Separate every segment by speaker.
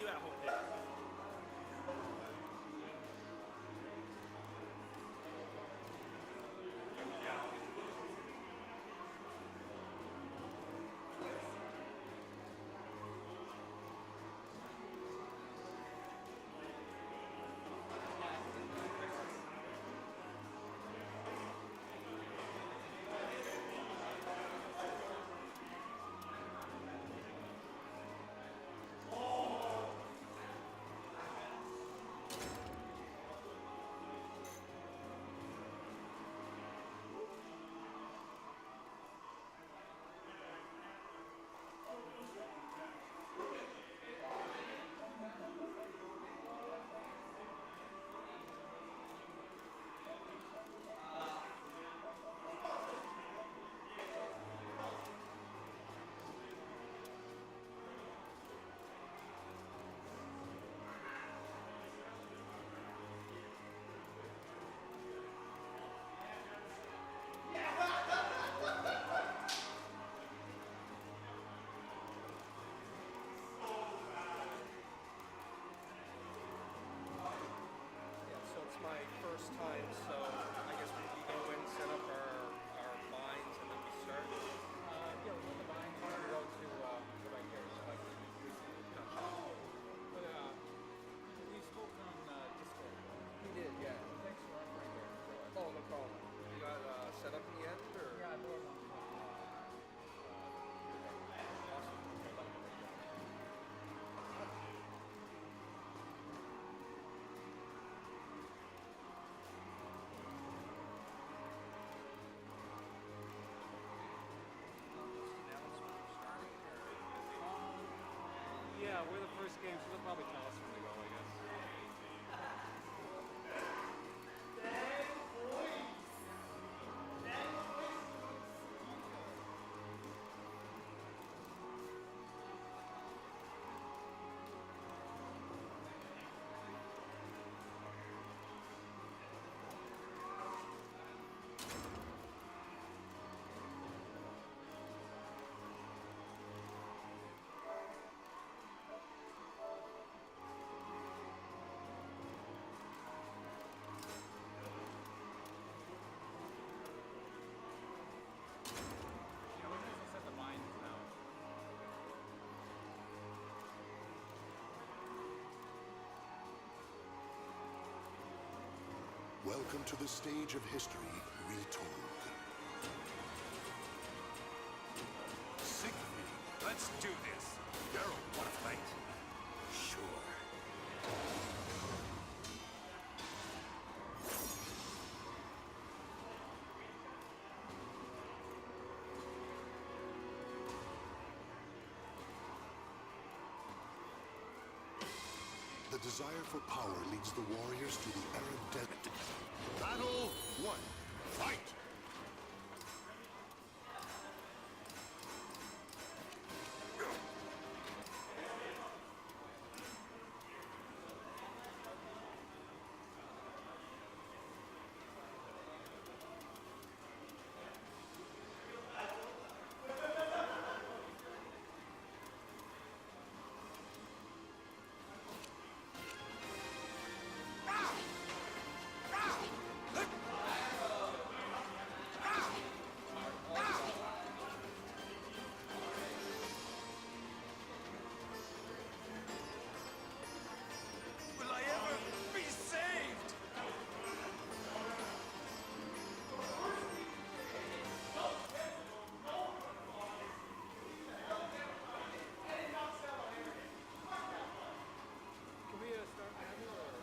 Speaker 1: that whole thing. My first time, so I guess we go in, set up our binds, and then we start.
Speaker 2: Yeah, we're on the bind. We're going to go right here. So like, we spoke on Discord.
Speaker 1: We did, yeah.
Speaker 2: Thanks for right there.
Speaker 1: Oh, no problem. You got set up in the end, or?
Speaker 2: Yeah, I bought one.
Speaker 1: Awesome.
Speaker 2: Yeah, we're the first game, so they'll probably tell us when to go, I guess. Set the binds now.
Speaker 3: Welcome to the stage of history retold.
Speaker 4: Siegfried, let's do this. Geralt, wanna fight? Sure.
Speaker 3: The desire for power leads the warriors to the arid desert.
Speaker 4: Battle 1. Fight! Will I ever be saved?
Speaker 2: Can we start manual or?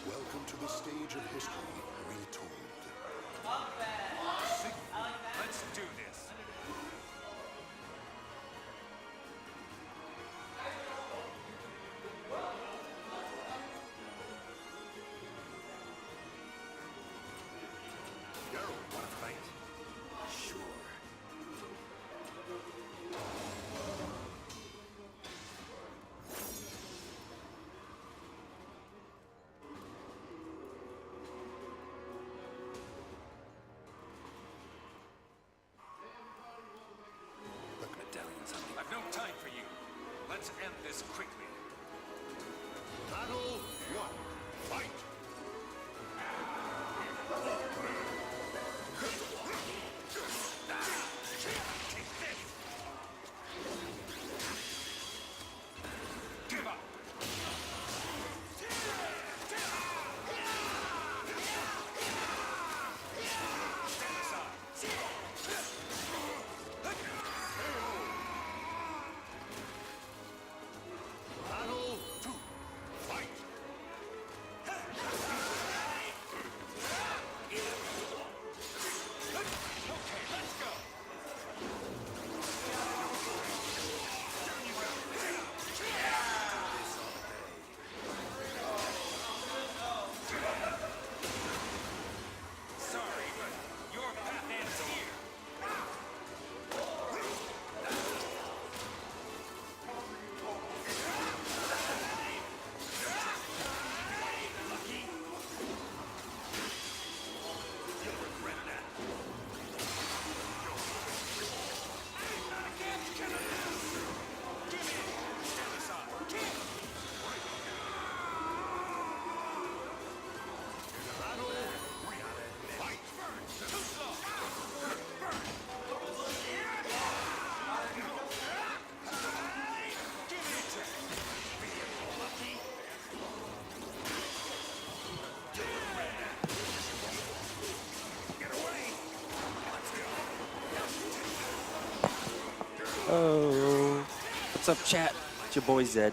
Speaker 3: Welcome to the stage of history retold.
Speaker 4: Siegfried, let's do this. Geralt, wanna fight? Sure. end this quickly.
Speaker 3: Battle 1. Fight!
Speaker 4: Give up. Stand aside.
Speaker 3: Battle 2. Fight!
Speaker 4: Okay, let's go. Sorry, but your path ends here. Lucky. You'll regret that. Give me. Stand aside.
Speaker 3: Battle 3. Fight!
Speaker 4: Too slow. Give me a check. Lucky. Get away.
Speaker 5: Oh, what's up, chat? It's your boy Zed.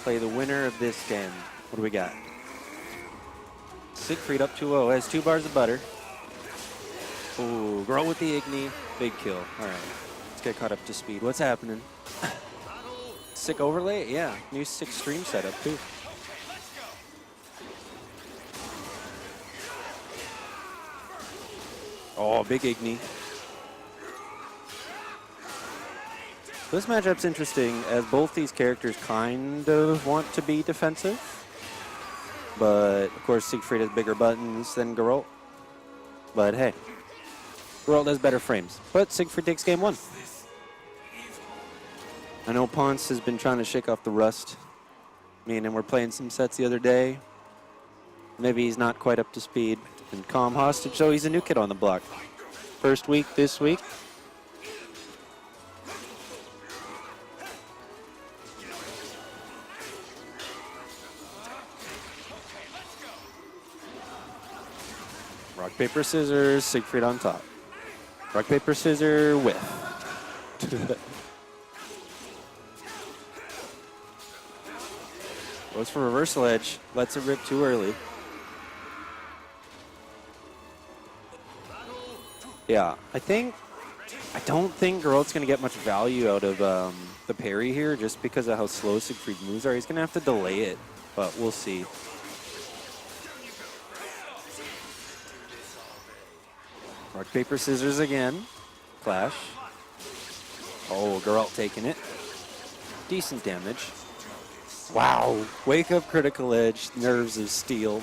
Speaker 5: Play the winner of this game. What do we got? Siegfried up 2-0. Has 2 bars of butter. Ooh, girl with the Igni. Big kill. All right, let's get caught up to speed. What's happening? Sick overlay? Yeah, new 6 stream setup too. Oh, big Igni. This matchup's interesting as both these characters kind of want to be defensive. But, of course, Siegfried has bigger buttons than Geralt. But, hey. Geralt has better frames. But Siegfried takes game 1. I know Ponce has been trying to shake off the rust. Me and him were playing some sets the other day. Maybe he's not quite up to speed. And Calm Hostage, so he's a new kid on the block. First week this week. Rock, paper, scissors, Siegfried on top. Rock, paper, scissors, whiff. Goes for reversal edge. Lets it rip too early. Yeah, I don't think Geralt's going to get much value out of the parry here just because of how slow Siegfried's moves are. He's going to have to delay it, but we'll see. Rock, paper, scissors again. Clash. Oh, Geralt taking it. Decent damage. Wow. Wake up, critical edge, nerves of steel.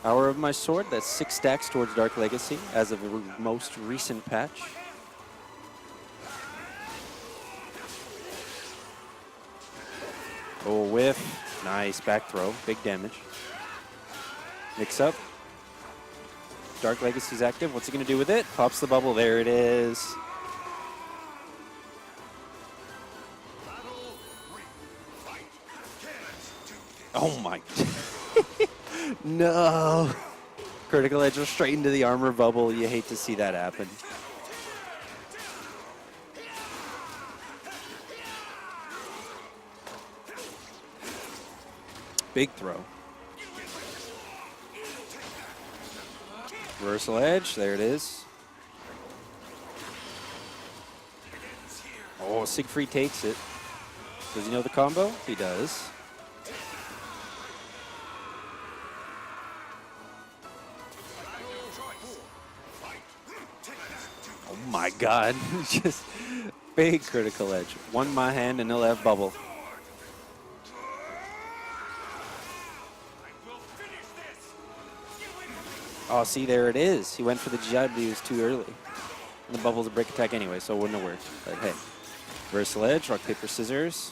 Speaker 5: Hour of my sword, that's 6 stacks towards Dark Legacy as of the most recent patch. Oh, whiff. Nice back throw. Big damage. Mix up. Dark Legacy's active. What's he going to do with it? Pops the bubble. There it is. Oh my. No. Critical edge straight into the armor bubble. You hate to see that happen. Big throw. Reversal edge. There it is. Oh, Siegfried takes it. Does he know the combo? He does. Oh my god. Just big critical edge. One my hand and he'll have bubble. Oh, see, there it is. He went for the jab, but he was too early. And the bubble's a break attack anyway, so it wouldn't have worked. But hey. Reversal edge, rock, paper, scissors.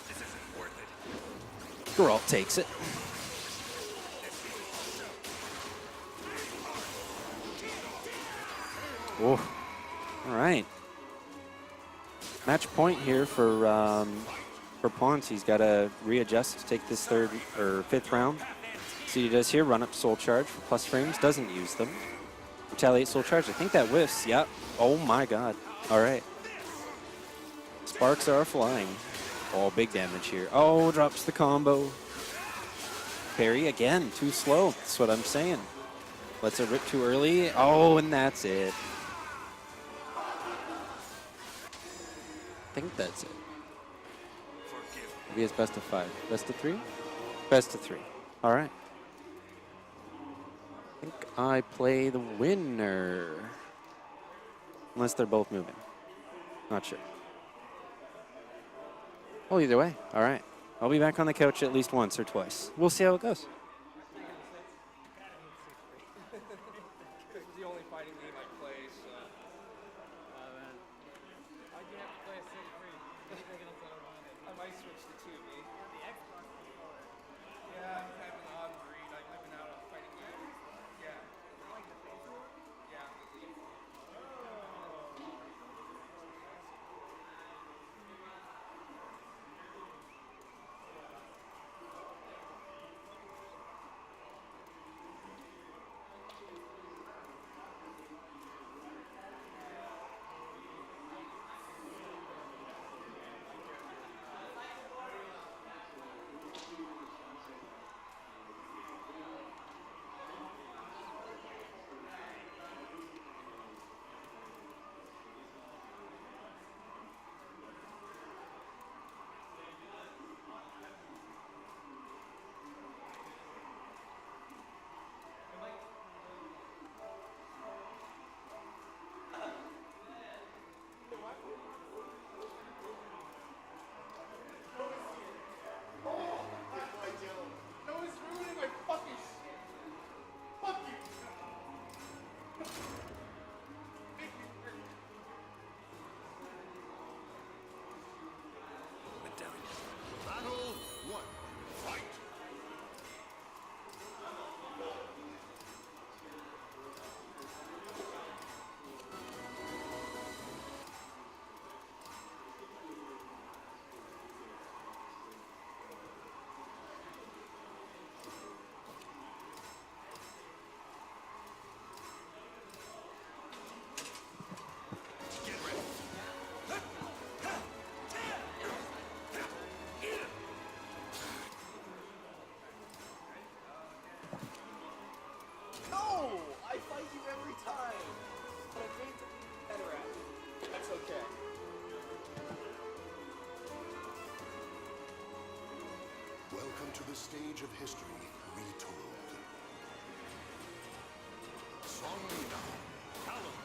Speaker 4: This isn't worth it.
Speaker 5: Geralt takes it. Oh, all right. Match point here for Ponce. He's got to readjust to take this third or fifth round. See what he does here. Run up soul charge for plus frames. Doesn't use them. Retaliate soul charge. I think that whiffs. Yep. Oh my God. All right. Sparks are flying. Oh, big damage here. Oh, drops the combo. Parry again. Too slow. That's what I'm saying. Lets it rip too early. Oh, and that's it. I think that's it. Maybe it's best of 5. Best of 3? Best of 3. All right. I think I play the winner. Unless they're both moving. Not sure. Well, either way. All right. I'll be back on the couch at least once or twice. We'll see how it goes.
Speaker 1: It's the only fighting game I play, so.
Speaker 2: Why'd you have to play a Sig 3?
Speaker 1: I might switch to 2B. Yeah, I'm kind of an odd breed. I've been out on fighting games. Yeah. Yeah.
Speaker 3: Battle 1. Fight!
Speaker 1: No! I fight you every time! But I can't get better at it. That's okay.
Speaker 3: Welcome to the stage of history retold. Song now. Callum.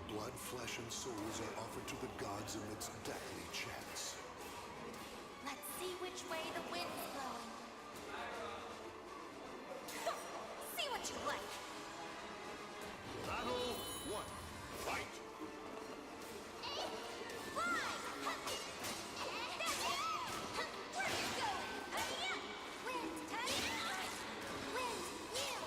Speaker 3: Blood, flesh, and souls are offered to the gods amidst deathly chants.
Speaker 6: Let's see which way the wind's blowing. See what you like.
Speaker 3: Battle 1. Fight!
Speaker 6: Fly! Where you going? Wind, wind, you. Ready? Wind, Ready? Wind, you.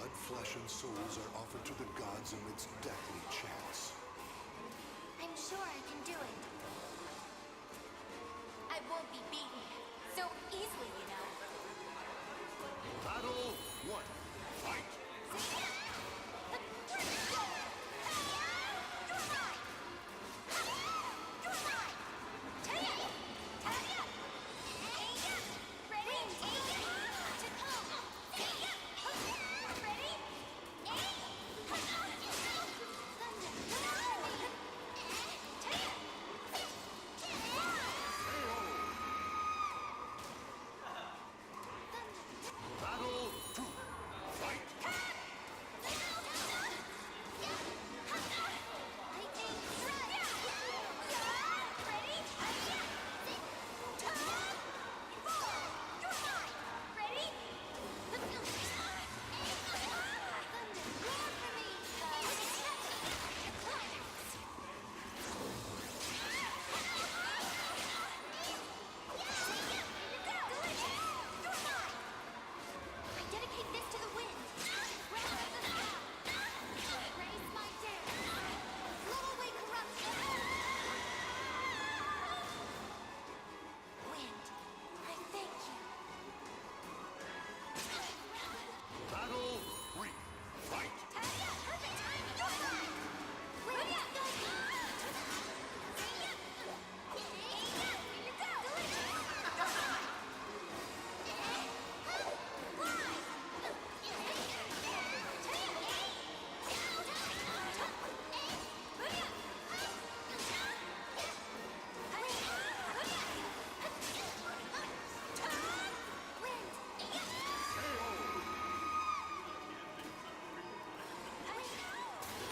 Speaker 3: Blood, flesh, and souls are offered to the gods amidst deathly chants.
Speaker 6: I'm sure I can do it. I won't be beaten so easily, you know.
Speaker 4: Battle 1. Fight! Battle 2. Fight!
Speaker 6: I dedicate this to the wind. Raise my dare. Blow away corruption. Wind, I thank you.
Speaker 4: Battle 3. Fight!
Speaker 6: Perfect timing. Wind,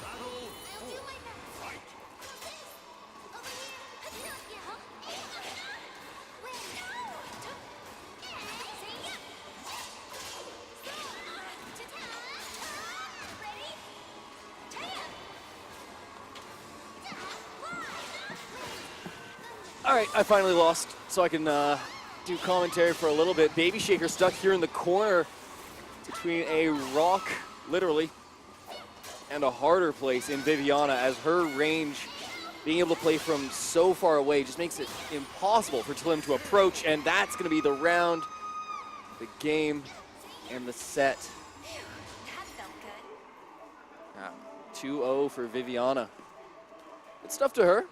Speaker 4: Battle 4. Fight!
Speaker 2: All right, I finally lost, so I can do commentary for a little bit. Baby Shaker stuck here in the corner between a rock, literally, and a harder place in Viviana, as her range, being able to play from so far away, just makes it impossible for Tlim to approach, and that's going to be the round, the game, and the set.
Speaker 6: That felt good.
Speaker 2: 2-0 for Viviana. Good stuff to her.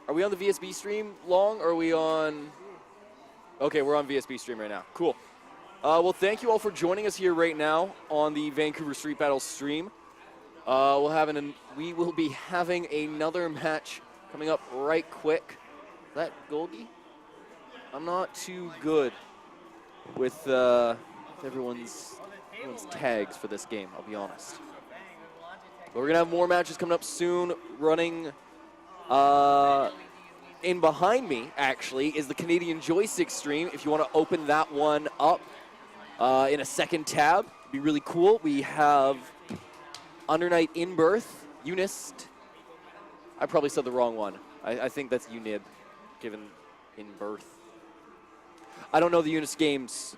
Speaker 2: Are we on the VSB stream long, or are we on... Okay, we're on VSB stream right now. Cool. Well, thank you all for joining us here right now on the Vancouver Street Battle stream. We will be having another match coming up right quick. Is that Golgi? I'm not too good with everyone's tags for this game, I'll be honest. But we're going to have more matches coming up soon, running... in behind me, actually, is the Canadian Joystick stream. If you want to open that one up in a second tab, it'd be really cool. We have Undernight In Birth, Unist. I probably said the wrong one. I think that's Unib, given In Birth. I don't know the Unis games,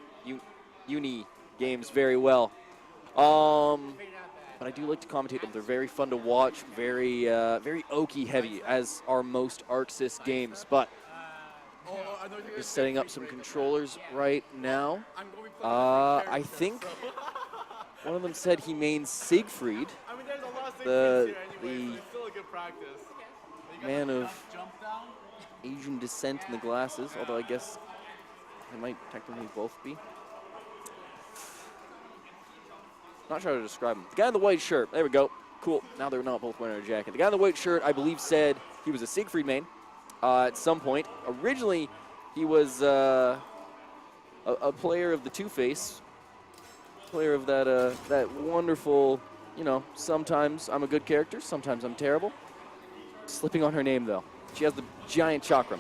Speaker 2: Uni games very well. But I do like to commentate them. They're very fun to watch, very Oki heavy, as are most ArcSys games. But just setting up some controllers right now. I think one of them said he mains Siegfried, the man of Asian descent in the glasses, although I guess they might technically both be. Not sure how to describe him. The guy in the white shirt. There we go. Cool. Now they're not both wearing a jacket. The guy in the white shirt, I believe, said he was a Siegfried main at some point. Originally, he was a player of the Two-Face, player of that wonderful, sometimes I'm a good character, sometimes I'm terrible. Slipping on her name, though. She has the giant chakram.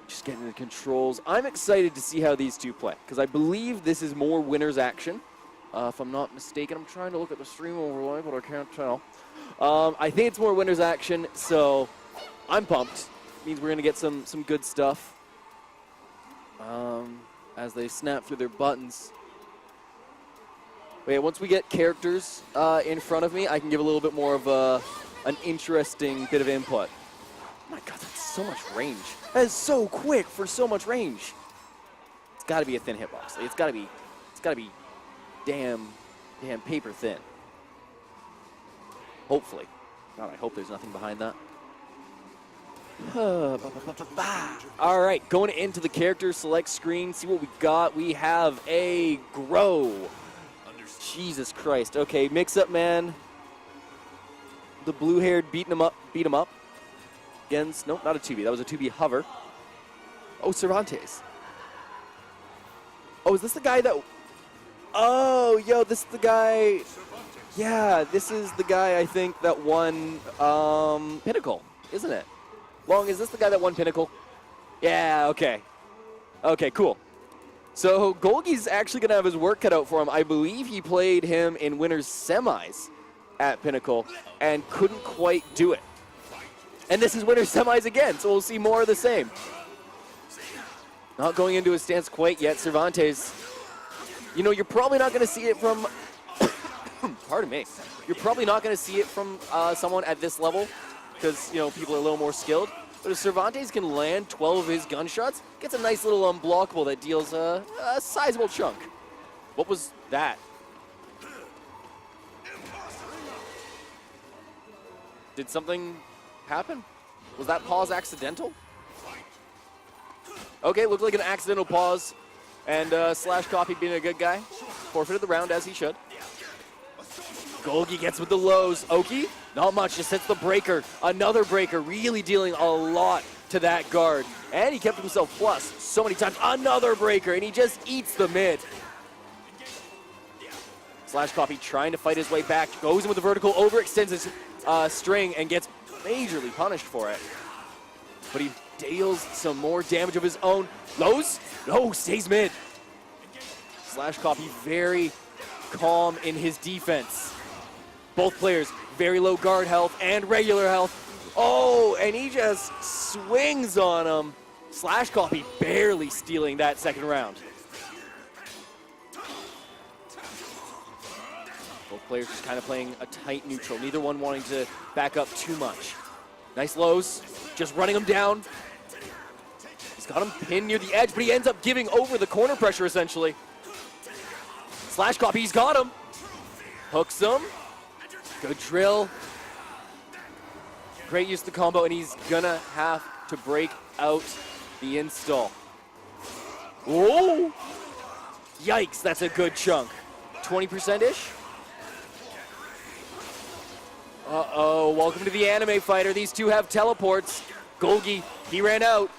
Speaker 2: Just getting the controls. I'm excited to see how these two play, because I believe this is more winner's action. If I'm not mistaken, I'm trying to look at the stream overlay, but I can't tell. I think it's more winner's action, so I'm pumped. Means we're going to get some good stuff. as they snap through their buttons. Wait, once we get characters in front of me, I can give a little bit more of an interesting bit of input. Oh my god, that's so much range. That is so quick for so much range. It's got to be a thin hitbox. It's got to be damn paper thin. Hopefully. God, I hope there's nothing behind that. All right, going into the character select screen, see what we got. We have a Grow. Jesus Christ. Okay, mix-up man. The blue-haired beat him up. Against, nope, not a 2B. That was a 2B hover. Oh, Cervantes. Oh, is this the guy that... Oh, yo, this is the guy... Yeah, this is the guy, I think, that won Pinnacle, isn't it? Long, is this the guy that won Pinnacle? Yeah, okay. Okay, cool. So Golgi's actually going to have his work cut out for him. I believe he played him in winners semis at Pinnacle and couldn't quite do it. And this is winners semis again, so we'll see more of the same. Not going into his stance quite yet. Cervantes, you know, you're probably not going to see it from... Pardon me. You're probably not going to see it from someone at this level because, you know, people are a little more skilled. But if Cervantes can land 12 of his gunshots, gets a nice little unblockable that deals a sizable chunk. What was that? Did something happen? Was that pause accidental? Okay, looked like an accidental pause. And Slash Copy being a good guy. Forfeited the round as he should. Golgi gets with the lows. Oki, not much, just hits the breaker. Another breaker, really dealing a lot to that guard. And he kept himself plus so many times. Another breaker, and he just eats the mid. Slash Copy trying to fight his way back. Goes in with the vertical, overextends his string, and gets majorly punished for it. But he deals some more damage of his own. Lows? No, stays mid. Slash Copy very calm in his defense. Both players, very low guard health and regular health. Oh, and he just swings on him. Slash Copy barely stealing that second round. Both players just kind of playing a tight neutral, neither one wanting to back up too much. Nice lows, just running him down. He's got him pinned near the edge, but he ends up giving over the corner pressure, essentially. Slash Copy, he's got him. Hooks him. Good drill. Great use of the combo, and he's gonna have to break out the install. Whoa! Yikes, that's a good chunk. 20%-ish? Uh-oh, welcome to the anime fighter. These two have teleports. Golgi, he ran out.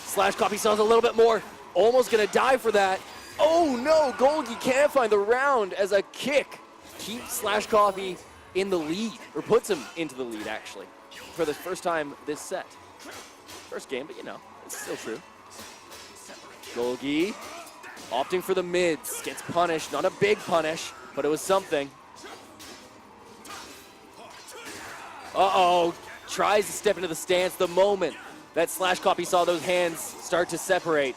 Speaker 2: Slash Copy sells a little bit more. Almost gonna die for that. Oh no, Golgi can't find the round as a kick keeps Slash Copy in the lead, or puts him into the lead actually, for the first time this set. First game, but you know, it's still true. Golgi opting for the mids, gets punished, not a big punish, but it was something. Uh-oh, tries to step into the stance the moment that Slash Copy saw those hands start to separate.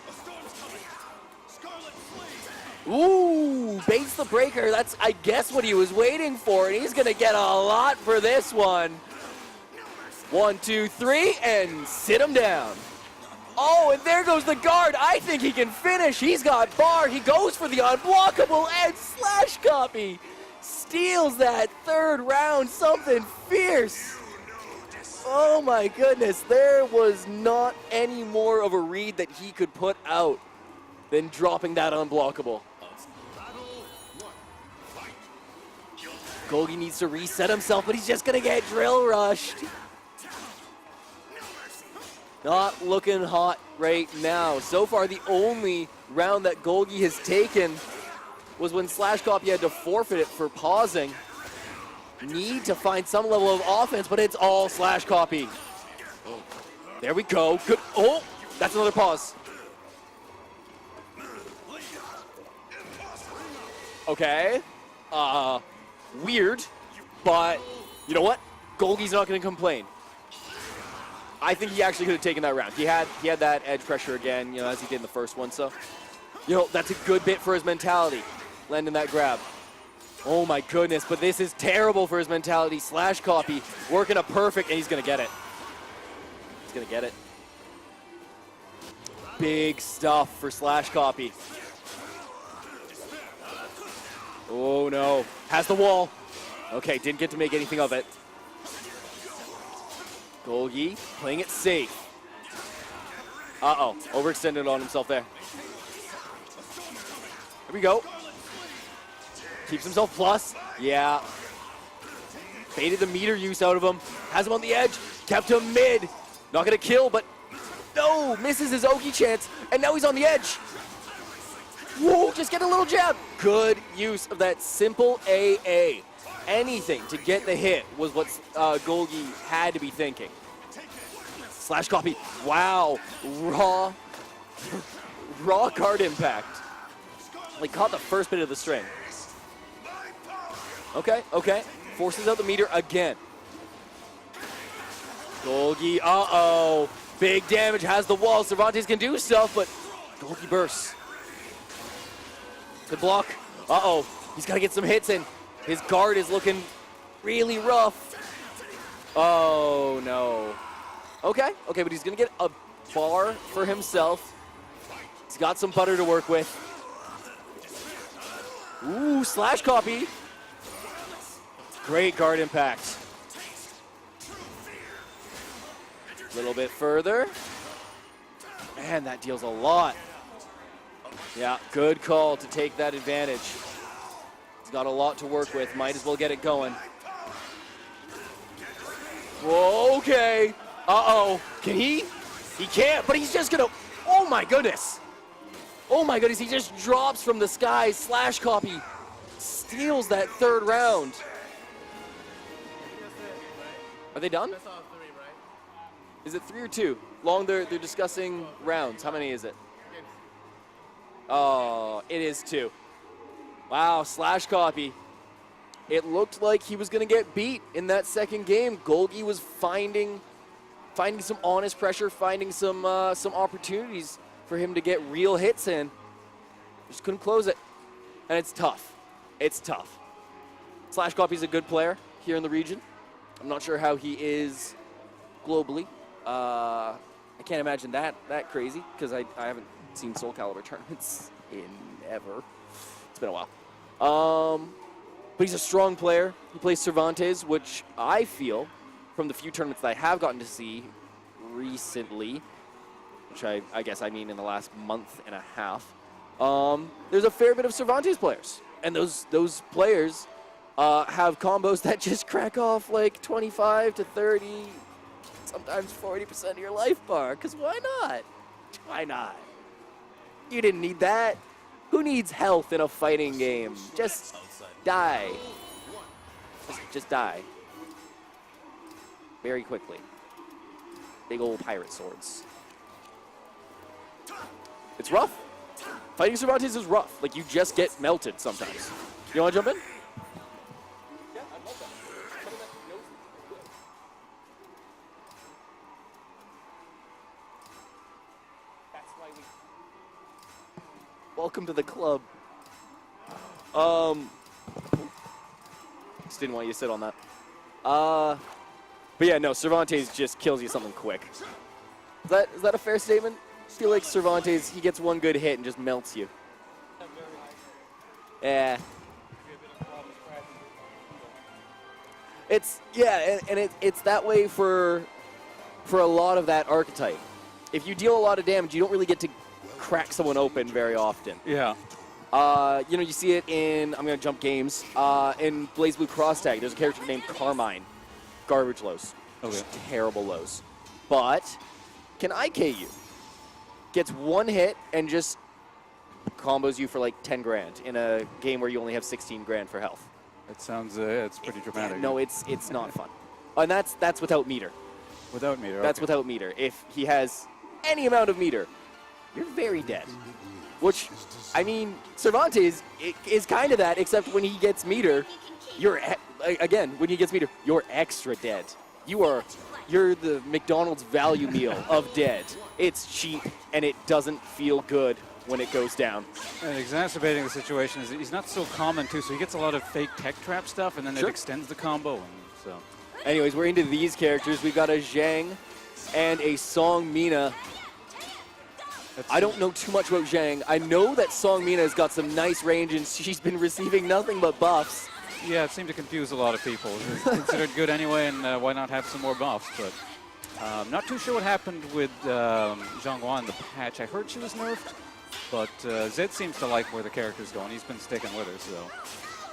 Speaker 2: Ooh, baits the breaker. That's, I guess, what he was waiting for, and he's gonna get a lot for this one. 1, 2, 3, and sit him down. Oh, and there goes the guard. I think he can finish. He's got bar. He goes for the unblockable, and Slash Copy steals that third round. Something fierce. Oh my goodness, there was not any more of a read that he could put out than dropping that unblockable. Golgi needs to reset himself, but he's just gonna get drill rushed. Not looking hot right now. So far, the only round that Golgi has taken was when Slash Copy had to forfeit it for pausing. Need to find some level of offense, but it's all Slash Copy. There we go. Good. Oh, that's another pause. Okay. Weird, but you know what? Golgi's not going to complain. I think he actually could have taken that round. He had that edge pressure again, you know, as he did in the first one. So You know, that's a good bit for his mentality, landing that grab. Oh my goodness, but this is terrible for his mentality. Slash copy, working a perfect, and he's gonna get it. He's gonna get it. Big stuff for slash copy. Oh no, has the wall. Okay, didn't get to make anything of it. Golgi playing it safe. Uh-oh, overextended on himself there. Here we go. Keeps himself plus. Yeah. Baited the meter use out of him. Has him on the edge. Kept him mid. Not gonna kill, but no, misses his Oki chance, and now he's on the edge. Whoa, just get a little jab. Good use of that simple AA. Anything to get the hit was what Golgi had to be thinking. Slash copy. Wow. Raw guard impact. Like, caught the first bit of the string. Okay, okay. Forces out the meter again. Golgi, uh-oh. Big damage, has the wall. Cervantes can do stuff, but Golgi bursts. Good block. Uh-oh. He's got to get some hits in. His guard is looking really rough. Oh, no. Okay, okay, but he's going to get a bar for himself. He's got some butter to work with. Ooh, slash copy. Great guard impact. A little bit further. Man, that deals a lot. Yeah, good call to take that advantage. He's got a lot to work with. Might as well get it going. Whoa, okay. Uh-oh. Can he? He can't, but he's just gonna... Oh my goodness. Oh my goodness, he just drops from the sky. Slash copy. Steals that third round. Are they done?
Speaker 1: That's all 3, right?
Speaker 2: Is it 3 or 2? Long they're discussing rounds. How many is it? Oh, it is 2. Wow, slash copy. It looked like he was going to get beat in that second game. Golgi was finding some honest pressure, finding some opportunities for him to get real hits in. Just couldn't close it. And it's tough. It's tough. Slash copy's a good player here in the region. I'm not sure how he is globally. I can't imagine that crazy because I haven't seen Soul Calibur tournaments in ever. It's been a while. But he's a strong player. He plays Cervantes, which I feel, from the few tournaments that I have gotten to see recently, which I guess I mean in the last month and a half, there's a fair bit of Cervantes players. And those players have combos that just crack off like 25 to 30, sometimes 40% of your life bar. Because why not? Why not? You didn't need that. Who needs health in a fighting game? Just die. Just die. Very quickly. Big old pirate swords. It's rough. Fighting Cervantes is rough. Like, you just get melted sometimes. You want to jump in? Yeah, I'd love that. Something that knows good. That's why we... Welcome to the club. Just didn't want you to sit on that. But yeah, no, Cervantes just kills you something quick. Is that a fair statement? I feel like Cervantes, he gets one good hit and just melts you. Yeah. It's, yeah, and it's that way for a lot of that archetype. If you deal a lot of damage, you don't really get to crack someone open very often.
Speaker 7: Yeah.
Speaker 2: You know, you see it in, I'm going to jump games, in Blaze Blue Cross Tag. There's a character named Carmine. Garbage lows.
Speaker 5: Okay.
Speaker 2: Just terrible lows. But can IK you. Gets one hit and just combos you for like 10 grand in a game where you only have 16 grand for health.
Speaker 7: It sounds, it's pretty dramatic.
Speaker 2: No, it's not fun. And that's without meter.
Speaker 7: Without meter,
Speaker 2: That's
Speaker 7: okay.
Speaker 2: without meter. If he has any amount of meter, you're very dead. Which, I mean, Cervantes is kind of that, except when he gets meter, again, when he gets meter, you're extra dead. You're the McDonald's value meal of dead. It's cheap, and it doesn't feel good when it goes down.
Speaker 7: And exacerbating the situation is that he's not so common too, so he gets a lot of fake tech trap stuff, and then
Speaker 2: Sure.
Speaker 7: it extends the combo. And so
Speaker 2: Anyways, we're into these characters. We've got a Zhang and a Song Mina.
Speaker 7: that's,
Speaker 2: I don't know too much about Zhang. I know that Song Mina has got some nice range, and she's been receiving nothing but buffs.
Speaker 7: Yeah, it seemed to confuse a lot of people. It's considered good anyway, and why not have some more buffs? But not too sure what happened with Zhonghua in the patch. I heard she was nerfed, but Zed seems to like where the character's going. He's been sticking with her, so.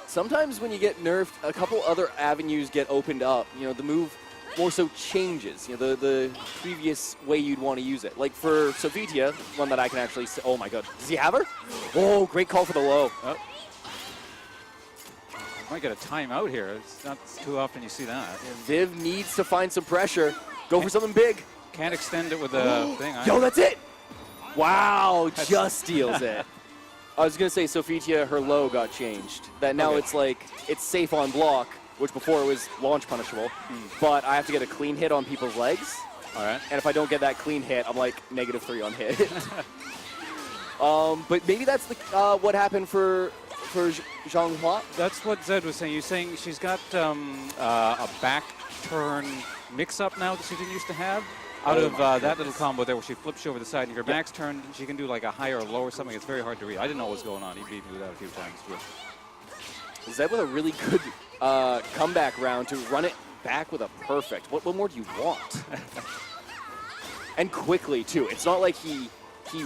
Speaker 2: Sometimes when you get nerfed, a couple other avenues get opened up. You know, the move more so changes, you know, the previous way you'd want to use it. Like for Sophitia, one that I can actually say, oh my god, does he have her? Oh, great call for the low.
Speaker 7: Oh. Might get a timeout here. It's not too often you see that.
Speaker 2: Viv needs to find some pressure. Go for something big.
Speaker 7: Can't extend it with a thing.
Speaker 2: Yo, that's it. Wow, just steals it. I was going to say Sophitia, her low got changed. That now
Speaker 7: Okay.
Speaker 2: it's like, it's safe on block, which before it was launch punishable. But I have to get a clean hit on people's legs.
Speaker 7: All right.
Speaker 2: And if I don't get that clean hit, I'm like -3 on hit. But maybe that's the what happened for Zhonghua.
Speaker 7: That's what Zed was saying. You're saying she's got a back turn mix-up now that she didn't used to have. Out of that little combo there where she flips you over the side and if your back's turned, she can do like a high or low or something. It's very hard to read. I didn't know what was going on. He beat me with that a few times. But
Speaker 2: Zed with a really good comeback round to run it back with a perfect. What more do you want? And quickly, too. It's not like he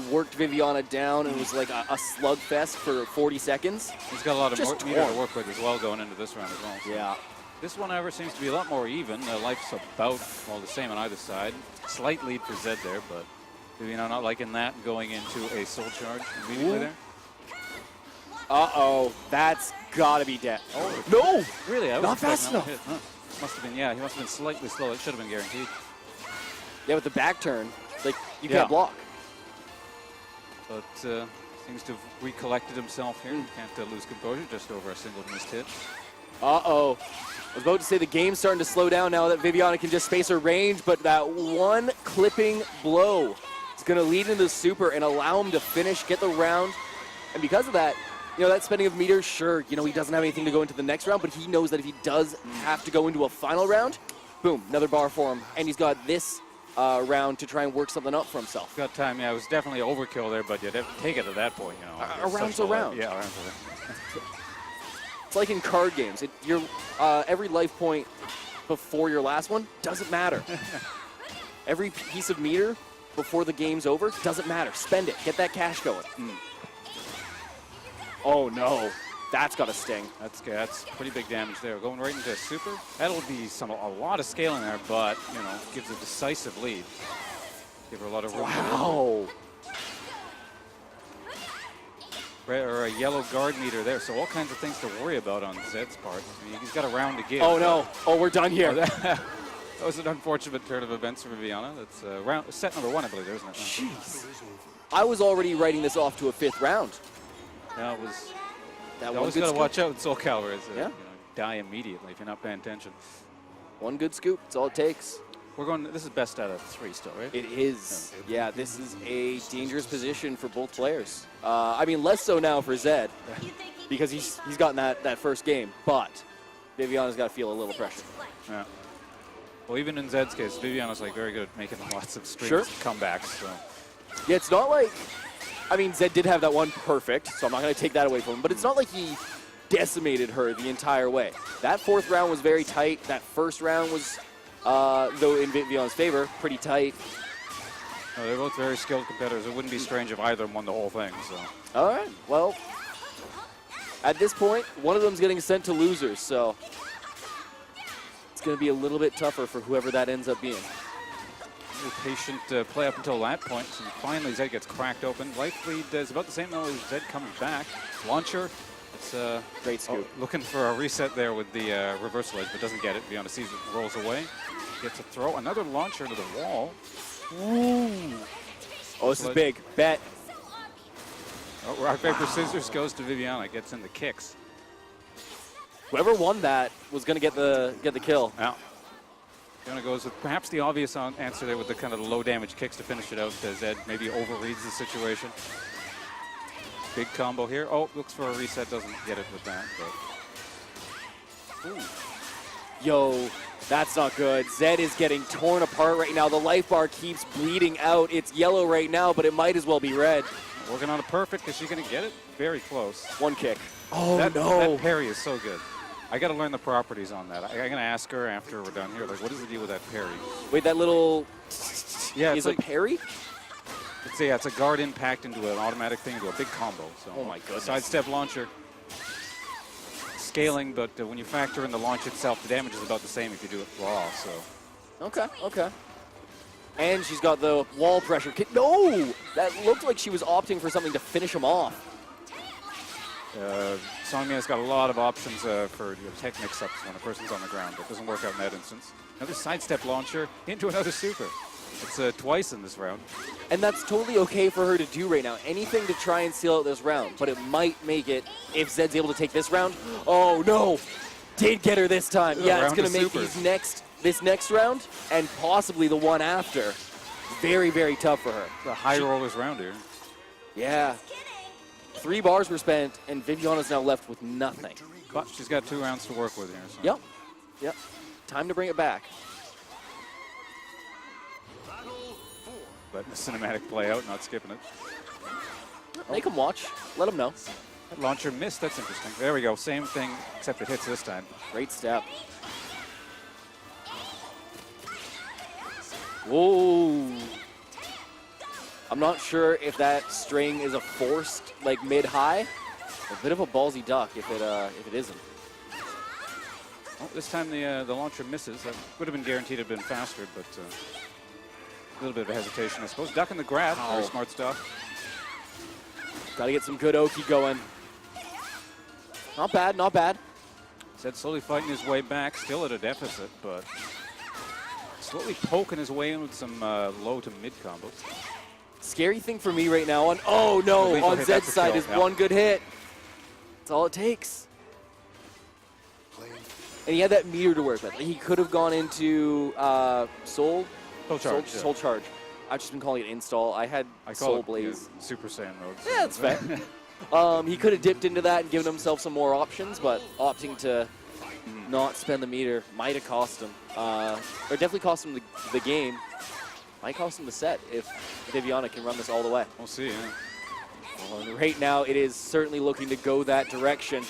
Speaker 2: worked Viviana down and it was like a slugfest for 40 seconds.
Speaker 7: he's got a lot of
Speaker 2: Just
Speaker 7: meter to
Speaker 2: torn.
Speaker 7: work with as well going into this round as well. So.
Speaker 2: Yeah.
Speaker 7: This one, however, seems to be a lot more even. Life's about the same on either side. Slight lead for Zed there, but Viviana not liking that going into a soul charge immediately there.
Speaker 2: Uh-oh. That's got to be dead. Oh, no!
Speaker 7: Really? I was
Speaker 2: Not
Speaker 7: expecting
Speaker 2: fast
Speaker 7: that one
Speaker 2: enough.
Speaker 7: hit, huh? Must have been, yeah, he must have been slightly slow. It should have been guaranteed.
Speaker 2: Yeah, with the back turn, like, you
Speaker 7: Yeah.
Speaker 2: can't block.
Speaker 7: But seems to have recollected himself here. Can't lose composure just over a single missed hit.
Speaker 2: Uh-oh. I was about to say the game's starting to slow down now that Viviana can just space her range, but that one clipping blow is going to lead into the super and allow him to finish, get the round. And because of that, you know, that spending of meters, sure, you know, he doesn't have anything to go into the next round, but he knows that if he does have to go into a final round, boom, another bar for him. And he's got this round to try and work something up for himself.
Speaker 7: Got time, yeah, it was definitely overkill there, but you'd have to take it at that point, you know.
Speaker 2: A
Speaker 7: It's
Speaker 2: round's
Speaker 7: such
Speaker 2: a round.
Speaker 7: Yeah, a round's a round.
Speaker 2: It's like in card games. Your every life point before your last one doesn't matter. Every piece of meter before the game's over doesn't matter. Spend it. Get that cash going. Oh, no. That's got to sting.
Speaker 7: That's pretty big damage there. Going right into super. That'll be a lot of scaling there, but, you know, gives a decisive lead. Give her a lot of room to work with.
Speaker 2: Wow.
Speaker 7: Or a yellow guard meter there, so all kinds of things to worry about on Zed's part. I mean, he's got a round to give.
Speaker 2: Oh, no. Oh, we're done here.
Speaker 7: That was an unfortunate turn of events for Viviana. That's set number 1, I believe, isn't it?
Speaker 2: Jeez. I was already writing this off to a 5th round.
Speaker 7: Yeah, it was.
Speaker 2: That
Speaker 7: You
Speaker 2: one
Speaker 7: always
Speaker 2: good
Speaker 7: got to
Speaker 2: scoop.
Speaker 7: watch out with Soul Calibur.
Speaker 2: Yeah.
Speaker 7: You know, die immediately if you're not paying attention.
Speaker 2: One good scoop. That's all it takes.
Speaker 7: We're going. This is best out of 3 still, right?
Speaker 2: It is. Yeah, this is a dangerous position for both players. I mean, less so now for Zed because he's gotten that first game, but Viviana's got to feel a little pressure.
Speaker 7: Yeah. Well, even in Zed's case, Viviana's like very good at making lots of strings
Speaker 2: Sure.
Speaker 7: comebacks. So.
Speaker 2: Yeah, it's not like, I mean, Zed did have that one perfect, so I'm not going to take that away from him, but it's not like he decimated her the entire way. That 4th round was very tight. That first round was, though in Viviana's favor, pretty tight.
Speaker 7: No, they're both very skilled competitors. It wouldn't be strange if either of them won the whole thing. So.
Speaker 2: All right, well, at this point, one of them's getting sent to losers, so it's going to be a little bit tougher for whoever that ends up being.
Speaker 7: Very patient play up until that point. And finally, Zed gets cracked open. Life lead is about the same though as Zed coming back. Launcher. It's
Speaker 2: Great scoop.
Speaker 7: looking for a reset there with the reversal edge, but doesn't get it. Viviana sees it, rolls away. Gets a throw. Another launcher into the wall.
Speaker 2: Ooh. Oh, this is big. Bet.
Speaker 7: Oh, rock, paper, scissors goes to Viviana. Gets in the kicks.
Speaker 2: Whoever won that was going to get the kill.
Speaker 7: Now, Viviana goes with perhaps the obvious answer there with the kind of low damage kicks to finish it out. Zed maybe overreads the situation. Big combo here. Oh, looks for a reset. Doesn't get it with that. But. Ooh.
Speaker 2: Yo, that's not good. Zed is getting torn apart right now. The life bar keeps bleeding out. It's yellow right now, but it might as well be red.
Speaker 7: Working on a perfect. Is she going to get it? Very close.
Speaker 2: One kick. Oh,
Speaker 7: that,
Speaker 2: no.
Speaker 7: That parry is so good. I got to learn the properties on that. I'm going to ask her after we're done here, like, what is the deal with that parry?
Speaker 2: Wait, that little
Speaker 7: Yeah,
Speaker 2: is
Speaker 7: it's
Speaker 2: a
Speaker 7: like,
Speaker 2: parry?
Speaker 7: it's a guard impact into an automatic thing, into a big combo. So,
Speaker 2: Oh, my goodness.
Speaker 7: Sidestep launcher. Scaling, but when you factor in the launch itself, the damage is about the same if you do it raw, so.
Speaker 2: Okay, okay. And she's got the wall pressure. No! That looked like she was opting for something to finish him off.
Speaker 7: Songmina's got a lot of options for tech mix-ups when a person's on the ground. It doesn't work out in that instance. Another sidestep launcher into another super. It's twice in this round.
Speaker 2: And that's totally okay for her to do right now. Anything to try and seal out this round. But it might make it, if Zed's able to take this round. Oh, no. Did get her this time. Yeah, it's going to make this next round and possibly the one after very, very tough for her.
Speaker 7: The high rollers round here.
Speaker 2: Yeah. 3 bars were spent, and Viviana's now left with nothing.
Speaker 7: But she's got 2 rounds to work with here. So.
Speaker 2: Yep. Yep. Time to bring it back.
Speaker 7: Letting the cinematic play out, not skipping it.
Speaker 2: Make them watch. Let them know.
Speaker 7: That launcher missed. That's interesting. There we go. Same thing, except it hits this time.
Speaker 2: Great step. Whoa. I'm not sure if that string is a forced, like, mid-high. A bit of a ballsy duck if it isn't.
Speaker 7: Well, this time the launcher misses. That would have been guaranteed to have been faster, but a little bit of a hesitation, I suppose. Duck in the grab. Very smart stuff.
Speaker 2: Got to get some good Oki going. Not bad, not bad.
Speaker 7: Zed slowly fighting his way back, still at a deficit, but slowly poking his way in with some low to mid combos.
Speaker 2: Scary thing for me right now oh no,
Speaker 7: Lethal
Speaker 2: on
Speaker 7: hit,
Speaker 2: Zed's
Speaker 7: that's a
Speaker 2: side
Speaker 7: kill,
Speaker 2: is
Speaker 7: yeah.
Speaker 2: one good hit. That's all it takes. And he had that meter to work with. He could have gone into Soul
Speaker 7: Charge.
Speaker 2: Soul Charge. I've just been calling it install. I had
Speaker 7: I
Speaker 2: Soul
Speaker 7: call it
Speaker 2: Blaze.
Speaker 7: Super Saiyan mode.
Speaker 2: Yeah, that's fair. He could have dipped into that and given himself some more options, but opting to not spend the meter might have cost him. Or definitely cost him the game. Might cost him the set if Viviana can run this all the way.
Speaker 7: We'll see, yeah.
Speaker 2: Well, right now, it is certainly looking to go that direction.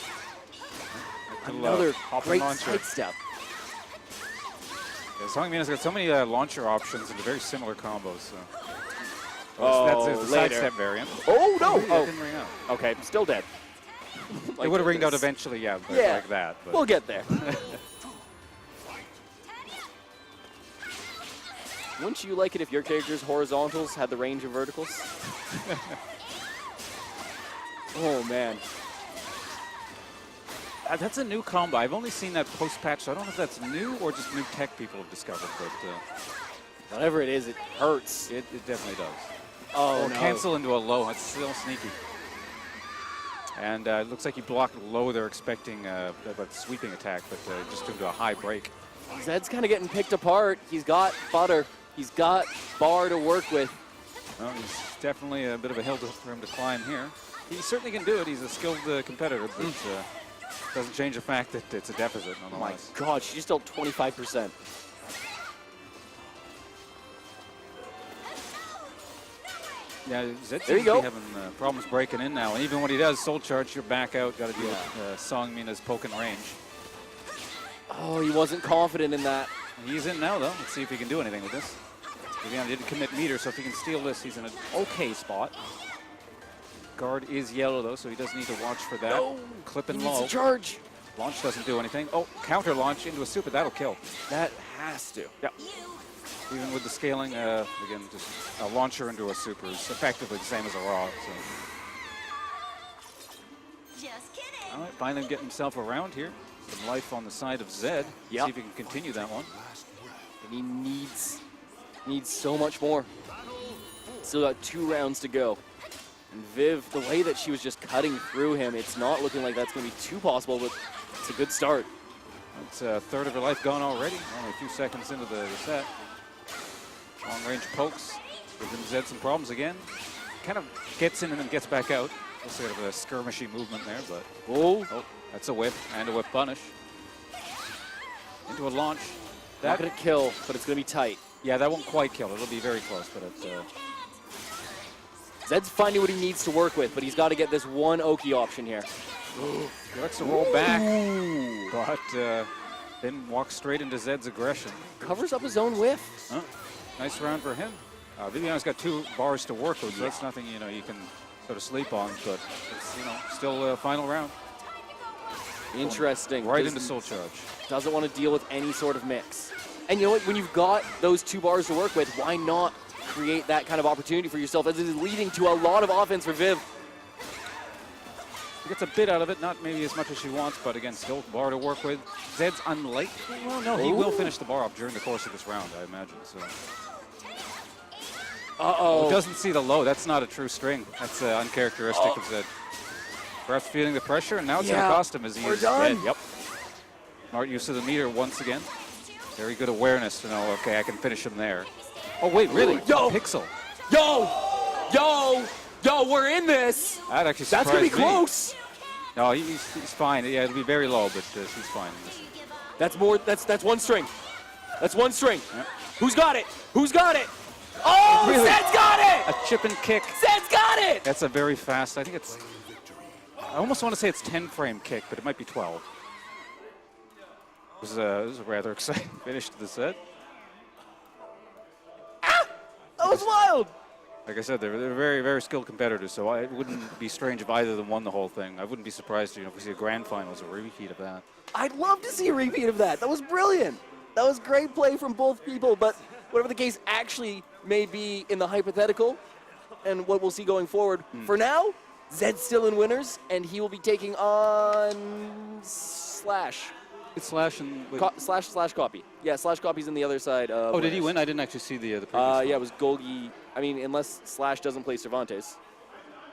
Speaker 2: Another great sidestep.
Speaker 7: Yeah, Songmina's got so many launcher options into very similar combos. So.
Speaker 2: Oh,
Speaker 7: that's the
Speaker 2: later.
Speaker 7: sidestep variant.
Speaker 2: Oh, no.
Speaker 7: That
Speaker 2: Oh,
Speaker 7: didn't ring out.
Speaker 2: okay. Still dead.
Speaker 7: It would have ringed out eventually, yeah, but
Speaker 2: Yeah.
Speaker 7: like that. But.
Speaker 2: We'll get there. Wouldn't you like it if your character's horizontals had the range of verticals? Oh, man.
Speaker 7: That's a new combo. I've only seen that post-patch, so I don't know if that's new or just new tech people have discovered, but
Speaker 2: Whatever it is, it hurts.
Speaker 7: it definitely does.
Speaker 2: Oh,
Speaker 7: Or
Speaker 2: no.
Speaker 7: cancel into a low. That's still sneaky. And it looks like he blocked low. They're expecting a sweeping attack, but just into a high break.
Speaker 2: Zed's kind of getting picked apart. He's got butter. He's got bar to work with.
Speaker 7: Well, he's definitely a bit of a hill for him to climb here. He certainly can do it. He's a skilled competitor, but doesn't change the fact that it's a deficit
Speaker 2: Oh my
Speaker 7: nonetheless.
Speaker 2: God, she's still 25%.
Speaker 7: Yeah, Zed
Speaker 2: There you
Speaker 7: seems to be
Speaker 2: go.
Speaker 7: having problems breaking in now. And even when he does soul charge, you're back out. Got to deal with Songmina's poking range.
Speaker 2: Oh, he wasn't confident in that.
Speaker 7: He's in now, though. Let's see if he can do anything with this. Viviana didn't commit meter, so if he can steal this, he's in an okay spot. Guard is yellow, though, so he does need to watch for that.
Speaker 2: No,
Speaker 7: Clipping
Speaker 2: he needs
Speaker 7: low.
Speaker 2: to charge.
Speaker 7: Launch doesn't do anything. Oh, counter launch into a super. That'll kill.
Speaker 2: That has to.
Speaker 7: Yeah. Even with the scaling, again, just a launcher into a super is effectively the same as a raw. So.
Speaker 6: Just kidding.
Speaker 7: All right, finally get himself around here. Some life on the side of Zed.
Speaker 2: Yep.
Speaker 7: See if he can continue that one.
Speaker 2: And he needs so much more. Still got 2 rounds to go. And Viv, the way that she was just cutting through him, it's not looking like that's going to be too possible, but it's a good start.
Speaker 7: It's a third of her life gone already. Only a few seconds into the set. Long range pokes. Giving Zed some problems again. Kind of gets in and then gets back out. sort of a skirmishy movement there, but
Speaker 2: Oh,
Speaker 7: that's a whip and a whip punish. Into a launch.
Speaker 2: not going to kill, but it's going to be tight.
Speaker 7: Yeah, that won't quite kill. It'll be very close, but it's.
Speaker 2: Zed's finding what he needs to work with, but he's got to get this one Oki option here.
Speaker 7: He likes to roll back, but then walks straight into Zed's aggression.
Speaker 2: Covers up his own whiff.
Speaker 7: Huh? Nice round for him. Viviano's got 2 bars to work with, so that's nothing you can sort of sleep on, but it's still a final round.
Speaker 2: Interesting.
Speaker 7: Right into Soul Charge.
Speaker 2: Doesn't want to deal with any sort of mix. And you know what? When you've got those 2 bars to work with, why not create that kind of opportunity for yourself, as it is leading to a lot of offense for Viv.
Speaker 7: He gets a bit out of it, not maybe as much as she wants, but again, still bar to work with. Zed's unlikely. Well, no, he will finish the bar up during the course of this round, I imagine. So.
Speaker 2: Uh-oh.
Speaker 7: Doesn't see the low. That's not a true string. That's uncharacteristic of Zed. Perhaps feeling the pressure, and now it's going to cost him as he is dead. Yep. Smart use of the meter once again. Very good awareness to know, okay, I can finish him there. Oh, wait, really?
Speaker 2: Yo!
Speaker 7: Pixel.
Speaker 2: Yo, we're in this.
Speaker 7: That actually
Speaker 2: That's
Speaker 7: surprised
Speaker 2: going to be
Speaker 7: me.
Speaker 2: close.
Speaker 7: No, he's fine. Yeah, it'll be very low, but he's fine.
Speaker 2: That's one string. That's one string.
Speaker 7: Yep.
Speaker 2: Who's got it? Oh,
Speaker 7: Really?
Speaker 2: Zed's got it!
Speaker 7: A chip and kick.
Speaker 2: Zed's got it!
Speaker 7: That's a very fast, I think it's, I almost want to say it's 10-frame kick, but it might be 12. This is a rather exciting finish to the set.
Speaker 2: That was wild.
Speaker 7: Like I said, they're very, very skilled competitors, so it wouldn't be strange if either of them won the whole thing. I wouldn't be surprised if we see a grand finals, a repeat of that.
Speaker 2: I'd love to see a repeat of that. That was brilliant. That was great play from both people, but whatever the case actually may be in the hypothetical and what we'll see going forward, for now, Zed's still in winners, and he will be taking on Slash.
Speaker 7: It's Slash and...
Speaker 2: Slash Copy. Yeah, Slash Copy's on the other side.
Speaker 7: Oh, did he win? I didn't actually see the previous one.
Speaker 2: Yeah, it was Golgi. I mean, unless Slash doesn't play Cervantes.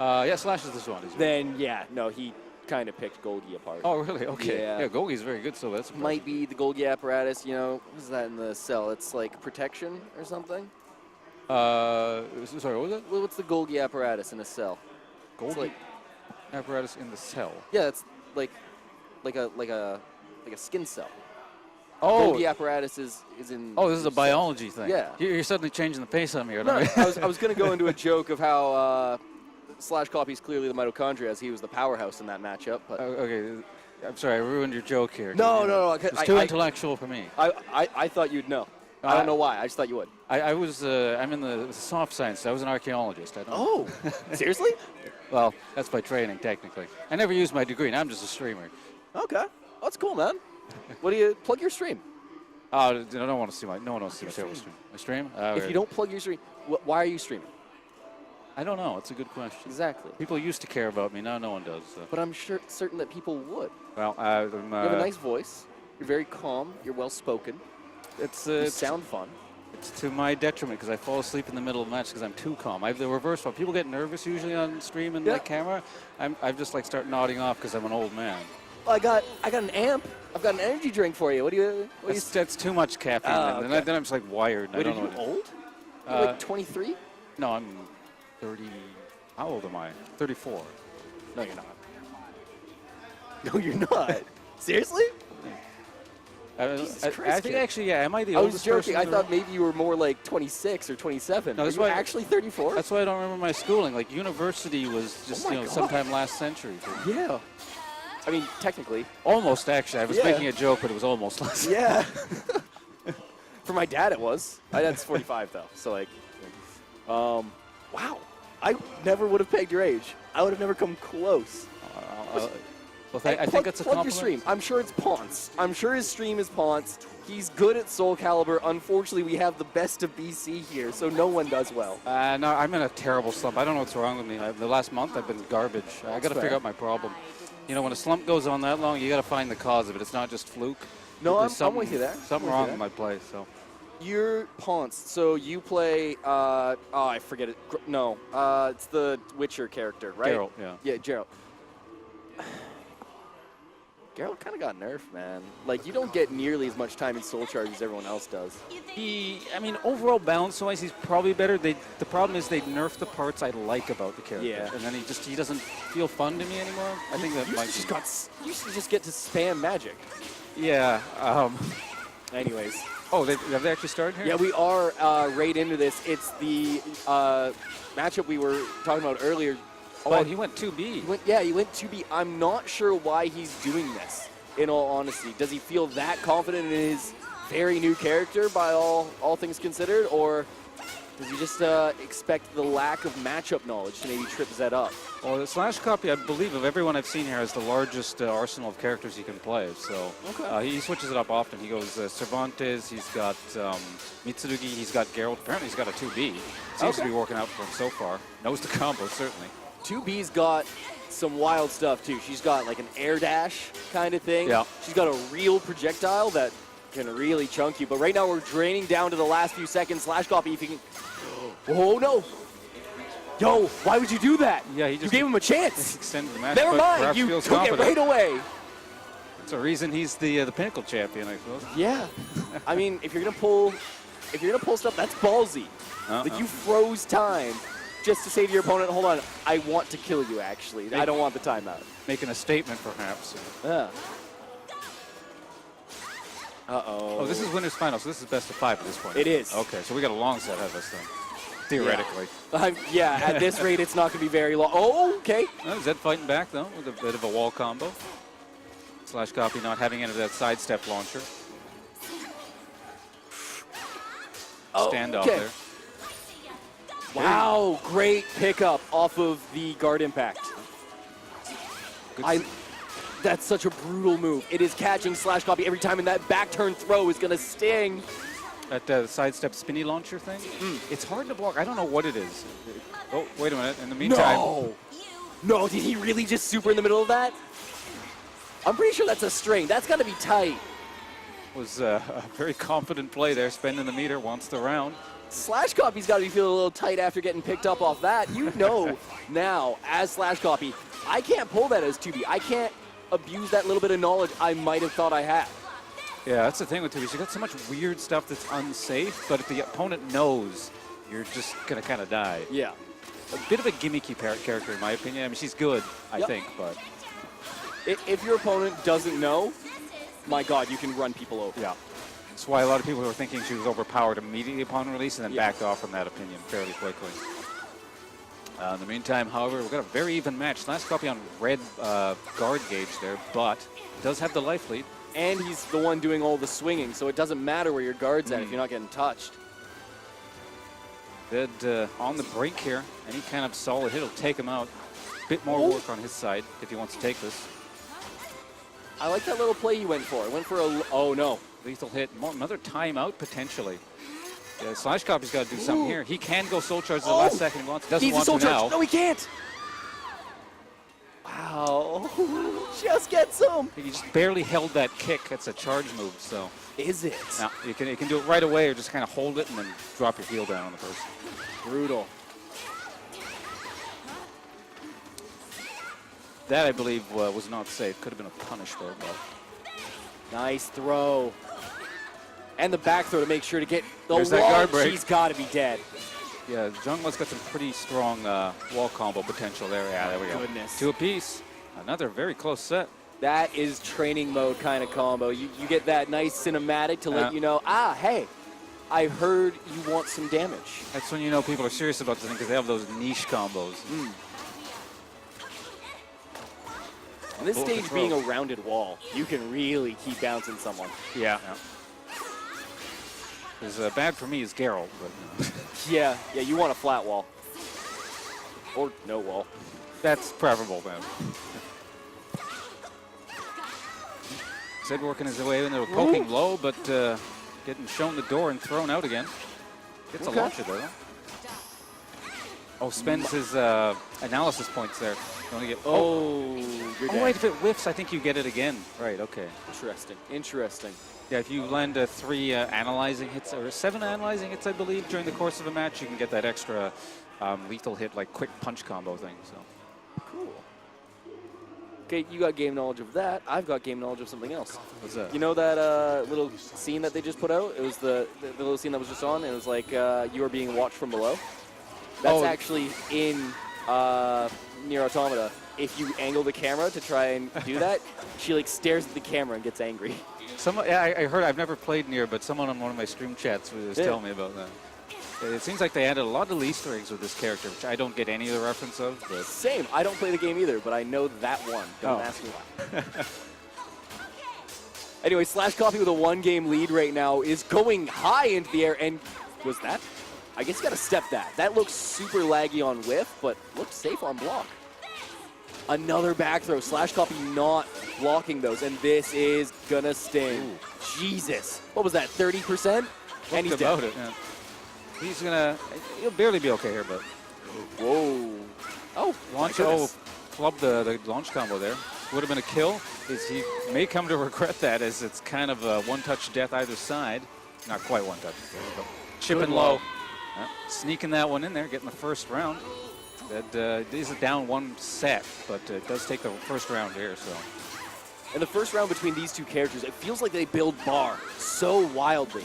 Speaker 7: Yeah, Slash is this one.
Speaker 2: Then, yeah, no, he kind of picked Golgi apart.
Speaker 7: Oh, really? Okay.
Speaker 2: Yeah.
Speaker 7: Yeah, Golgi's very good, so that's...
Speaker 2: Might be the Golgi apparatus, what is that in the cell? It's like protection or something?
Speaker 7: Sorry, what was that?
Speaker 2: What's the Golgi apparatus in a cell?
Speaker 7: Golgi apparatus in the cell.
Speaker 2: Yeah, it's like a skin cell.
Speaker 7: Oh,
Speaker 2: Golgi apparatus is in.
Speaker 7: oh, this is a
Speaker 2: your cell.
Speaker 7: biology thing.
Speaker 2: Yeah.
Speaker 7: You're suddenly changing the pace on me.
Speaker 2: No, I was going to go into a joke of how Slash Copy's clearly the mitochondria, as he was the powerhouse in that matchup. But
Speaker 7: Okay, I'm sorry, I ruined your joke here.
Speaker 2: No.
Speaker 7: It's too intellectual for me.
Speaker 2: I thought you'd know. I don't know why. I just thought you would.
Speaker 7: I'm in the soft science. I was an archaeologist. I don't.
Speaker 2: Oh, seriously?
Speaker 7: Well, that's by training, technically. I never used my degree. Now I'm just a streamer.
Speaker 2: Okay, that's cool, man. What do you plug your stream?
Speaker 7: Oh, I don't want to see no one wants to see my stream. My stream?
Speaker 2: If you don't plug your stream, why are you streaming?
Speaker 7: I don't know. It's a good question.
Speaker 2: Exactly.
Speaker 7: People used to care about me. Now no one does. So.
Speaker 2: But I'm certain that people would.
Speaker 7: Well,
Speaker 2: You have a nice voice. You're very calm. You're well spoken. You sound fun.
Speaker 7: It's to my detriment because I fall asleep in the middle of the match because I'm too calm. I have the reverse one. People get nervous usually on stream and like camera. I just like start nodding off because I'm an old man.
Speaker 2: Well, I got an amp. I've got an energy drink for you. What do you?
Speaker 7: That's too much caffeine.
Speaker 2: Okay.
Speaker 7: Then I'm just like wired.
Speaker 2: Wait,
Speaker 7: I
Speaker 2: are
Speaker 7: don't
Speaker 2: you
Speaker 7: know.
Speaker 2: old? You're like 23?
Speaker 7: No, I'm 30. How old am I? 34.
Speaker 2: No, you're not. No, you're not. Seriously?
Speaker 7: Jesus
Speaker 2: Christ,
Speaker 7: I think
Speaker 2: kid.
Speaker 7: actually, yeah. Am I the
Speaker 2: I was
Speaker 7: oldest
Speaker 2: joking.
Speaker 7: person
Speaker 2: I
Speaker 7: in the
Speaker 2: thought
Speaker 7: room?
Speaker 2: maybe you were more like 26 or 27.
Speaker 7: No,
Speaker 2: Are
Speaker 7: that's
Speaker 2: you
Speaker 7: why-
Speaker 2: actually 34?
Speaker 7: That's why I don't remember my schooling. Like university was just
Speaker 2: Oh my God.
Speaker 7: sometime last century. For me.
Speaker 2: Yeah. I mean, technically.
Speaker 7: Almost actually. I was
Speaker 2: Yeah.
Speaker 7: making a joke, but it was almost last.
Speaker 2: Yeah. For my dad, it was. My dad's 45 though, so like, wow. I never would have pegged your age. I would have never come close.
Speaker 7: Well,
Speaker 2: Hey,
Speaker 7: I think that's a
Speaker 2: plug your
Speaker 7: compliment.
Speaker 2: stream. I'm sure it's Ponce. I'm sure his stream is Ponce. He's good at Soul Calibur. Unfortunately, we have the best of BC here, so no one does well.
Speaker 7: No, I'm in a terrible slump. I don't know what's wrong with me. The last month I've been garbage. I got to
Speaker 2: fair.
Speaker 7: figure out my problem. When a slump goes on that long, you got to find the cause of it. It's not just fluke.
Speaker 2: No,
Speaker 7: There's
Speaker 2: I'm with you there.
Speaker 7: Something
Speaker 2: I'm with
Speaker 7: wrong
Speaker 2: you
Speaker 7: with my play. So
Speaker 2: You're Ponce, so you play, I forget it. No, it's the Witcher character, right?
Speaker 7: Geralt, yeah.
Speaker 2: Yeah, Geralt. Geralt kind of got nerfed, man. Like, you don't get nearly as much time in Soul Charge as everyone else does.
Speaker 7: I mean, overall balance-wise, he's probably better. The problem is they nerf the parts I like about the character.
Speaker 2: Yeah.
Speaker 7: And then he doesn't feel fun to me anymore. I think that
Speaker 2: You
Speaker 7: might
Speaker 2: used,
Speaker 7: be.
Speaker 2: you used to just get to spam magic.
Speaker 7: Yeah.
Speaker 2: Anyways.
Speaker 7: Oh, have they actually started here?
Speaker 2: Yeah, we are right into this. It's the matchup we were talking about earlier.
Speaker 7: Oh, he went 2B.
Speaker 2: He went 2B. I'm not sure why he's doing this, in all honesty. Does he feel that confident in his very new character, by all things considered, or does he just expect the lack of matchup knowledge to maybe trip Zed up?
Speaker 7: Well, the Slash copy, I believe, of everyone I've seen here has the largest arsenal of characters he can play. So he switches it up often. He goes Cervantes, he's got Mitsurugi, he's got Geralt. Apparently he's got a 2B. Seems to be working out for him so far. Knows the combo, certainly.
Speaker 2: 2B's got some wild stuff, too. She's got like an air dash kind of thing.
Speaker 7: Yeah.
Speaker 2: She's got a real projectile that can really chunk you. But right now we're draining down to the last few seconds. Slash copy, if you can... Oh, no. Yo, why would you do that?
Speaker 7: Yeah, he just...
Speaker 2: You gave him a chance.
Speaker 7: Extended the match,
Speaker 2: Never
Speaker 7: but
Speaker 2: mind,
Speaker 7: perhaps
Speaker 2: you
Speaker 7: feels
Speaker 2: took
Speaker 7: confident.
Speaker 2: it right away.
Speaker 7: That's a reason he's the Pinnacle champion, I suppose.
Speaker 2: Yeah. I mean, if you're gonna pull stuff, that's ballsy. Like, you froze time just to say to your opponent, hold on, I want to kill you, actually. I don't want the timeout.
Speaker 7: Making a statement, perhaps.
Speaker 2: Yeah. Uh-oh.
Speaker 7: Oh, this is winner's final, so this is best of 5 at this point.
Speaker 2: It is.
Speaker 7: Okay, so we got a long set ahead of us then, theoretically.
Speaker 2: Yeah, at this rate, it's not going to be very long. Oh, okay.
Speaker 7: Zed fighting back, though, with a bit of a wall combo. Slash copy not having any of that sidestep launcher.
Speaker 2: Oh,
Speaker 7: Standoff
Speaker 2: okay.
Speaker 7: there.
Speaker 2: Wow, great pickup off of the guard impact.
Speaker 7: Good
Speaker 2: That's such a brutal move. It is catching Slash copy every time, and that back turn throw is going to sting.
Speaker 7: That sidestep spinny launcher thing, it's hard to block. I don't know what it is. Oh, wait a minute. In the meantime,
Speaker 2: No, did he really just super in the middle of that? I'm pretty sure that's a string. That's got to be tight.
Speaker 7: was a very confident play there. Spending the meter, wants the round.
Speaker 2: Slash copy's got to be feeling a little tight after getting picked up off that. You know now, as Slash copy, I can't pull that as 2B. I can't abuse that little bit of knowledge I might have thought I had.
Speaker 7: Yeah, that's the thing with 2B. You got so much weird stuff that's unsafe, but if the opponent knows, you're just going to kind of die.
Speaker 2: Yeah.
Speaker 7: A bit of a gimmicky character, in my opinion. I mean, she's good, I think, but...
Speaker 2: If your opponent doesn't know, my God, you can run people over.
Speaker 7: Yeah. That's why a lot of people were thinking she was overpowered immediately upon release and then backed off from that opinion fairly quickly. In the meantime, however, we've got a very even match. Last copy on red guard gauge there, but does have the life lead.
Speaker 2: And he's the one doing all the swinging, so it doesn't matter where your guard's at if you're not getting touched.
Speaker 7: Dead on the brink here. Any kind of solid hit will take him out. Bit more work on his side if he wants to take this.
Speaker 2: I like that little play he went for. Went for a... Oh, no.
Speaker 7: Lethal hit. Another timeout, potentially. Yeah, Slash Copy's got to do something here. He can go soul charge in the last second. He wants, doesn't
Speaker 2: He's
Speaker 7: want
Speaker 2: a soul
Speaker 7: to
Speaker 2: charge.
Speaker 7: now.
Speaker 2: No, he can't. Wow. Just gets him.
Speaker 7: He just barely held that kick. That's a charge move, so.
Speaker 2: Is it?
Speaker 7: Now, you can do it right away or just kind of hold it and then drop your heel down on the person.
Speaker 2: Brutal.
Speaker 7: That, I believe, was not safe. Could have been a punish, though. But.
Speaker 2: Nice throw. And the back throw to make sure to get the
Speaker 7: There's that guard
Speaker 2: launch.
Speaker 7: break.
Speaker 2: He's got to be dead.
Speaker 7: Yeah, Jungma's got some pretty strong wall combo potential there. Yeah, there we go.
Speaker 2: Goodness.
Speaker 7: 2 apiece. Another very close set.
Speaker 2: That is training mode kind of combo. You get that nice cinematic to let you know, hey, I heard you want some damage.
Speaker 7: That's when you know people are serious about this thing because they have those niche combos.
Speaker 2: On this
Speaker 7: Full
Speaker 2: stage
Speaker 7: control.
Speaker 2: being a rounded wall, you can really keep bouncing someone.
Speaker 7: Yeah. Because bad for me is Geralt, but
Speaker 2: Yeah, you want a flat wall. Or no wall.
Speaker 7: that's preferable then. Zed working his way in there, poking low, but getting shown the door and thrown out again. Gets a launcher though. Oh, spends his analysis points there. You only get,
Speaker 2: You're dead.
Speaker 7: wait, if it whiffs, I think you get it again. Right, okay.
Speaker 2: Interesting.
Speaker 7: Yeah, if you land 3 analyzing hits, or 7 analyzing hits, I believe, during the course of a match, you can get that extra lethal hit, like quick punch combo thing. So
Speaker 2: Cool. Okay, you got game knowledge of that. I've got game knowledge of something else.
Speaker 7: What's that?
Speaker 2: You know that little scene that they just put out? It was the little scene that was just on, and it was like, you are being watched from below. That's actually in Nier Automata. If you angle the camera to try and do that, she like stares at the camera and gets angry.
Speaker 7: I heard. I've never played Nier, but someone on one of my stream chats was telling me about that. It seems like they added a lot of Easter eggs with this character, which I don't get any of the reference of. But
Speaker 2: Same. I don't play the game either, but I know that one. Don't ask me why. Anyway, Slash Coffee with a 1-game lead right now is going high into the air, and was that? I guess you got to step that. That looks super laggy on whiff, but looked safe on block. Another back throw. Slash Copy not blocking those, and this is gonna sting. Ooh. Jesus. What was that, 30%? And he's
Speaker 7: about
Speaker 2: dead.
Speaker 7: it. Yeah. He'll barely be okay here, but.
Speaker 2: Whoa. Oh,
Speaker 7: Launch, clubbed the launch combo there. Would have been a kill. He may come to regret that, as it's kind of a one-touch death either side. Not quite one-touch, but chipping low. Sneaking that one in there, getting the first round. That is a down one set, but it does take the first round here. So,
Speaker 2: in the first round between these two characters, it feels like they build bar so wildly.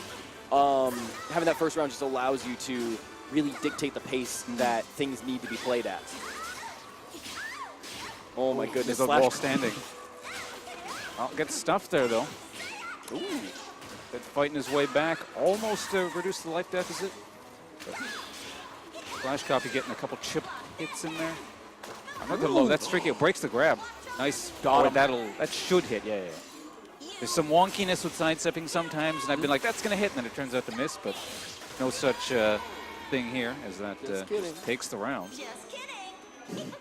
Speaker 2: Having that first round just allows you to really dictate the pace that things need to be played at. Oh my goodness!
Speaker 7: There's a ball standing. Oh, gets stuffed there though.
Speaker 2: Ooh.
Speaker 7: That's fighting his way back, almost to reduce the life deficit. But Flash Copy getting a couple chip hits in there. Another low. That's tricky. It breaks the grab. Nice.
Speaker 2: Got him.
Speaker 7: That should hit. Yeah. There's some wonkiness with sidestepping sometimes, and I've been like, that's going to hit, and then it turns out to miss, but no such thing here, as that takes the round.
Speaker 6: Just kidding.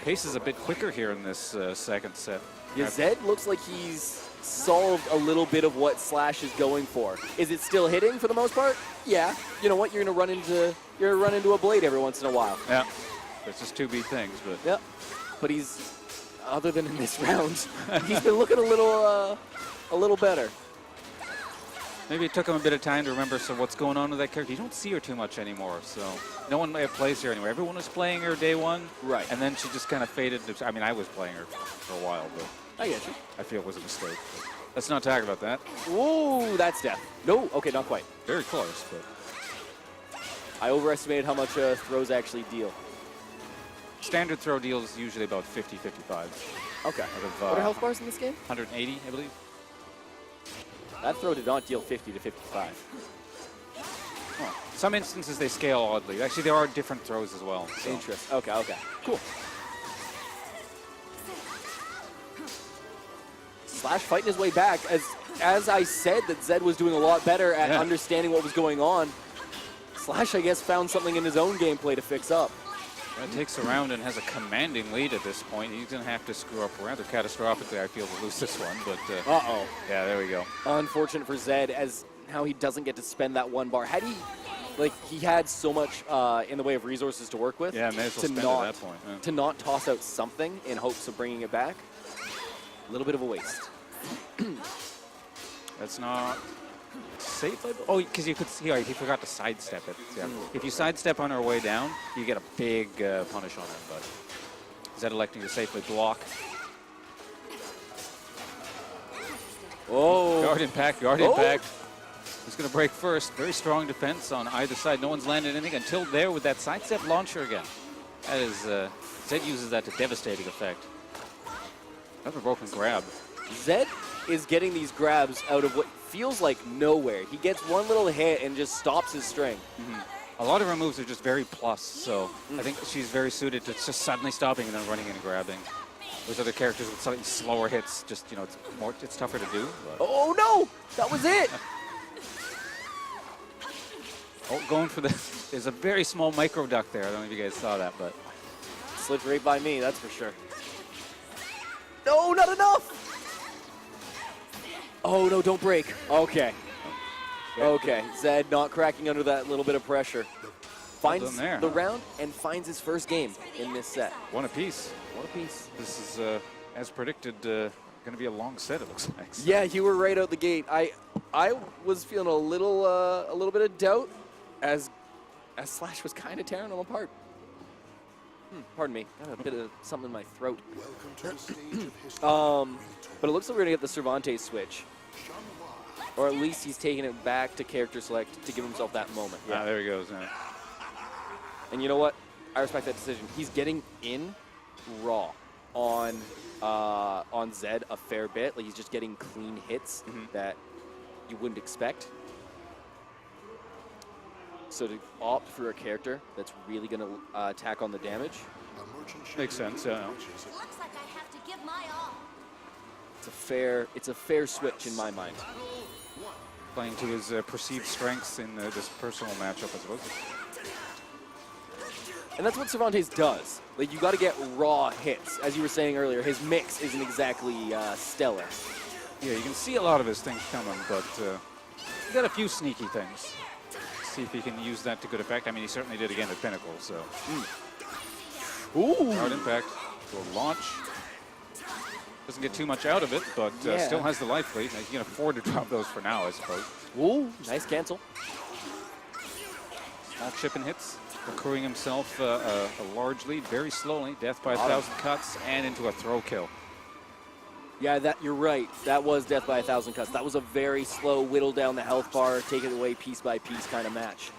Speaker 7: Pace is a bit quicker here in this second set.
Speaker 2: Yeah, Zed looks like he's solved a little bit of what Slash is going for. Is it still hitting for the most part? Yeah. You know what? You're gonna run into a blade every once in a while.
Speaker 7: Yeah. It's just 2B things, but.
Speaker 2: Yep. But he's, other than in this round, he's been looking a little better.
Speaker 7: Maybe it took him a bit of time to remember what's going on with that character. You don't see her too much anymore, so no one plays her anymore. Everyone was playing her day one,
Speaker 2: right? And
Speaker 7: then she just kind of faded. I mean, I was playing her for a while, but
Speaker 2: I get you.
Speaker 7: I feel it was a mistake. But let's not talk about that.
Speaker 2: Ooh, that's death. No, okay, not quite.
Speaker 7: Very close, but
Speaker 2: I overestimated how much throws actually deal.
Speaker 7: Standard throw deals usually about 50, 55.
Speaker 2: Okay. What are health bars in this game?
Speaker 7: 180, I believe.
Speaker 2: That throw did not deal 50 to 55.
Speaker 7: Oh. Some instances they scale oddly. Actually, there are different throws as well. So.
Speaker 2: Interesting. Okay. Cool. Slash fighting his way back. As I said that Zed was doing a lot better at understanding what was going on, Slash, I guess, found something in his own gameplay to fix up.
Speaker 7: It takes a round and has a commanding lead at this point. He's going to have to screw up rather catastrophically, I feel, to lose this one. But
Speaker 2: uh-oh.
Speaker 7: Yeah, there we go.
Speaker 2: Unfortunate for Zed, as how he doesn't get to spend that one bar. Had he, he had so much in the way of resources to work with.
Speaker 7: Yeah, may as well spend at that point. Yeah.
Speaker 2: To not toss out something in hopes of bringing it back, a little bit of a waste.
Speaker 7: That's not safe. Oh, because you could see, he forgot to sidestep it. Yeah. If you sidestep on our way down, you get a big punish on him. But Zed electing to safely block.
Speaker 2: Oh.
Speaker 7: Guard impact. He's going to break first. Very strong defense on either side. No one's landed anything until there with that sidestep launcher again. That is, Zed uses that to devastating effect. Another broken grab.
Speaker 2: Zed is getting these grabs out of what feels like nowhere. He gets one little hit and just stops his string.
Speaker 7: A lot of her moves are just very plus, so I think she's very suited to just suddenly stopping and then running and grabbing. With other characters with slightly slower hits, just, it's tougher to do. But.
Speaker 2: Oh no! That was it!
Speaker 7: Going for there's a very small micro duck there. I don't know if you guys saw that, but.
Speaker 2: Slipped right by me, that's for sure. No, not enough! Oh no, don't break. Okay. Okay, Zed not cracking under that little bit of pressure. Finds the round and finds his first game in this set.
Speaker 7: One apiece.
Speaker 2: This
Speaker 7: is, as predicted, going to be a long set, it looks like. So.
Speaker 2: Yeah, you were right out the gate. I was feeling a little bit of doubt as Slash was kind of tearing him apart. Pardon me. Got a bit of something in my throat.
Speaker 3: Welcome to the stage of history.
Speaker 2: But it looks like we're going to get the Cervantes switch. Or at least he's taking it back to character select to give himself that moment.
Speaker 7: Ah, there he goes. Yeah.
Speaker 2: And you know what? I respect that decision. He's getting in raw on Zed a fair bit. Like, he's just getting clean hits that you wouldn't expect. So to opt for a character that's really going to tack on the damage,
Speaker 7: Makes sense. Yeah.
Speaker 6: It looks like I have to give my all.
Speaker 2: it's a fair switch in my mind.
Speaker 7: Playing to his perceived strengths in this personal matchup, I suppose.
Speaker 2: And that's what Cervantes does. Like, you got to get raw hits. As you were saying earlier, his mix isn't exactly stellar.
Speaker 7: Yeah, you can see a lot of his things coming, but he's got a few sneaky things. See if he can use that to good effect. I mean, he certainly did again at Pinnacle, so.
Speaker 2: Ooh!
Speaker 7: Hard impact. Will launch. Doesn't get too much out of it, but still has the life lead. He can afford to drop those for now, I suppose.
Speaker 2: Ooh, nice cancel.
Speaker 7: Small chip and hits. Accruing himself a large lead very slowly. Death by 1,000 cuts and into a throw kill.
Speaker 2: Yeah, you're right. That was death by 1,000 cuts. That was a very slow whittle down the health bar, take it away piece by piece kind of match.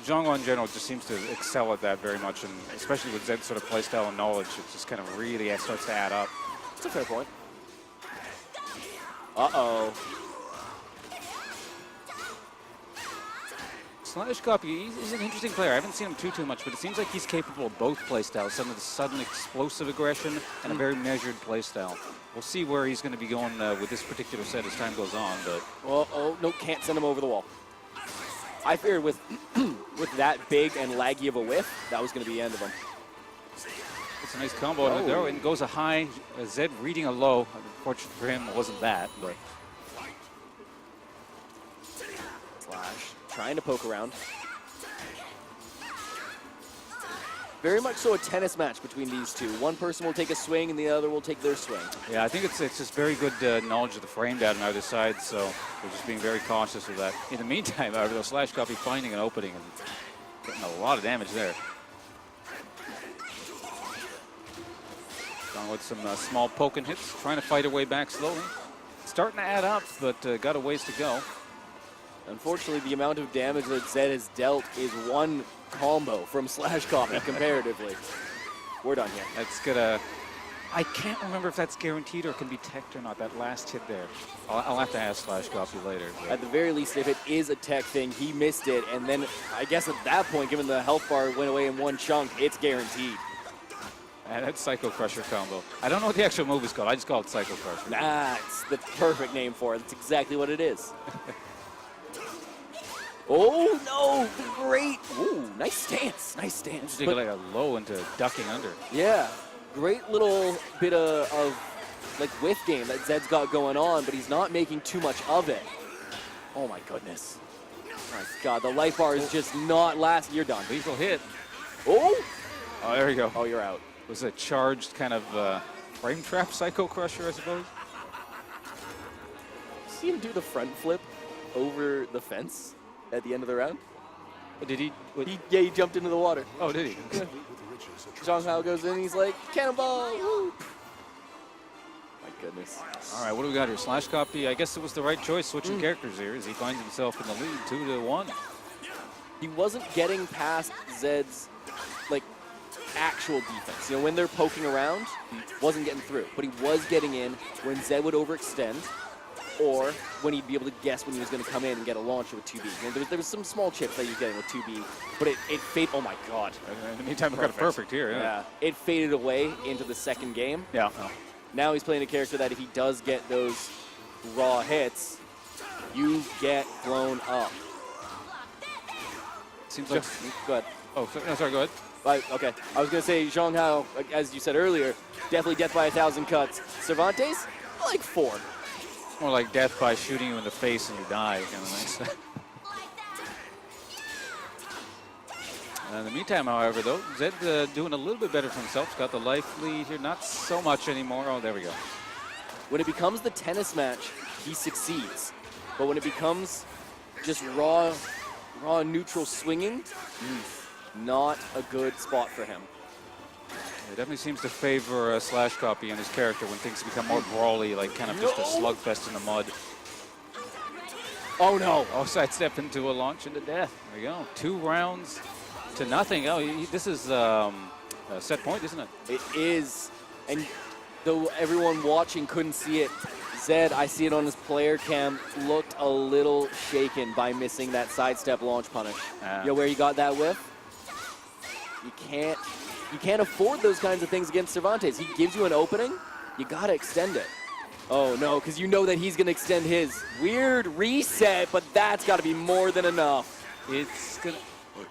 Speaker 7: Zhonghua in general just seems to excel at that very much, and especially with Zed's sort of playstyle and knowledge, it just kind of really starts to add up.
Speaker 2: That's a fair point. Uh-oh.
Speaker 7: Slash Copy, he's an interesting player. I haven't seen him too much, but it seems like he's capable of both playstyles, some of the sudden explosive aggression and a very measured playstyle. We'll see where he's going to be going with this particular set as time goes on, but...
Speaker 2: Oh, no, can't send him over the wall. I figured with with that big and laggy of a whiff, that was going to be the end of him.
Speaker 7: It's a nice combo, and there and goes a high. Zed reading a low. Unfortunately for him, it wasn't that, but...
Speaker 2: Slash, trying to poke around. Very much so a tennis match between these two. One person will take a swing and the other will take their swing.
Speaker 7: Yeah, I think it's just very good knowledge of the frame data on either side, so they're just being very cautious of that. In the meantime, however, the Slash Copy finding an opening and getting a lot of damage there. Gone with some small poking hits, trying to fight her way back slowly. Starting to add up, but got a ways to go.
Speaker 2: Unfortunately, the amount of damage that Zed has dealt is one combo from Slash Copy comparatively. We're done here.
Speaker 7: That's gonna... I can't remember if that's guaranteed or can be teched or not, that last hit there. I'll have to ask Slash Copy later.
Speaker 2: At the very least, if it is a tech thing, he missed it, and then I guess at that point, given the health bar went away in one chunk, it's guaranteed.
Speaker 7: And that's Psycho Crusher combo. I don't know what the actual move is called. I just call it Psycho Crusher.
Speaker 2: That's the perfect name for it. That's exactly what it is. Oh, no, great. Ooh, nice stance, nice stance.
Speaker 7: Just like a low into ducking under.
Speaker 2: Yeah, great little bit of like whiff game that Zed's got going on, but he's not making too much of it. Oh my goodness. My God, the life bar is just not lasting. You're done.
Speaker 7: Lethal hit.
Speaker 2: Oh!
Speaker 7: Oh, there you go.
Speaker 2: Oh, you're out.
Speaker 7: Was a charged kind of frame trap Psycho Crusher, I suppose.
Speaker 2: See him do the front flip over the fence at the end of the round?
Speaker 7: Did he?
Speaker 2: He jumped into the water.
Speaker 7: Oh, did he?
Speaker 2: Zhang Hao goes in, he's like, cannonball! Woo! My goodness.
Speaker 7: All right, what do we got here? Slash Copy, I guess it was the right choice switching characters here as he finds himself in the lead, 2-1.
Speaker 2: He wasn't getting past Zed's, like, actual defense. You know, when they're poking around, he wasn't getting through. But he was getting in when Zed would overextend, or when he'd be able to guess when he was going to come in and get a launch with 2B. You know, there was some small chips that he was getting with 2B, but it faded. Oh my God!
Speaker 7: In the meantime, we got it perfect here. Yeah.
Speaker 2: It faded away into the second game.
Speaker 7: Yeah.
Speaker 2: Now he's playing a character that if he does get those raw hits, you get blown up.
Speaker 7: Seems like.
Speaker 2: Go ahead.
Speaker 7: Oh, no, sorry. Go ahead.
Speaker 2: Okay. I was going to say Zhang Hao, as you said earlier, definitely death by 1,000 cuts. Cervantes, like 4.
Speaker 7: More like death by shooting you in the face and you die, kind of nice. In the meantime, however, though, Zed doing a little bit better for himself. He's got the life lead here, not so much anymore. Oh, there we go.
Speaker 2: When it becomes the tennis match, he succeeds. But when it becomes just raw neutral swinging, not a good spot for him.
Speaker 7: It definitely seems to favor Slash Copy and his character when things become more brawly, like kind of just a slugfest in the mud.
Speaker 2: Oh no!
Speaker 7: Oh, sidestep into a launch into death. There we go. 2 rounds to nothing. Oh, this is a set point, isn't it?
Speaker 2: It is, and though everyone watching couldn't see it, Zed, I see it on his player cam, looked a little shaken by missing that sidestep launch punish. You know where he got that whiff? You can't afford those kinds of things against Cervantes. He gives you an opening, you gotta extend it. Oh no, because you know that he's gonna extend his. Weird reset, but that's gotta be more than enough.
Speaker 7: It's gonna.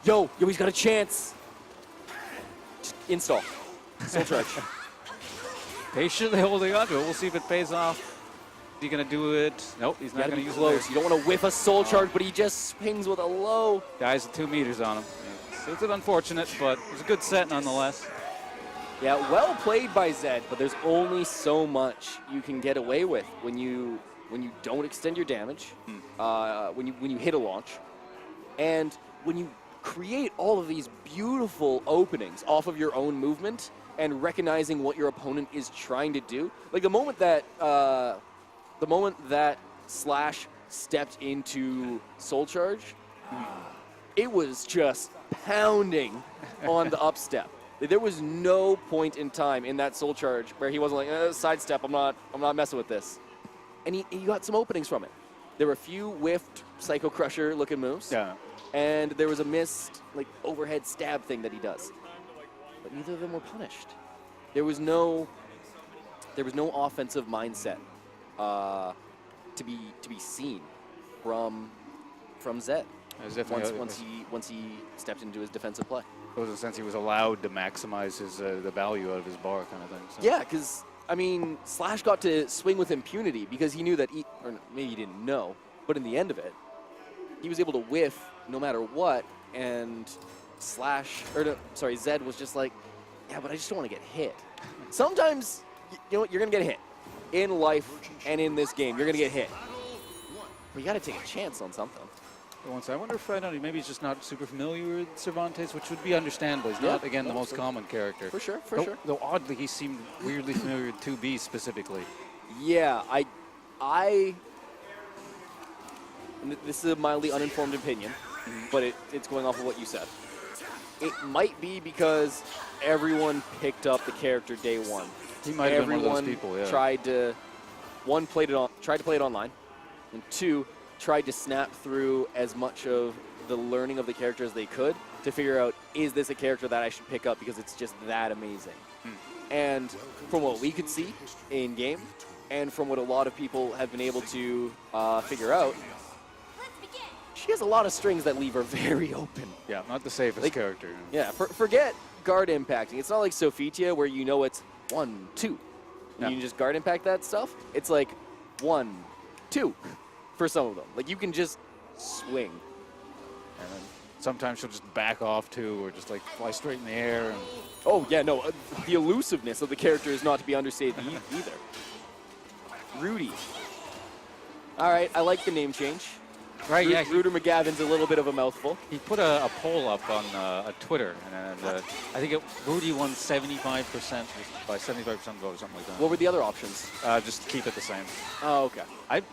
Speaker 2: Yo, he's got a chance. Just install. Soul charge.
Speaker 7: Patiently holding on to it. We'll see if it pays off. Is he gonna do it? Nope, he's not
Speaker 2: Gotta
Speaker 7: gonna
Speaker 2: be
Speaker 7: use
Speaker 2: close.
Speaker 7: it.
Speaker 2: You don't want to whiff a soul charge, but he just swings with a low.
Speaker 7: Guys with 2 meters on him. It's an unfortunate, but it was a good set nonetheless.
Speaker 2: Yeah, well played by Zed, but there's only so much you can get away with when you don't extend your damage, when you hit a launch, and when you create all of these beautiful openings off of your own movement and recognizing what your opponent is trying to do. Like the moment that Slash stepped into Soul Charge, it was just pounding on the upstep. There was no point in time in that Soul Charge where he wasn't like, sidestep, I'm not messing with this. And he got some openings from it. There were a few whiffed Psycho Crusher looking moves.
Speaker 7: Yeah.
Speaker 2: And there was a missed like overhead stab thing that he does. But neither of them were punished. There was no offensive mindset to be seen from Zed.
Speaker 7: There's definitely
Speaker 2: Once he stepped into his defensive play.
Speaker 7: there was a sense he was allowed to maximize his the value out of his bar kind of thing. So.
Speaker 2: Yeah, because I mean, Slash got to swing with impunity because he knew that or maybe he didn't know, but in the end of it, he was able to whiff no matter what, and Zed was just like, yeah, but I just don't want to get hit. Sometimes, you know what, you're going to get hit. In life and in this game, you're going to get hit. But you got to take a chance on something.
Speaker 7: I wonder if maybe he's just not super familiar with Cervantes, which would be understandable. He's not, again, the most common character.
Speaker 2: For sure.
Speaker 7: Though oddly, he seemed weirdly familiar with 2B specifically.
Speaker 2: Yeah, and this is a mildly uninformed opinion, but it's going off of what you said. It might be because everyone picked up the character day one.
Speaker 7: He might have been one of those people, yeah.
Speaker 2: Tried to play it online, and 2, tried to snap through as much of the learning of the character as they could to figure out, is this a character that I should pick up because it's just that amazing? And from what we could see in game, and from what a lot of people have been able to figure out, she has a lot of strings that leave her very open.
Speaker 7: Yeah, not the safest character.
Speaker 2: Yeah, forget guard impacting. It's not like Sophitia where you know it's 1, 2. And you can just guard impact that stuff. It's like 1, 2 for some of them. Like you can just swing.
Speaker 7: And then sometimes she'll just back off too, or just like fly straight in the air. And
Speaker 2: oh yeah, no, the elusiveness of the character is not to be understated either. Rudy. All right, I like the name change.
Speaker 7: Right, yeah.
Speaker 2: Ruder McGavin's a little bit of a mouthful.
Speaker 7: He put a poll up on Twitter, and I think Rudy won 75% by 75% vote or something like that.
Speaker 2: What were the other options?
Speaker 7: Just keep it the same.
Speaker 2: Oh, okay.
Speaker 7: I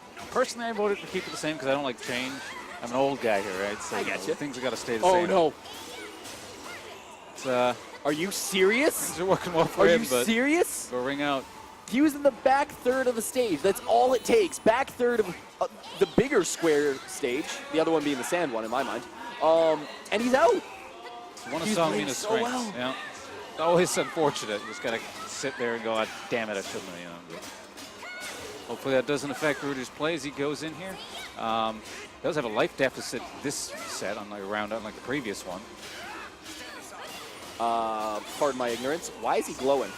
Speaker 7: voted to keep it the same because I don't like change. I'm an old guy here, right? So
Speaker 2: I got you.
Speaker 7: Things have got to stay the
Speaker 2: Oh
Speaker 7: same.
Speaker 2: no.
Speaker 7: It's,
Speaker 2: are you serious?
Speaker 7: things are working well for
Speaker 2: Are
Speaker 7: him,
Speaker 2: you
Speaker 7: but
Speaker 2: serious?
Speaker 7: go ring out.
Speaker 2: He was in the back third of the stage. That's all it takes. Back third of the bigger square stage, the other one being the sand one in my mind. And he's out.
Speaker 7: One of
Speaker 2: He's
Speaker 7: Song
Speaker 2: playing
Speaker 7: Mina's
Speaker 2: so
Speaker 7: strengths.
Speaker 2: well.
Speaker 7: Yeah. It's always unfortunate. You just got to sit there and go, oh, damn it, I shouldn't have. You know. But hopefully that doesn't affect Ruder's play as he goes in here. Does have a life deficit this set, unlike the previous one.
Speaker 2: Pardon my ignorance. Why is he glowing?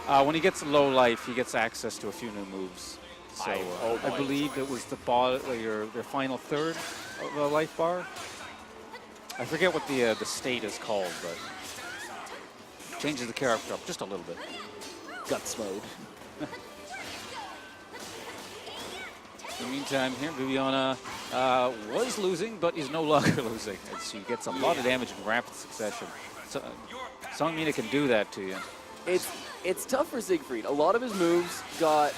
Speaker 7: When he gets low life, he gets access to a few new moves. So I believe it was your final third of a life bar. I forget what the state is called, but changes the character up just a little bit.
Speaker 2: Guts mode.
Speaker 7: In the meantime, here Viviana was losing, but is no longer losing. As she gets a lot of damage in rapid succession. So, Song Mina can do that to you.
Speaker 2: It's tough for Siegfried. A lot of his moves got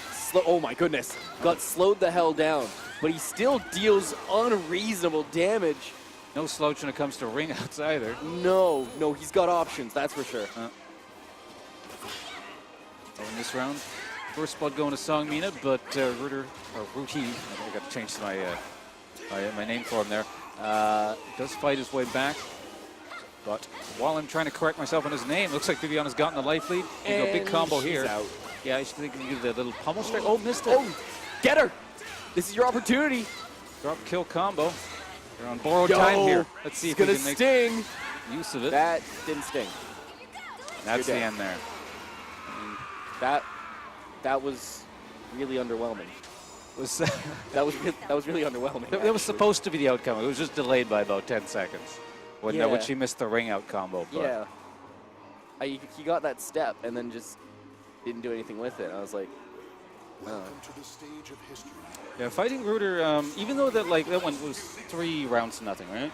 Speaker 2: oh my goodness, got slowed the hell down. But he still deals unreasonable damage.
Speaker 7: No slouch when it comes to ring outs either.
Speaker 2: No, he's got options, that's for sure.
Speaker 7: In this round, first blood going to Songmina, but Rudy, I got to change my name for him there, does fight his way back. But while I'm trying to correct myself on his name, looks like Viviana's gotten the life lead. You go big combo here.
Speaker 2: Out.
Speaker 7: Yeah, I think you can do the little pummel strike. Oh, missed it.
Speaker 2: Oh, get her! This is your opportunity.
Speaker 7: Drop kill combo. They're on borrowed time here. Let's see if we can make
Speaker 2: sting.
Speaker 7: use of it.
Speaker 2: That didn't sting.
Speaker 7: That's the end there.
Speaker 2: That was really underwhelming.
Speaker 7: Was
Speaker 2: that was really underwhelming.
Speaker 7: that was supposed to be the outcome. It was just delayed by about 10 seconds when she missed the ring out combo. But.
Speaker 2: Yeah. He got that step and then just didn't do anything with it. I was like,
Speaker 3: Welcome to the stage of history.
Speaker 7: Yeah, fighting Ruder, even though that one was 3 rounds to nothing, right?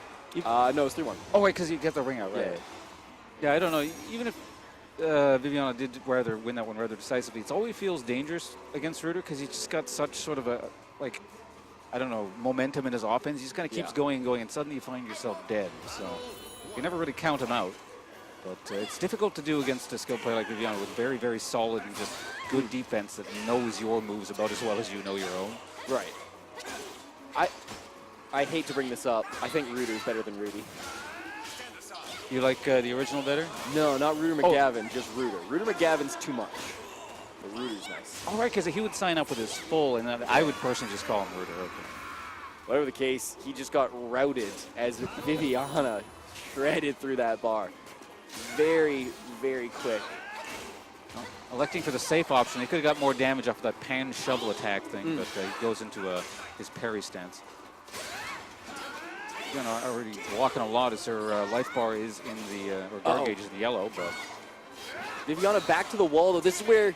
Speaker 2: no, it's 3-1.
Speaker 7: Oh, wait, because you get the ring out, right? Yeah, I don't know. Even if Viviana did rather win that one rather decisively, it always feels dangerous against Ruder because he's just got such sort of a, I don't know, momentum in his offense. He just kind of keeps going and going, and suddenly you find yourself dead. So you never really count him out. But it's difficult to do against a skill player like Viviana with very, very solid and just good defense that knows your moves about as well as you know your own.
Speaker 2: Right. I hate to bring this up. I think Ruder's better than Rudy.
Speaker 7: You like the original better?
Speaker 2: No, not Ruder McGavin, just Ruder. Ruder McGavin's too much. But Ruder's nice.
Speaker 7: All right, because he would sign up with his full, and I would personally just call him Ruder. Okay.
Speaker 2: Whatever the case, he just got routed as Viviana shredded through that bar. Very, very quick.
Speaker 7: Electing for the safe option, he could have got more damage off of that pan shovel attack thing, but he goes into his parry stance. Already walking a lot as her life bar is in the, or guard gauge is in the yellow, but.
Speaker 2: Viviana back to the wall, though. This is where,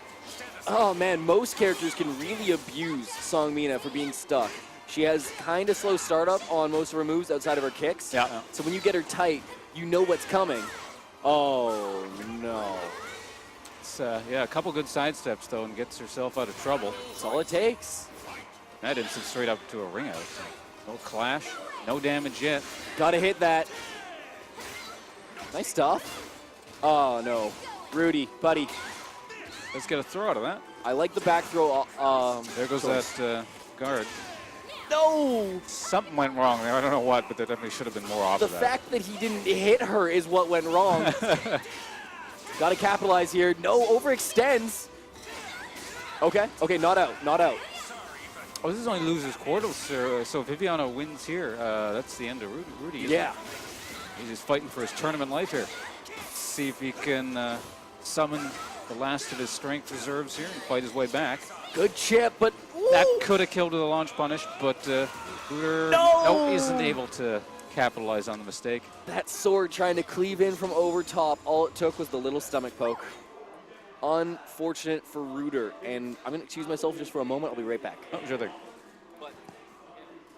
Speaker 2: oh man, most characters can really abuse Songmina for being stuck. She has kind of slow startup on most of her moves outside of her kicks.
Speaker 7: Yeah.
Speaker 2: So when you get her tight, you know what's coming. Oh, no.
Speaker 7: It's, a couple good side steps, though, and gets herself out of trouble.
Speaker 2: That's all it takes.
Speaker 7: That instant straight up to a ring out. So no clash, no damage yet.
Speaker 2: Gotta hit that. Nice stuff. Oh, no. Rudy, buddy.
Speaker 7: Let's get a throw out of that.
Speaker 2: I like the back throw.
Speaker 7: There goes that guard.
Speaker 2: No!
Speaker 7: Something went wrong there. I don't know what, but there definitely should have been more off
Speaker 2: The
Speaker 7: of that.
Speaker 2: fact that he didn't hit her is what went wrong. Gotta capitalize here. No, overextends. Okay, not out, not out.
Speaker 7: Oh, this is only loser's quarters, so Viviana wins here. That's the end of Rudy.
Speaker 2: Yeah.
Speaker 7: He's just fighting for his tournament life here. See if he can summon the last of his strength reserves here and fight his way back.
Speaker 2: Good chip, but
Speaker 7: that could have killed with a launch punish, but Ruder isn't able to capitalize on the mistake.
Speaker 2: That sword trying to cleave in from over top, all it took was the little stomach poke. Unfortunate for Ruder, and I'm going to excuse myself just for a moment. I'll be right back.
Speaker 7: Oh, sure thing.
Speaker 2: But,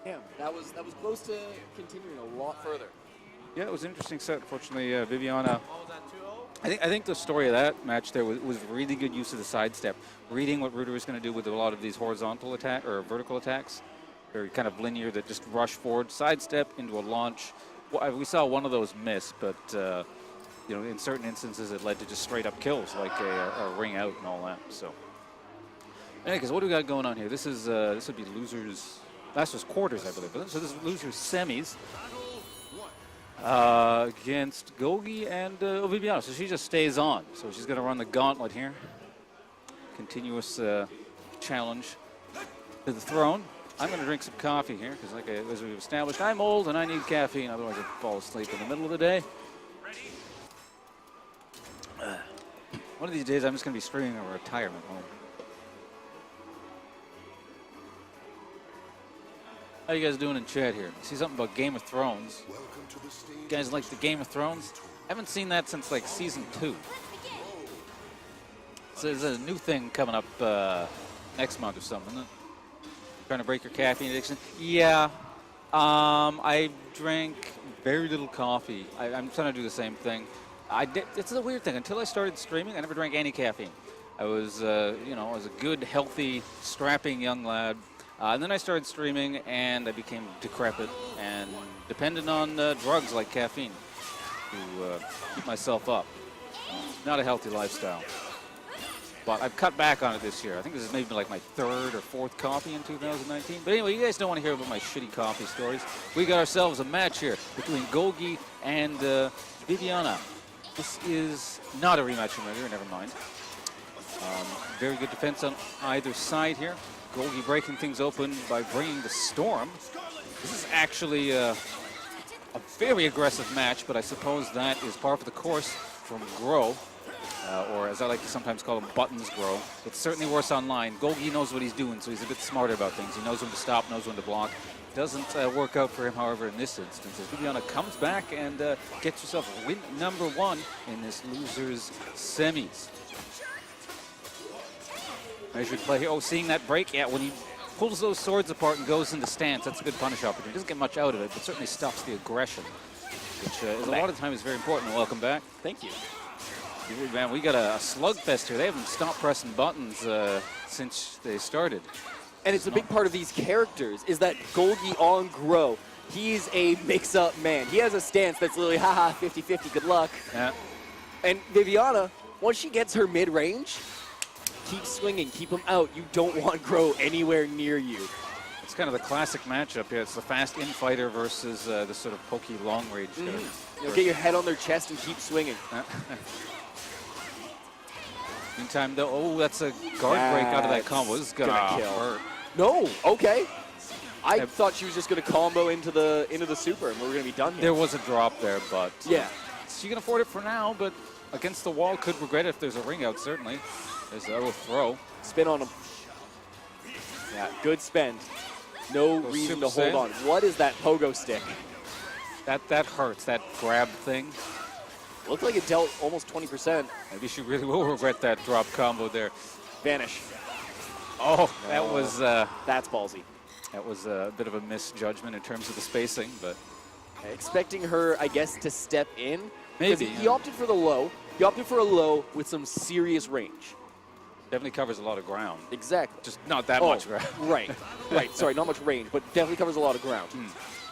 Speaker 2: damn, that was close to continuing a lot further.
Speaker 7: Yeah, it was an interesting set. Unfortunately, Viviana. I think the story of that match there was really good use of the sidestep, reading what Ruder was going to do with a lot of these horizontal attack or vertical attacks, very kind of linear that just rush forward, sidestep into a launch. Well, we saw one of those miss, but in certain instances it led to just straight up kills, like a ring out and all that. So, anyways, what do we got going on here? This would be losers. Last was quarters, I believe. So this is losers semis. Against Gogi and Viviana. So she just stays on. So she's going to run the gauntlet here. Continuous challenge to the throne. I'm going to drink some coffee here because, as we've established, I'm old and I need caffeine. Otherwise, I'd fall asleep in the middle of the day. One of these days, I'm just going to be streaming a retirement home. How you guys doing in chat here? See something about Game of Thrones.
Speaker 3: Welcome to the stage.
Speaker 7: You guys like the Game of Thrones? Haven't seen that since like season 2. So there's a new thing coming up next month or something, isn't it? Trying to break your caffeine addiction? Yeah. I drank very little coffee. I'm trying to do the same thing. It's a weird thing. Until I started streaming, I never drank any caffeine. I was, I was a good, healthy, strapping young lad. And then I started streaming, and I became decrepit and dependent on drugs like caffeine to keep myself up. Not a healthy lifestyle. But I've cut back on it this year. I think this is maybe like my third or fourth coffee in 2019. But anyway, you guys don't want to hear about my shitty coffee stories. We got ourselves a match here between Golgi and Viviana. This is not a rematch from earlier, never mind. Very good defense on either side here. Golgi breaking things open by bringing the Storm. This is actually a very aggressive match, but I suppose that is par for the course from Grow. Or as I like to sometimes call him, Buttons Grow. It's certainly worse online. Golgi knows what he's doing, so he's a bit smarter about things. He knows when to stop, knows when to block. Doesn't work out for him, however, in this instance. As Viviana comes back and gets herself win number 1 in this loser's semis. Measured play here. Oh, seeing that break? Yeah, when he pulls those swords apart and goes into stance, that's a good punish opportunity. Doesn't get much out of it, but certainly stops the aggression, which is a lot of times very important. Welcome back.
Speaker 2: Thank you.
Speaker 7: Man, we got a slugfest here. They haven't stopped pressing buttons since they started.
Speaker 2: And it's a big part of these characters is that Golgi on Grow, he's a mix-up man. He has a stance that's literally, haha, 50-50, good luck.
Speaker 7: Yeah.
Speaker 2: And Viviana, once she gets her mid-range, keep swinging, keep him out. You don't want Grow anywhere near you.
Speaker 7: It's kind of the classic matchup here. It's the fast in-fighter versus the sort of pokey long-range.
Speaker 2: Get your head on their chest and keep swinging.
Speaker 7: Meantime, though, oh, that's a guard break out of that combo. This is gonna
Speaker 2: kill.
Speaker 7: hurt.
Speaker 2: No, okay. I thought she was just gonna combo into the super and we were gonna be done here.
Speaker 7: There was a drop there, but
Speaker 2: yeah,
Speaker 7: she can afford it for now. But against the wall, could regret it if there's a ring out. Certainly, there's a throw.
Speaker 2: Spin on him. Yeah, good spend. No reason to hold on. What is that pogo stick?
Speaker 7: That hurts. That grab thing.
Speaker 2: Looked like it dealt almost 20%.
Speaker 7: Maybe she really will regret that drop combo there.
Speaker 2: Vanish.
Speaker 7: Oh, that was
Speaker 2: that's ballsy.
Speaker 7: That was a bit of a misjudgment in terms of the spacing, but
Speaker 2: expecting her, I guess, to step in.
Speaker 7: Maybe.
Speaker 2: He opted for the low. He opted for a low with some serious range.
Speaker 7: Definitely covers a lot of ground.
Speaker 2: Exactly.
Speaker 7: Just not that much ground.
Speaker 2: Right. Right. Sorry, not much range, but definitely covers a lot of ground.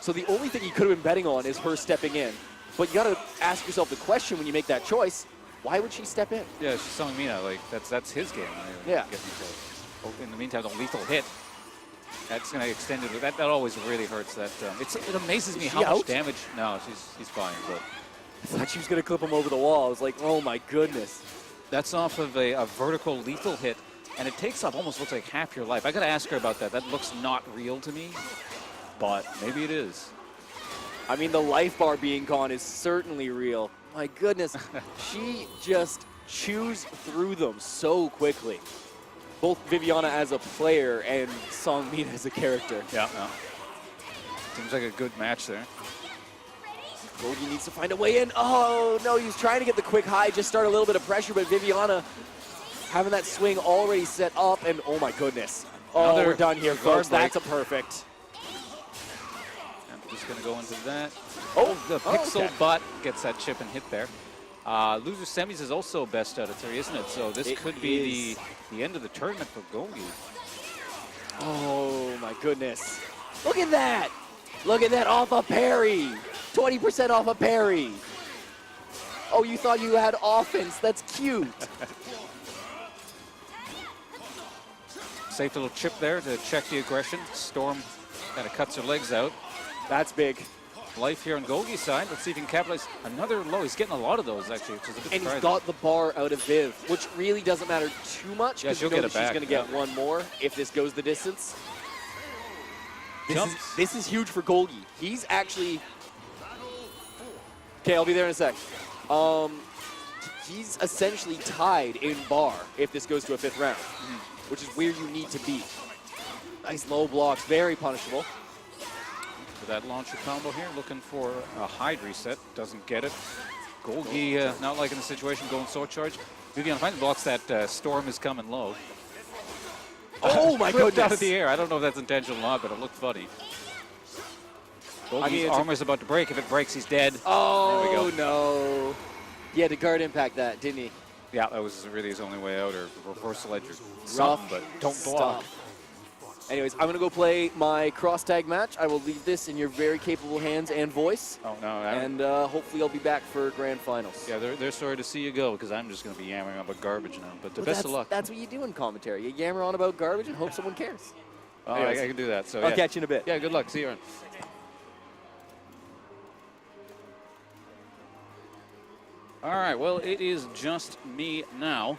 Speaker 2: So the only thing you could have been betting on is her stepping in. But you got to ask yourself the question when you make that choice, why would she step in?
Speaker 7: Yeah, she's telling me now, like, that's his game.
Speaker 2: Yeah.
Speaker 7: In the meantime, the lethal hit. That's going to extend it. That always really hurts. That it amazes me how much damage. No, she's fine. But
Speaker 2: I thought she was going to clip him over the wall. I was like, oh my goodness.
Speaker 7: That's off of a vertical lethal hit, and it takes up almost looks like half your life. I got to ask her about that. That looks not real to me, but maybe it is.
Speaker 2: I mean, the life bar being gone is certainly real. My goodness, she just chews through them so quickly. Both Viviana as a player and Songmin as a character.
Speaker 7: Yeah. Seems like a good match there.
Speaker 2: Golgi needs to find a way in. Oh, no, he's trying to get the quick high, just start a little bit of pressure, but Viviana having that swing already set up, and oh my goodness. Oh, we're done here, folks. That's a perfect.
Speaker 7: Just going to go into that. Oh, the pixel butt gets that chip and hit there. Loser semis is also best out of 3, isn't it? So this could be the end of the tournament for Golgi.
Speaker 2: Oh, my goodness. Look at that. Look at that off a parry. 20% off a parry. Oh, you thought you had offense. That's cute.
Speaker 7: Safe little chip there to check the aggression. Storm kind of cuts her legs out.
Speaker 2: That's big.
Speaker 7: Life here on Golgi's side. Let's see if he can capitalize. Another low. He's getting a lot of those, actually, which is a bit surprising.
Speaker 2: And he's got the bar out of Viv, which really doesn't matter too much.
Speaker 7: Yeah, she'll get it back.
Speaker 2: She's going to get one more if this goes the distance. This is huge for Golgi. He's actually... Okay, I'll be there in a sec. He's essentially tied in bar if this goes to a 5th round, which is where you need to be. Nice low blocks, very punishable.
Speaker 7: For that launcher combo here, looking for a hide reset. Doesn't get it. Golgi not liking the situation, going sword charge. Vivian finally blocks that Storm is coming low.
Speaker 2: Oh my goodness!
Speaker 7: Out of the air. I don't know if that's intentional or not, but it looked funny. Golgi's armor's about to break. If it breaks, he's dead.
Speaker 2: Oh,
Speaker 7: there we go.
Speaker 2: No. He had to guard impact that, didn't he?
Speaker 7: Yeah, that was really his only way out, or reversal edge or something, but don't block.
Speaker 2: Anyways, I'm going to go play my cross tag match. I will leave this in your very capable hands and voice.
Speaker 7: Oh, no.
Speaker 2: And hopefully I'll be back for grand finals.
Speaker 7: Yeah, they're sorry to see you go because I'm just going to be yammering about garbage now. But
Speaker 2: Well,
Speaker 7: best of luck.
Speaker 2: That's what you do in commentary. You yammer on about garbage and hope someone cares.
Speaker 7: Oh, I can do that. So
Speaker 2: I'll
Speaker 7: yeah.
Speaker 2: catch you in a bit.
Speaker 7: Yeah, good luck. See you around. All right, well, it is just me now.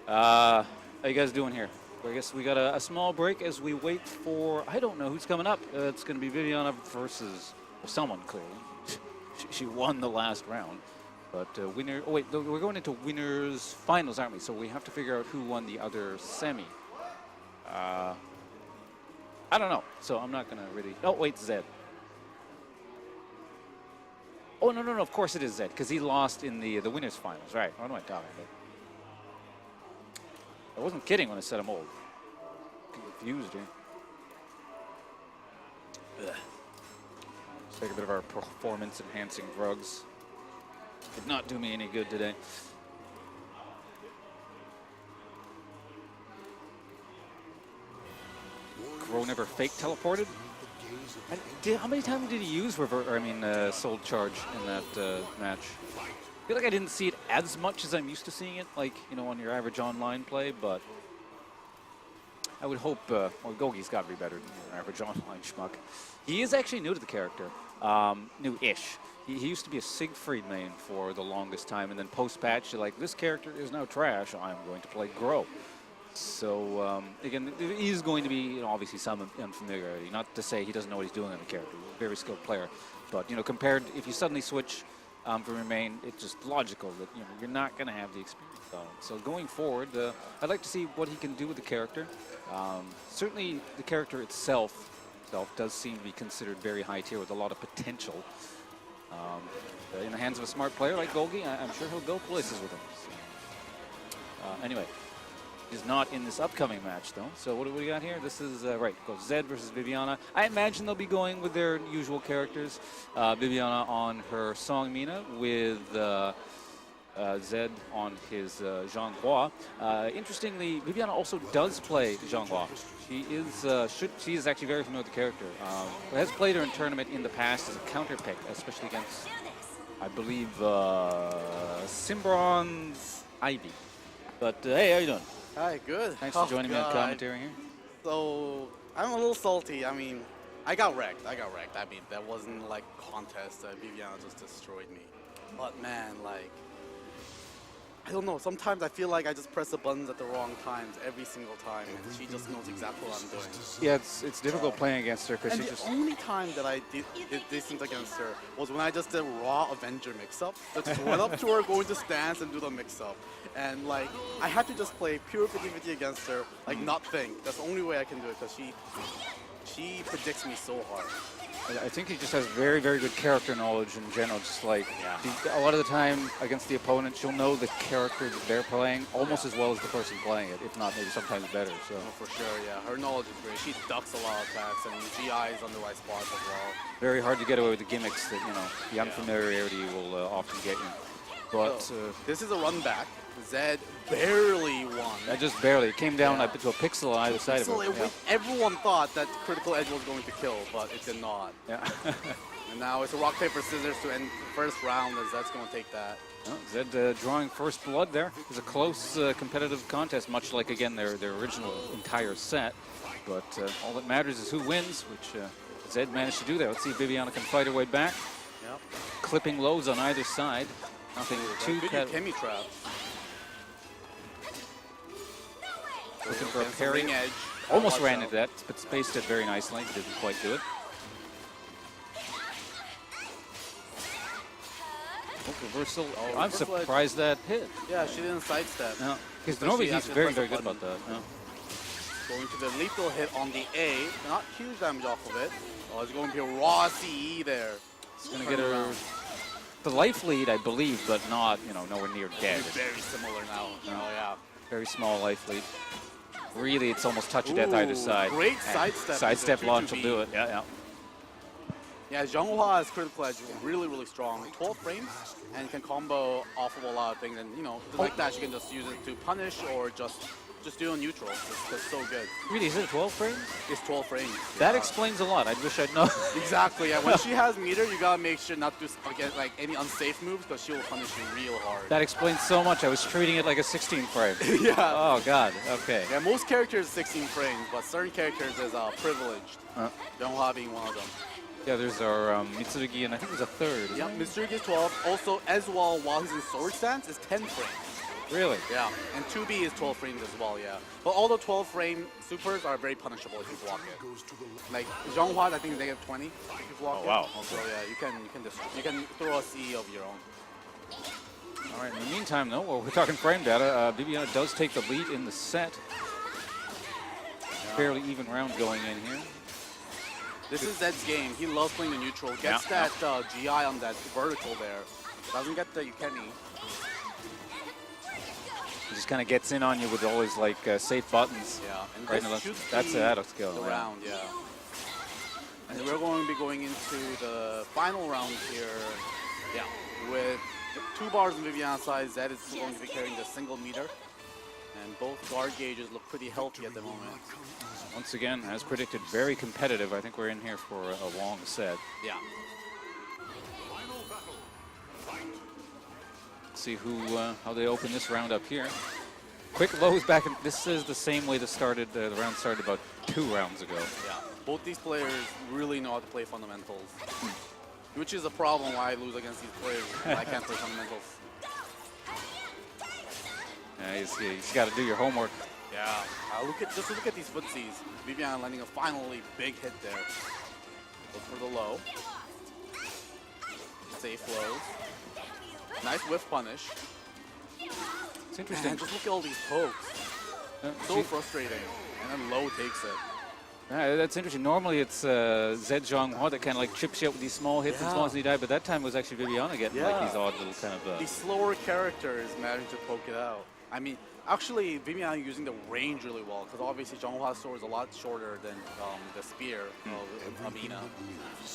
Speaker 7: How you guys doing here? I guess we got a small break as we wait for, I don't know who's coming up. It's going to be Viviana versus someone, clearly. She won the last round. But winner, oh wait, we're going into winners finals, aren't we? So we have to figure out who won the other semi. I don't know, so I'm not going to really, oh wait, Zed. Oh, no, of course it is Zed, because he lost in the winners finals, right? What am I talking about? I wasn't kidding when I said I'm old. Confused here. Ugh. Let's take a bit of our performance-enhancing drugs. Did not do me any good today. Crow never fake teleported. How many times did he use soul charge in that match? I feel like I didn't see it as much as I'm used to seeing it, like, you know, on your average online play, but I would hope, well, Gogi's got to be better than your average online schmuck. He is actually new to the character, new-ish. He used to be a Siegfried main for the longest time, and then post-patch, you're like, this character is now trash, I'm going to play Grow. So, again, there is going to be, you know, obviously some unfamiliarity. Not to say he doesn't know what he's doing on the character. He's a very skilled player. But, you know, compared, if you suddenly switch from your main, it's just logical that, you know, you're not going to have the experience on it. So going forward, I'd like to see what he can do with the character. Certainly, the character itself does seem to be considered very high tier with a lot of potential. In the hands of a smart player like Golgi, I'm sure he'll go places with him. So, anyway. Is not in this upcoming match, though. So what do we got here? This is, right, goes Zed versus Viviana. I imagine they'll be going with their usual characters. Viviana on her Song Mina with Zed on his Zhanghua. Interestingly, Viviana also does play Zhanghua. She is actually very familiar with the character. Has played her in tournament in the past as a counter pick, especially against, I believe, Simbron's Ivy. But hey, how you doing?
Speaker 8: Hi, good.
Speaker 7: Thanks for joining me on commentary here.
Speaker 8: So, I'm a little salty. I mean, I got wrecked. I mean, that wasn't like contest. Viviana just destroyed me. But man, like, I don't know. Sometimes I feel like I just press the buttons at the wrong times every single time, and she just knows exactly what I'm doing.
Speaker 7: Yeah, it's difficult playing against her because she just.
Speaker 8: The only time that I did things against her was when I just did raw Avenger mix-up. Just went up to her, go into stance, and do the mix-up. And like, I had to just play pure 50-50 against her, like not think. That's the only way I can do it because she predicts me so hard.
Speaker 7: I think he just has very, very good character knowledge in general. Just like, a lot of the time against the opponent, she'll know the character that they're playing almost as well as the person playing it, if not maybe sometimes better. So
Speaker 8: for sure, yeah. Her knowledge is great. She ducks a lot of attacks, and GI is on the right spots as well.
Speaker 7: Very hard to get away with the gimmicks that, you know, the unfamiliarity will often get you. But
Speaker 8: this is a run back. Zed barely won.
Speaker 7: Just barely. It came down to a pixel on either side of it.
Speaker 8: Yeah. Everyone thought that critical edge was going to kill, but it did not.
Speaker 7: Yeah.
Speaker 8: And now it's a rock, paper, scissors to end the first round, as Zed's going to take that.
Speaker 7: Well, Zed drawing first blood there. It was a close competitive contest, much like, again, their original entire set. But all that matters is who wins, which Zed managed to do there. Let's see if Viviana can fight her way back.
Speaker 8: Yep.
Speaker 7: Clipping lows on either side. Nothing too
Speaker 8: good Kemi trap.
Speaker 7: Looking for a parry.
Speaker 8: Edge.
Speaker 7: Almost ran into that, but spaced it very nicely. Didn't quite do it. Reversal. Oh, I'm surprised that hit.
Speaker 8: Yeah, she didn't sidestep.
Speaker 7: No, because normally he's very, very good about that. No.
Speaker 8: Going to the lethal hit on the A. Not huge damage off of it. Oh, it's going to be a raw CE there.
Speaker 7: It's going to get her the life lead, I believe, but not, you know, nowhere near dead.
Speaker 8: Very similar now. Oh, yeah.
Speaker 7: Very small life lead. Really, it's almost touch of death either side.
Speaker 8: Great sidestep.
Speaker 7: Sidestep launch will do it. Yeah, yeah.
Speaker 8: Yeah, Zhonghua is critical edge really, really strong. 12 frames and can combo off of a lot of things. And, you know, like that, you can just use it to punish or just do a neutral. It's so good.
Speaker 7: Really, is it 12 frames?
Speaker 8: It's 12 frames.
Speaker 7: That
Speaker 8: yeah.
Speaker 7: explains a lot. I wish I'd known.
Speaker 8: Exactly, yeah. When she has meter, you gotta make sure not to get like any unsafe moves because she will punish you real hard.
Speaker 7: That explains so much. I was treating it like a 16 frame.
Speaker 8: Yeah.
Speaker 7: Oh, God. Okay.
Speaker 8: Yeah, most characters 16 frames, but certain characters is privileged. Zhonghua being one of them.
Speaker 7: Yeah, there's our Mitsurugi, and I think there's a third.
Speaker 8: Yeah, Mr. is 12. Also, as well, while he's in sword stance, is 10 frames.
Speaker 7: Really?
Speaker 8: Yeah, and 2B is 12 frames as well, yeah. But all the 12 frame supers are very punishable if you block it. Like Zhonghua, I think is negative 20 if you block it.
Speaker 7: Wow.
Speaker 8: So yeah, you can throw a CE of your own.
Speaker 7: All right, in the meantime, though, while we're talking frame data, Viviana does take the lead in the set. Fairly even round going in here.
Speaker 8: This is Zed's game. He loves playing the neutral. Gets that GI on that vertical there. Doesn't get the Yukemi.
Speaker 7: He just kind of gets in on you with all his like safe buttons.
Speaker 8: Yeah, and
Speaker 7: right
Speaker 8: this should
Speaker 7: that's
Speaker 8: be
Speaker 7: that'll skill.
Speaker 8: the round, yeah. And we're going to be going into the final round here. Yeah, with 2 bars on Viviana's side, Zed is going to be carrying the single meter. And both guard gauges look pretty healthy at the moment.
Speaker 7: Once again, as predicted, very competitive. I think we're in here for a long set.
Speaker 8: Yeah.
Speaker 7: See who how they open this round up here. Quick lows back. This is the same way the round started about 2 rounds ago.
Speaker 8: Yeah. Both these players really know how to play fundamentals, which is a problem why I lose against these players. I can't play fundamentals.
Speaker 7: Yeah, you just got to do your homework.
Speaker 8: Yeah. Just look at these footsies. Viviana landing a finally big hit there. Look for the low. Safe lows. Nice whiff punish.
Speaker 7: It's interesting.
Speaker 8: Man, just look at all these pokes. So frustrating. And then low takes it.
Speaker 7: That's interesting. Normally it's Zed Zhonghua that kind of like chips you out with these small hits and small as he died, but that time it was actually Viviana getting like these odd little kind of...
Speaker 8: These slower characters managed to poke it out. I mean, actually, Viviana using the range really well, because obviously Zhonghua's sword is a lot shorter than the spear of Amina.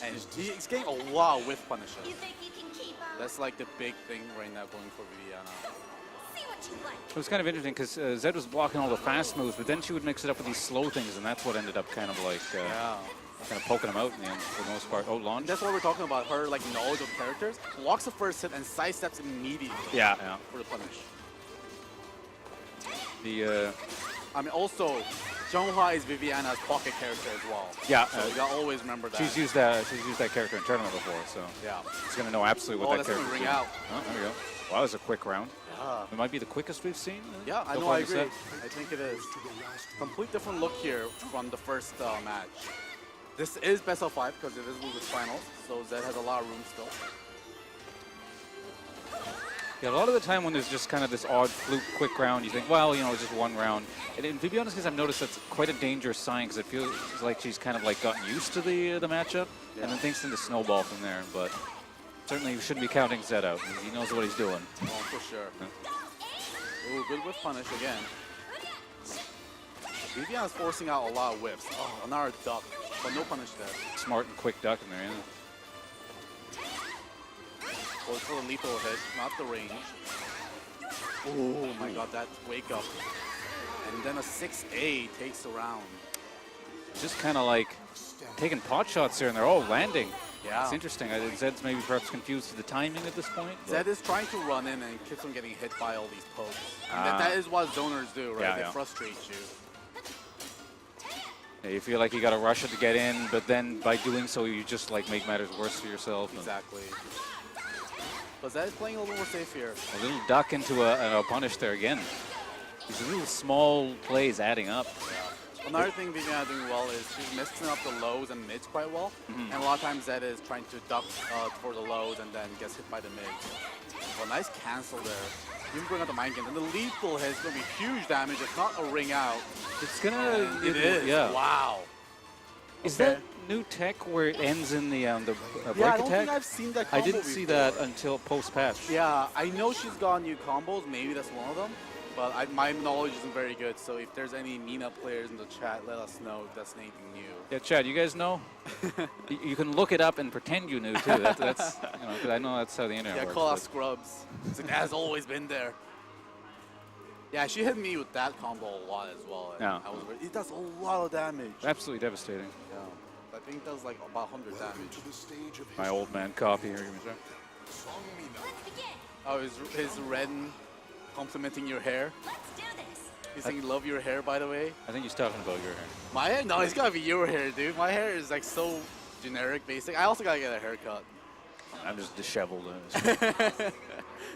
Speaker 8: And he's getting a lot of whiff punishes.
Speaker 6: You think you can keep up?
Speaker 8: That's like the big thing right now going for Viviana.
Speaker 6: See what you like.
Speaker 7: It was kind of interesting because Zed was blocking all the fast moves, but then she would mix it up with these slow things, and that's what ended up kind of like kind of poking him out in the end for the most part. Oh, launch.
Speaker 8: That's what we're talking about, her like knowledge of characters. Blocks the first hit and sidesteps immediately for the punish. I mean, also, Zhonghua is Viviana's pocket character as well.
Speaker 7: Yeah.
Speaker 8: So you gotta always remember that.
Speaker 7: She's used that character in tournament before, so she's going to know absolutely what that character is.
Speaker 8: Ring out.
Speaker 7: Oh, there we go. Wow, that was a quick round.
Speaker 8: Yeah.
Speaker 7: It might be the quickest we've seen.
Speaker 8: Yeah, I
Speaker 7: so
Speaker 8: know,
Speaker 7: far
Speaker 8: I
Speaker 7: in the
Speaker 8: agree.
Speaker 7: set.
Speaker 8: I think it is. Complete different look here from the first match. This is best of 5 because it is Losers Finals, so Zed has a lot of room still.
Speaker 7: Yeah, a lot of the time when there's just kind of this odd fluke quick round, you think, well, you know, it's just one round. And in Viviana's case, I've noticed that's quite a dangerous sign because it feels like she's kind of like gotten used to the matchup, and then things tend to snowball from there. But certainly you shouldn't be counting Zed out. He knows what he's doing.
Speaker 8: Oh, for sure. Yeah. Ooh, good whiff punish again. Viviana's forcing out a lot of whiffs. Oh, another duck, but no punish there.
Speaker 7: Smart and quick duck in there, yeah.
Speaker 8: Goes for the lethal hit, not the range. Oh my god, that wake up. And then a 6A takes the round.
Speaker 7: Just kind of like taking pot shots here, and they're all landing.
Speaker 8: Yeah.
Speaker 7: It's interesting. Zed's maybe perhaps confused to the timing at this point.
Speaker 8: Zed is trying to run in and keeps on getting hit by all these pokes. And that is what zoners do, right? They frustrate you.
Speaker 7: Yeah, you feel like you got to rush it to get in, but then by doing so, you just like make matters worse for yourself.
Speaker 8: Exactly. But Zed is playing a little more safe here.
Speaker 7: A little duck into a punish there again. These little small plays adding up.
Speaker 8: Yeah. Another thing Viviana doing well is she's mixing up the lows and mids quite well. And a lot of times Zed is trying to duck for the lows and then gets hit by the mids. Well, nice cancel there. You can bring out the mind game. And the lethal hit is going to be huge damage. It's not a ring out.
Speaker 7: It's going to...
Speaker 8: It is.
Speaker 7: Yeah.
Speaker 8: Wow.
Speaker 7: Is that new tech where it ends in the break
Speaker 8: I don't
Speaker 7: attack?
Speaker 8: think I've seen that combo
Speaker 7: I didn't see that until post-patch.
Speaker 8: Yeah, I know she's got new combos. Maybe that's one of them. But my knowledge isn't very good, so if there's any Mina players in the chat, let us know if that's anything new.
Speaker 7: Yeah, Chad, you guys know? You can look it up and pretend you knew too. That's you know, 'cause I know that's how the internet
Speaker 8: Yeah,
Speaker 7: works.
Speaker 8: call out
Speaker 7: but-
Speaker 8: Scrubs. It's like, that has always been there. Yeah, she hit me with that combo a lot as well. And
Speaker 7: Yeah.
Speaker 8: it does a lot of damage.
Speaker 7: Absolutely devastating.
Speaker 8: Yeah. I think it does like about 100
Speaker 3: Welcome
Speaker 8: damage.
Speaker 3: to the stage of
Speaker 7: My
Speaker 3: history.
Speaker 7: old man copy here. Give me a sec.
Speaker 3: Song Mina.
Speaker 6: Let's begin.
Speaker 8: Oh, is Ren complimenting your hair?
Speaker 6: Let's do this.
Speaker 8: He's saying love your hair, by the way.
Speaker 7: I think he's talking about your hair.
Speaker 8: My hair? No, it's gotta be your hair, dude. My hair is like so generic, basic. I also gotta get a haircut.
Speaker 7: I'm just disheveled.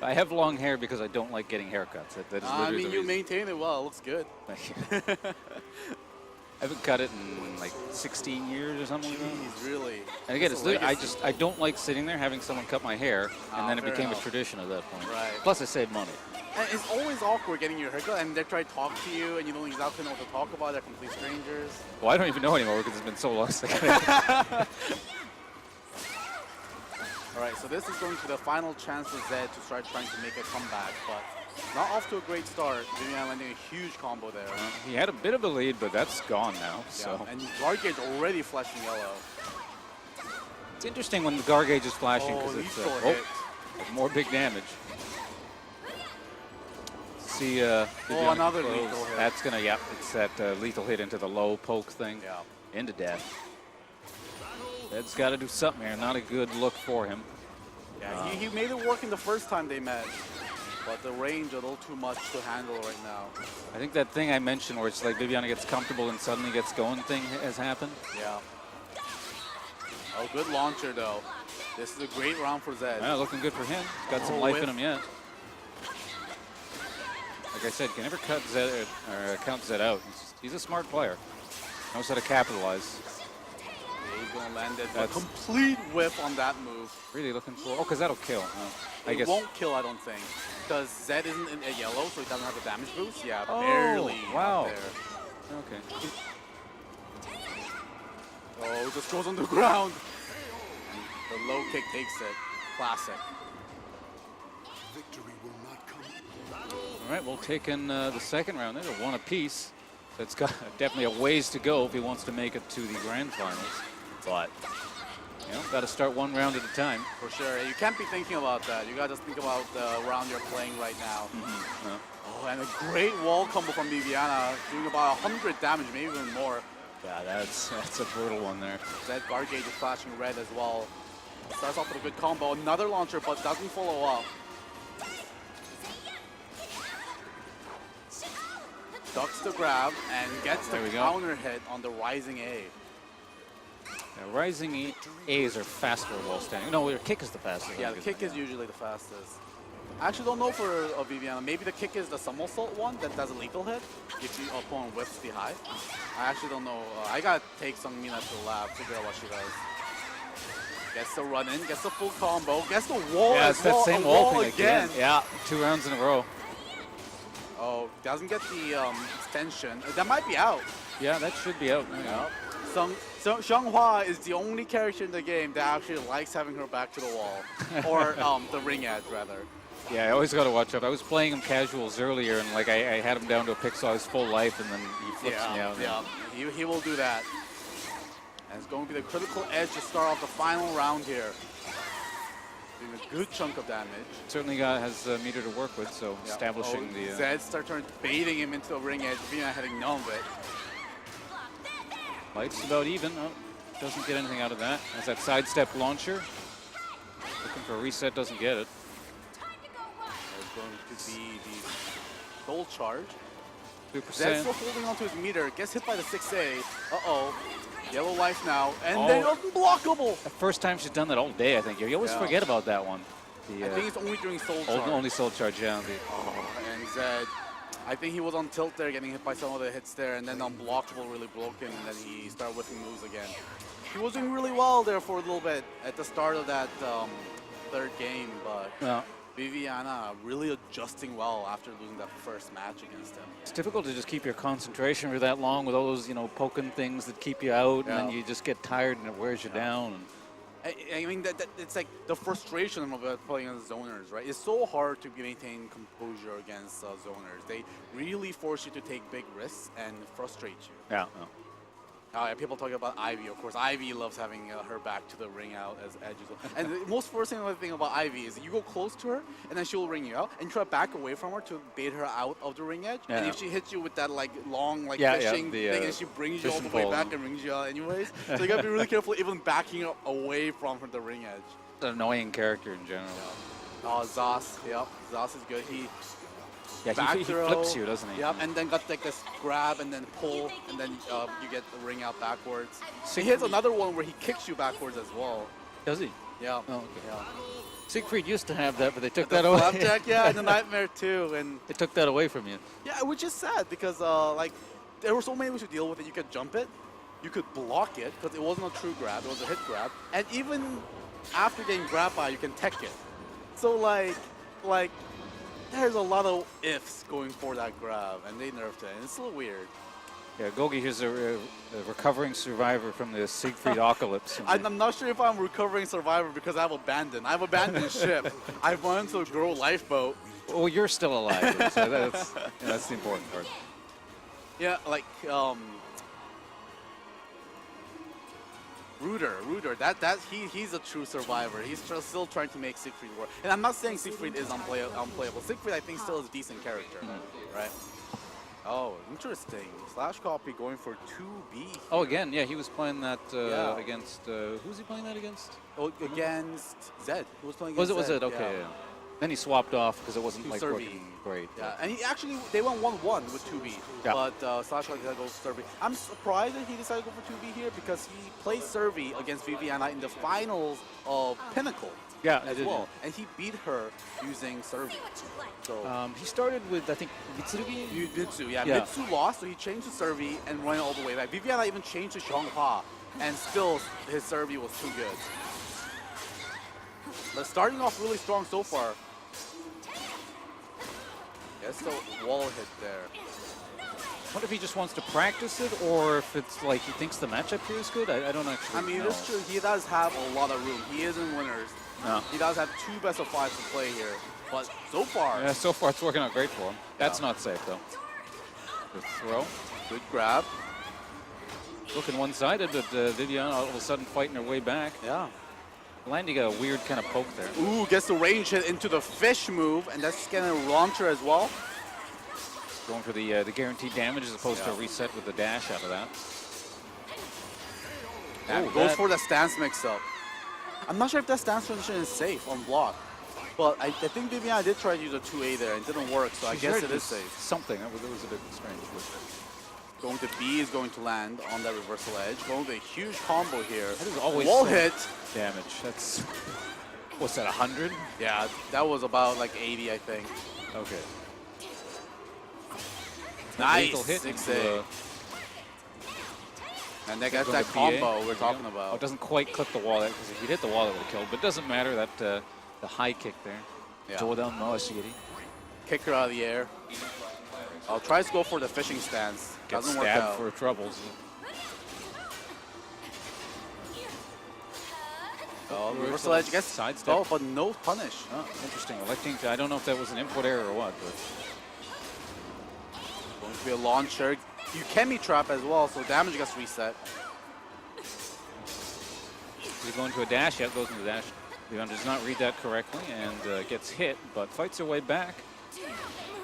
Speaker 7: I have long hair because I don't like getting haircuts. That is
Speaker 8: I
Speaker 7: literally
Speaker 8: mean,
Speaker 7: the
Speaker 8: you
Speaker 7: reason.
Speaker 8: maintain it well. It looks good.
Speaker 7: I haven't cut it in like 16 years or something like that.
Speaker 8: Jeez, really.
Speaker 7: And again,
Speaker 8: That's
Speaker 7: it's
Speaker 8: a legacy.
Speaker 7: I don't like sitting there having someone cut my hair, and then it
Speaker 8: fair
Speaker 7: became
Speaker 8: enough.
Speaker 7: a tradition at that point.
Speaker 8: Right.
Speaker 7: Plus, I save money.
Speaker 8: And it's always awkward getting your haircut, and they try to talk to you, and you don't exactly know what to talk about. They're complete strangers.
Speaker 7: Well, I don't even know anymore because it's been so long since I got it.
Speaker 8: All right, so this is going to the final chance for Zed to start trying to make a comeback, but not off to a great start. Vivian landing a huge combo there.
Speaker 7: He had a bit of a lead, but that's gone now. So
Speaker 8: Yeah, and Gargage already flashing yellow.
Speaker 7: it's interesting when the Gar gauge is flashing
Speaker 8: Oh,
Speaker 7: because it's
Speaker 8: lethal hit.
Speaker 7: more big damage. See, Vivian
Speaker 8: another
Speaker 7: close.
Speaker 8: lethal hit.
Speaker 7: That's gonna, yep, it's that lethal hit into the low poke thing.
Speaker 8: Yeah.
Speaker 7: Into death. Zed's got to do something here. Not a good look for him.
Speaker 8: Yeah, he made it work in the first time they met, but the range a little too much to handle right now.
Speaker 7: I think that thing I mentioned where it's like Viviana gets comfortable and suddenly gets going thing has happened.
Speaker 8: Yeah. Oh, good launcher though. This is a great round for Zed.
Speaker 7: Yeah, looking good for him. Got some
Speaker 8: Oh,
Speaker 7: life
Speaker 8: whiff.
Speaker 7: in him yet. Like I said, can never cut Zed or count Zed out. He's a smart player. Knows how to capitalize.
Speaker 8: Yeah, he's gonna land it. A
Speaker 7: That's-
Speaker 8: complete whiff on that move.
Speaker 7: Really looking for. Oh, because that'll kill. I
Speaker 8: It
Speaker 7: guess.
Speaker 8: won't kill, I don't think, because Zed isn't in a yellow, so he doesn't have a damage boost. Yeah,
Speaker 7: Oh,
Speaker 8: barely.
Speaker 7: wow.
Speaker 8: Up there.
Speaker 7: Okay.
Speaker 8: Oh, it just goes on the ground. And the low kick takes it. Classic.
Speaker 3: Victory will not come.
Speaker 7: All right, we'll take in the second round. There's a one apiece. So it's got definitely a ways to go if he wants to make it to the grand finals. But, you know, got to start one round at a time.
Speaker 8: For sure. You can't be thinking about that. You gotta just think about the round you're playing right now.
Speaker 7: Yeah.
Speaker 8: Oh, and a great wall combo from Viviana, doing about 100 damage, maybe even more.
Speaker 7: Yeah, that's a brutal one there.
Speaker 8: Zed Gargage is flashing red as well. Starts off with a good combo. Another launcher, but doesn't follow up. Ducks the grab and gets the
Speaker 7: There we go.
Speaker 8: counter hit on the rising A.
Speaker 7: Now, rising A's are faster while standing. No, their kick is the fastest.
Speaker 8: Yeah, the kick is usually the fastest. I actually don't know for Viviana. Maybe the kick is the somersault one that does a lethal hit if the opponent whiffs the high. I actually don't know. I gotta take some Mina to the lab, figure out what she does. Gets the run in, gets the full combo, gets the wall
Speaker 7: Yeah,
Speaker 8: as
Speaker 7: it's that
Speaker 8: well,
Speaker 7: same
Speaker 8: a
Speaker 7: wall thing again. Yeah, 2 rounds in a row.
Speaker 8: Oh, doesn't get the extension. That might be out.
Speaker 7: Yeah, that should be out.
Speaker 8: Yeah. So Xianghua is the only character in the game that actually likes having her back to the wall, or the ring edge rather.
Speaker 7: Yeah, I always got to watch out. I was playing him casuals earlier, and like I had him down to a pick, so I was full life, and then he flips me out.
Speaker 8: Yeah, he will do that. And it's going to be the critical edge to start off the final round here. Doing a good chunk of damage.
Speaker 7: Certainly has meter to work with, so
Speaker 8: Yeah.
Speaker 7: establishing
Speaker 8: oh,
Speaker 7: the.
Speaker 8: Zed starts baiting him into a ring edge. Vina having none of it.
Speaker 7: Light's about even. Oh, doesn't get anything out of that. Has that sidestep launcher. Looking for a reset, doesn't get it.
Speaker 8: There's going to be the gold charge.
Speaker 7: 2%.
Speaker 8: Zed's still holding onto his meter. Gets hit by the 6A. Uh-oh. Yellow life now. And
Speaker 7: Oh.
Speaker 8: then unblockable.
Speaker 7: The first time she's done that all day, I think. You always
Speaker 8: Yeah.
Speaker 7: forget about that one.
Speaker 8: I think it's only during soul charge.
Speaker 7: Only soul charge, yeah.
Speaker 8: And Zed, I think he was on tilt there, getting hit by some of the hits there, and then unblockable really broke him, and then he started whiffing moves again. He was doing really well there for a little bit at the start of that third game, but
Speaker 7: Yeah.
Speaker 8: Viviana really adjusting well after losing that first match against him.
Speaker 7: It's difficult to just keep your concentration for that long with all those, poking things that keep you out, and then
Speaker 8: Yeah.
Speaker 7: you just get tired and it wears you down.
Speaker 8: I mean, that it's like the frustration of playing against zoners, right? It's so hard to maintain composure against zoners. They really force you to take big risks and frustrate you.
Speaker 7: Yeah.
Speaker 8: People talking about Ivy, of course. Ivy loves having her back to the ring out as edge as well. And the most frustrating thing about Ivy is you go close to her, and then she'll ring you out, and you try to back away from her to bait her out of the ring edge. And if she hits you with that like long fishing thing, and she brings you all the way back and rings you out anyways. So you gotta be really careful even backing away from the ring edge.
Speaker 7: An annoying character in general.
Speaker 8: Oh, Zos. Yep, Zos is good. He
Speaker 7: He flips you, doesn't he?
Speaker 8: Yep, and then got like this grab and then pull, and then you get the ring out backwards. He hits another one where he kicks you backwards as well.
Speaker 7: Does he?
Speaker 8: Yeah.
Speaker 7: Oh, okay.
Speaker 8: Yeah.
Speaker 7: Siegfried used to have that, but they took
Speaker 8: The
Speaker 7: that away.
Speaker 8: flapjack, yeah, and the nightmare too, and
Speaker 7: They took that away from you.
Speaker 8: yeah, which is sad because like there were so many ways to deal with it. You could jump it, you could block it because it wasn't a true grab, it was a hit grab, and even after getting grabbed by, you can tech it. So like there's a lot of ifs going for that grab, and they nerfed it, and it's a little weird.
Speaker 7: Yeah, Gogi is a recovering survivor from the Siegfried apocalypse.
Speaker 8: I'm not sure if I'm a recovering survivor because I've abandoned ship. I've went to a girl lifeboat.
Speaker 7: Well, you're still alive, so that's the important part.
Speaker 8: Yeah, like Rooter, he's a true survivor. He's still trying to make Siegfried work. And I'm not saying Siegfried is unplayable. Siegfried, I think, still is a decent character, right? Oh, interesting. Slash Copy going for 2B. Here.
Speaker 7: Oh, again, yeah, he was playing that against. Who's he playing that against?
Speaker 8: Oh, against Zed. He was playing
Speaker 7: Was
Speaker 8: against
Speaker 7: it?
Speaker 8: Zed,
Speaker 7: Okay. Yeah. Then he swapped off because it wasn't like
Speaker 8: Survey.
Speaker 7: working great.
Speaker 8: Yeah, and they went 1-1 with 2B.
Speaker 7: Yeah.
Speaker 8: But Slash Copy decided to go Survey. I'm surprised that he decided to go for 2B here because he played Survey against Viviana in the finals of Pinnacle.
Speaker 7: Yeah,
Speaker 8: as well, and he beat her using Survey. So
Speaker 7: he started with, I think, Mitsurugi?
Speaker 8: Mitsu, yeah. Mitsu lost, so he changed to Survey and went all the way back. Viviana even changed to Xianghua, and still his Survey was too good. But starting off really strong so far. Yes, the wall hit there.
Speaker 7: I wonder if he just wants to practice it, or if it's like he thinks the matchup here is good. I don't actually know.
Speaker 8: I mean, it's true. He does have a lot of room. He is in winners.
Speaker 7: No.
Speaker 8: He does have 2 best of 5s to play here. But so far,
Speaker 7: Yeah, so far it's working out great for him. That's not safe, though. Good throw.
Speaker 8: good grab.
Speaker 7: Looking one-sided, but Viviana all of a sudden fighting her way back.
Speaker 8: Yeah.
Speaker 7: Landing a weird kind of poke there.
Speaker 8: Ooh, gets the range hit into the fish move, and that's getting a launcher as well.
Speaker 7: Going for the guaranteed damage as opposed to a reset with the dash out of that.
Speaker 8: And goes for the stance mix-up. I'm not sure if that stance transition is safe on block, but I think Viviana did try to use a 2A there and it didn't work, so I guess it is safe.
Speaker 7: Something. That was a bit strange.
Speaker 8: Going to B is going to land on that reversal edge. Going with a huge combo here.
Speaker 7: That is always
Speaker 8: wall
Speaker 7: some
Speaker 8: hit.
Speaker 7: damage. That's, what's that, 100?
Speaker 8: Yeah, that was about like 80, I think.
Speaker 7: Okay.
Speaker 8: Nice,
Speaker 7: Lethal hit
Speaker 8: 6A. And that's
Speaker 7: Going
Speaker 8: that
Speaker 7: to
Speaker 8: combo
Speaker 7: BA.
Speaker 8: we're talking
Speaker 7: Oh,
Speaker 8: about.
Speaker 7: it doesn't quite clip the wall, because if he hit the wall, it would have killed. But it doesn't matter, that the high kick there.
Speaker 8: Yeah.
Speaker 7: Jodan Mawashiri.
Speaker 8: Kick her out of the air. Tries to go for the fishing stance.
Speaker 7: Gets
Speaker 8: Doesn't work
Speaker 7: stabbed
Speaker 8: out.
Speaker 7: for troubles.
Speaker 8: Reversal edge gets
Speaker 7: sidestep.
Speaker 8: Oh, but no punish.
Speaker 7: Oh, interesting. Electing to, I don't know if that was an input error or what, but
Speaker 8: Going to be a launcher. You can be trapped as well, so damage gets reset.
Speaker 7: he's going to a dash. Yeah, goes into the dash. Leon does not read that correctly and gets hit, but fights her way back.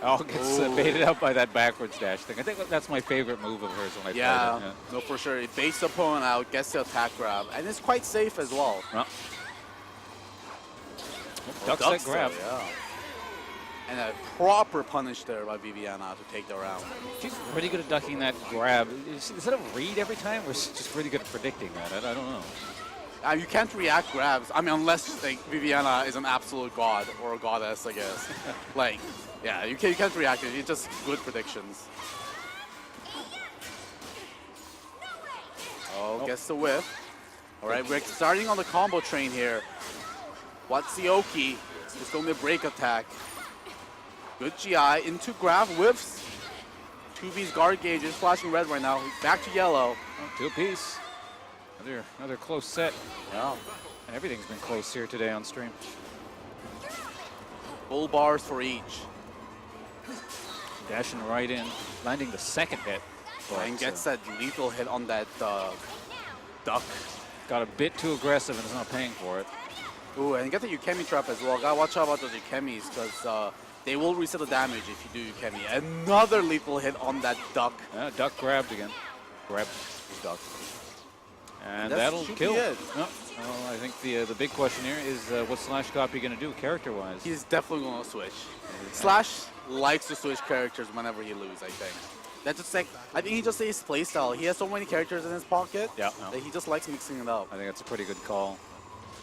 Speaker 7: Oh, gets baited out by that backwards dash thing. I think that's my favorite move of hers when I played it.
Speaker 8: No, for sure. It baits the opponent out, gets the attack grab, and it's quite safe as well.
Speaker 7: Well, ducks that grab.
Speaker 8: Yeah. And a proper punish there by Viviana to take the round.
Speaker 7: She's pretty good at ducking that grab. Is that a read every time, or is she just really good at predicting that? I don't know.
Speaker 8: You can't react grabs. I mean, unless like Viviana is an absolute god or a goddess, I guess. Like, yeah, you can't react it. It's just good predictions. Oh, gets the whiff. All right, we're starting on the combo train here. Watsuoki is going to break attack. Good GI into grab, whiffs. 2B's guard gauge is flashing red right now. Back to yellow.
Speaker 7: Oh, two apiece. Another close set.
Speaker 8: Yeah.
Speaker 7: And everything's been close here today on stream.
Speaker 8: Full bars for each.
Speaker 7: Dashing right in, landing the second hit.
Speaker 8: And gets that lethal hit on that duck.
Speaker 7: Got a bit too aggressive and is not paying for it.
Speaker 8: Ooh, and get the Ukemi trap as well. Gotta watch out about those Ukemis because they will reset the damage if you do Ukemi. Another lethal hit on that duck.
Speaker 7: Yeah, duck grabbed again. Grabbed the duck. And
Speaker 8: That
Speaker 7: that'll
Speaker 8: should
Speaker 7: kill.
Speaker 8: be it.
Speaker 7: No, well, I think the big question here is what's Slash Copy going to do character-wise?
Speaker 8: He's definitely going to switch. Slash likes to switch characters whenever he loses, I think. That's just like, I think he just his playstyle. He has so many characters in his pocket
Speaker 7: Yeah,
Speaker 8: that he just likes mixing it up.
Speaker 7: I think that's a pretty good call.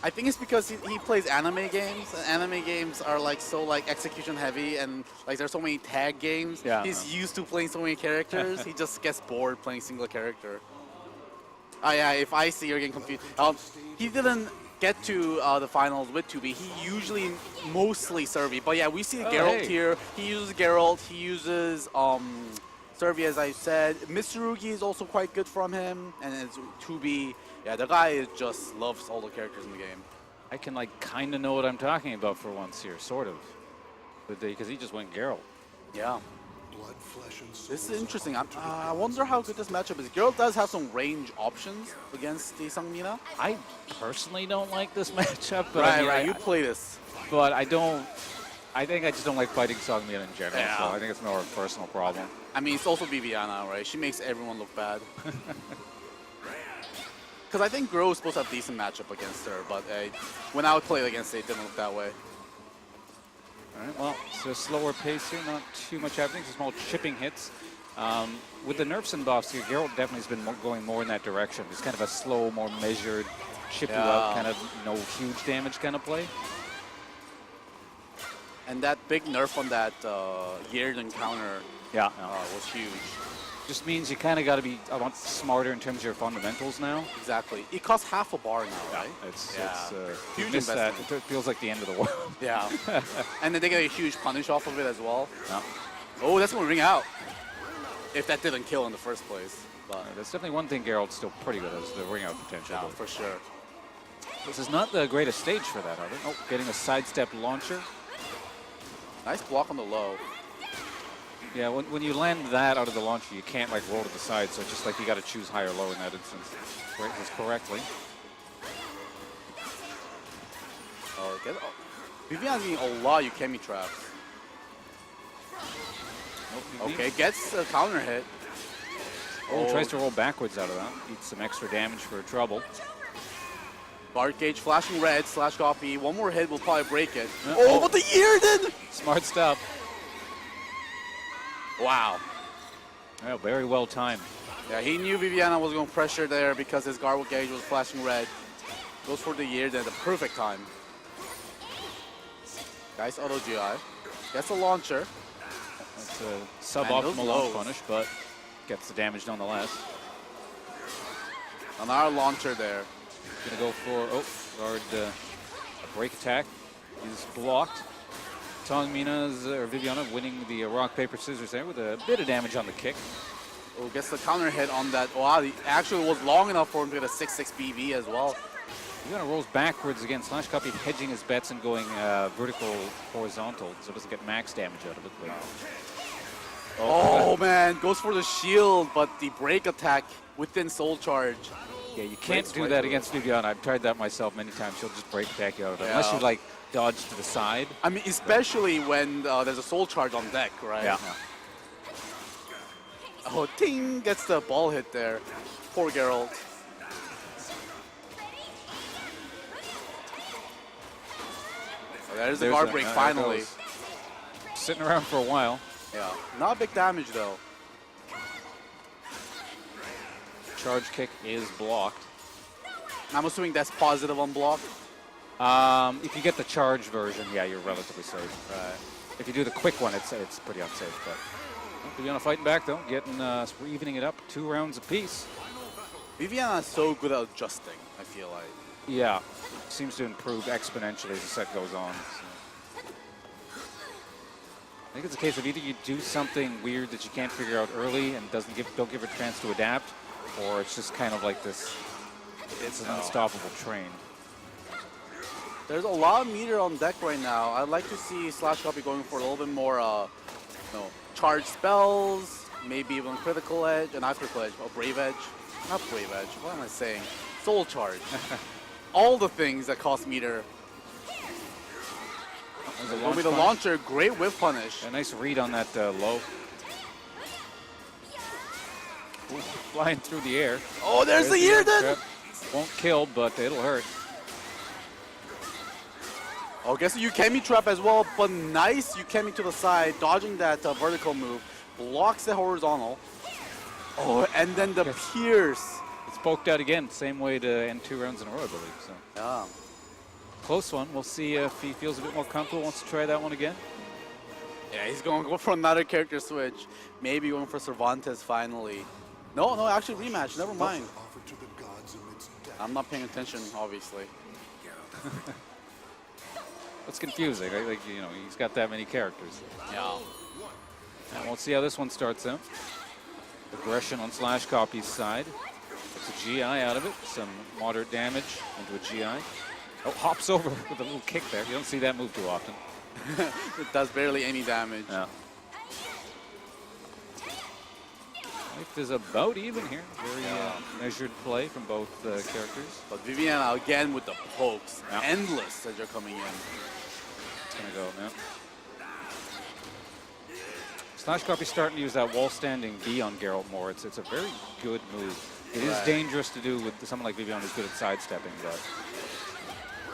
Speaker 8: I think it's because he plays anime games, and anime games are like so like execution heavy, and like there's so many tag games.
Speaker 7: Yeah.
Speaker 8: He's used to playing so many characters. He just gets bored playing single character. Oh yeah, if I see you're getting confused. He didn't get to the finals with 2B. He usually mostly Servi, but yeah, we see Geralt here. He uses Geralt. He uses Servi, as I said. Mitsurugi is also quite good from him, and it's 2B. Yeah, the guy just loves all the characters in the game.
Speaker 7: I can like kind of know what I'm talking about for once here, sort of. Because he just went Geralt.
Speaker 8: Yeah.
Speaker 3: Blood, flesh, and soul
Speaker 8: This is interesting. I wonder how good this matchup is. Geralt does have some range options against the Sangmina.
Speaker 7: I personally don't like this matchup, but
Speaker 8: Right,
Speaker 7: I mean,
Speaker 8: right. You play this.
Speaker 7: But I don't. I think I just don't like fighting Songmyeon in general,
Speaker 8: Yeah.
Speaker 7: so I think it's more of a personal problem.
Speaker 8: I mean, it's also Viviana, right? She makes everyone look bad. Because I think Gro is supposed to have a decent matchup against her, but when I would play against it, it didn't look that way.
Speaker 7: All right, well, it's a slower pace here, not too much happening, some small chipping hits. With the nerfs and buffs here, Geralt definitely has been going more in that direction. It's kind of a slow, more measured, chip you out, kind of huge damage kind of play.
Speaker 8: And that big nerf on that geared encounter
Speaker 7: Yeah.
Speaker 8: was huge.
Speaker 7: Just means you kind of got to be smarter in terms of your fundamentals now.
Speaker 8: Exactly. It costs half a bar now, right?
Speaker 7: It's
Speaker 8: Huge
Speaker 7: you miss that.
Speaker 8: investment.
Speaker 7: It feels like the end of the world.
Speaker 8: Yeah. And then they get a huge punish off of it as well.
Speaker 7: Yeah.
Speaker 8: Oh, that's going to ring out. If that didn't kill in the first place. But
Speaker 7: That's definitely one thing Geralt's still pretty good at, is the ring out potential.
Speaker 8: yeah,
Speaker 7: but
Speaker 8: for sure.
Speaker 7: This is not the greatest stage for that, are they? Oh, getting a sidestep launcher.
Speaker 8: Nice block on the low.
Speaker 7: Yeah, when you land that out of the launcher, you can't like roll to the side, so it's just like you got to choose high or low in that instance. Correctly.
Speaker 8: Vivian's getting a lot of Ukemi traps.
Speaker 7: Nope,
Speaker 8: Okay, gets a counter hit.
Speaker 7: Oh, tries to roll backwards out of that. Eats some extra damage for trouble.
Speaker 8: Guard gauge flashing red, slash copy. One more hit will probably break it.
Speaker 7: Oh.
Speaker 8: But the year did!
Speaker 7: Smart stuff.
Speaker 8: Wow.
Speaker 7: Yeah, very well timed.
Speaker 8: Yeah, he knew Viviana was going to pressure there because his guard gauge was flashing red. Goes for the year then, the perfect time. Nice auto GI. Gets a launcher.
Speaker 7: That's a
Speaker 8: Man,
Speaker 7: suboptimal
Speaker 8: those
Speaker 7: launch
Speaker 8: lows.
Speaker 7: punish, but gets the damage nonetheless.
Speaker 8: Another launcher there.
Speaker 7: Gonna go for guard a break attack. Is blocked. Tongmina's or Viviana winning the rock paper scissors there with a bit of damage on the kick.
Speaker 8: Oh, gets the counter hit on that. Wow, he actually was long enough for him to get a 6-6 BB as well.
Speaker 7: Viviana rolls backwards again. Slash Copy hedging his bets and going vertical horizontal, so it doesn't get max damage out of it. But
Speaker 8: Oh man, goes for the shield, but the break attack within soul charge.
Speaker 7: yeah, you can't
Speaker 8: Breaks
Speaker 7: do
Speaker 8: right
Speaker 7: that
Speaker 8: through.
Speaker 7: against Viviana. I've tried that myself many times. She'll just break attack you out of it. Unless
Speaker 8: Yeah.
Speaker 7: you like dodge to the side.
Speaker 8: I mean, especially when there's a soul charge on deck, right?
Speaker 7: Yeah.
Speaker 8: Oh, ting! Gets the ball hit there. Poor Geralt. Oh, there's the guard break
Speaker 7: there it
Speaker 8: finally.
Speaker 7: goes. Sitting around for a while.
Speaker 8: Yeah, not big damage though.
Speaker 7: Charge kick is blocked.
Speaker 8: I'm assuming that's positive on block.
Speaker 7: If you get the charge version, yeah, you're relatively safe. If you do the quick one, it's pretty unsafe. But Viviana fighting back though, getting we're evening it up, 2 rounds apiece.
Speaker 8: Viviana is so good at adjusting, I feel like.
Speaker 7: Yeah, seems to improve exponentially as the set goes on. So. I think it's a case of either you do something weird that you can't figure out early and don't give her a chance to adapt, or it's just kind of like this It's an unstoppable train.
Speaker 8: There's a lot of meter on deck right now. I'd like to see Slash Copy going for a little bit more, charge spells, maybe even critical edge, not critical edge, or brave edge. Not brave edge. What am I saying? Soul charge. All the things that cost meter. Will be the launcher. Great whiff punish.
Speaker 7: A nice read on that low. Ooh, flying through the air.
Speaker 8: Oh, there's the ear then.
Speaker 7: trap. Won't kill, but it'll hurt.
Speaker 8: Oh, guess a Ukemi trap as well, but nice Ukemi to the side, dodging that vertical move, blocks the horizontal. Oh, and then the pierce.
Speaker 7: It's poked out again, same way to end 2 rounds in a row, I believe. So
Speaker 8: Yeah.
Speaker 7: close one. We'll see if he feels a bit more comfortable, wants to try that one again.
Speaker 8: Yeah, he's going to go for another character switch. Maybe going for Cervantes finally. No, actually rematch. Never mind.
Speaker 3: Offered to the gods amidst death.
Speaker 8: I'm not paying attention, obviously.
Speaker 7: It's confusing. Like, you know, he's got that many characters.
Speaker 8: Yeah.
Speaker 7: And we'll see how this one starts out. Aggression on Slash Copy's side. Gets a GI out of it. Some moderate damage into a GI. Oh, hops over with a little kick there. You don't see that move too often.
Speaker 8: It does barely any damage.
Speaker 7: Yeah. Life is about even here. Very measured play from both characters.
Speaker 8: But Viviana again with the pokes.
Speaker 7: Yeah.
Speaker 8: Endless as they're coming in.
Speaker 7: It's going to go, yeah. Slash Copy's starting to use that wall standing B on Geralt more. It's a very good move. It is
Speaker 8: Right.
Speaker 7: dangerous to do with someone like Vivian who's good at sidestepping, but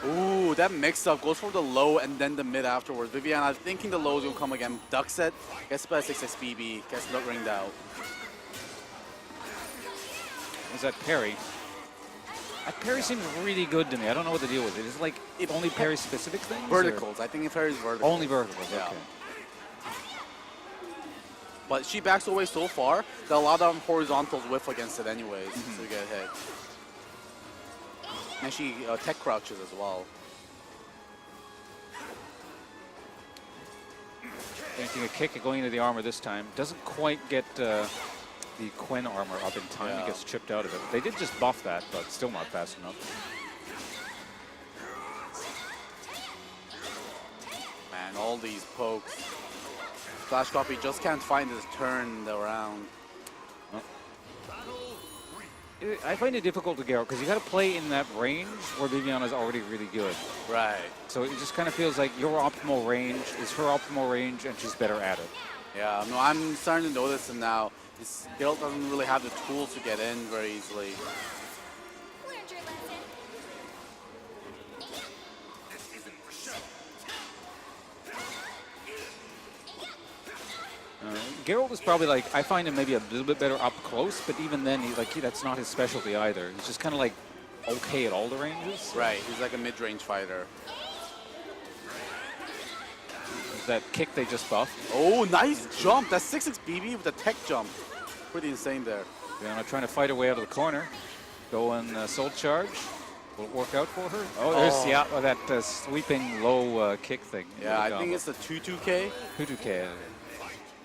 Speaker 8: Ooh, that mix-up goes for the low and then the mid afterwards. Viviana thinking the low is going to come again. Ducks it. Gets by 6-6 BB. Gets not ringed out.
Speaker 7: was that parry. That parry seems really good to me. I don't know what the deal with it. Is it like only parry-specific things? or-
Speaker 8: Verticals. I think if Harry's vertical.
Speaker 7: Only verticals,
Speaker 8: Yeah.
Speaker 7: okay.
Speaker 8: But she backs away so far that a lot of horizontals whiff against it anyways, so you get hit. And she tech crouches as well.
Speaker 7: Anything a kick going into the armor this time. Doesn't quite get the Quinn armor up in time.
Speaker 8: Yeah.
Speaker 7: It gets chipped out of it. They did just buff that, but still not fast enough.
Speaker 8: Man, all these pokes. Flash Copy just can't find his turn around.
Speaker 7: I find it difficult to Geralt because you got to play in that range where Viviana's already really good.
Speaker 8: Right.
Speaker 7: So it just kind of feels like your optimal range is her optimal range, and she's better at it.
Speaker 8: Yeah, no, I'm starting to notice it now. Geralt doesn't really have the tools to get in very easily.
Speaker 6: Learned your lesson.
Speaker 7: Geralt is probably like, I find him maybe a little bit better up close, but even then, that's not his specialty either. He's just kind of like okay at all the ranges.
Speaker 8: Right, he's like a mid-range fighter.
Speaker 7: That kick they just buffed.
Speaker 8: Oh, nice jump. That's 6-6 BB with a tech jump. Pretty insane there.
Speaker 7: Viviana trying to fight her way out of the corner. Going soul charge. Will it work out for her? Oh, there's that sweeping low kick thing.
Speaker 8: Yeah, I think it's the 2-2K.
Speaker 7: 2-2K.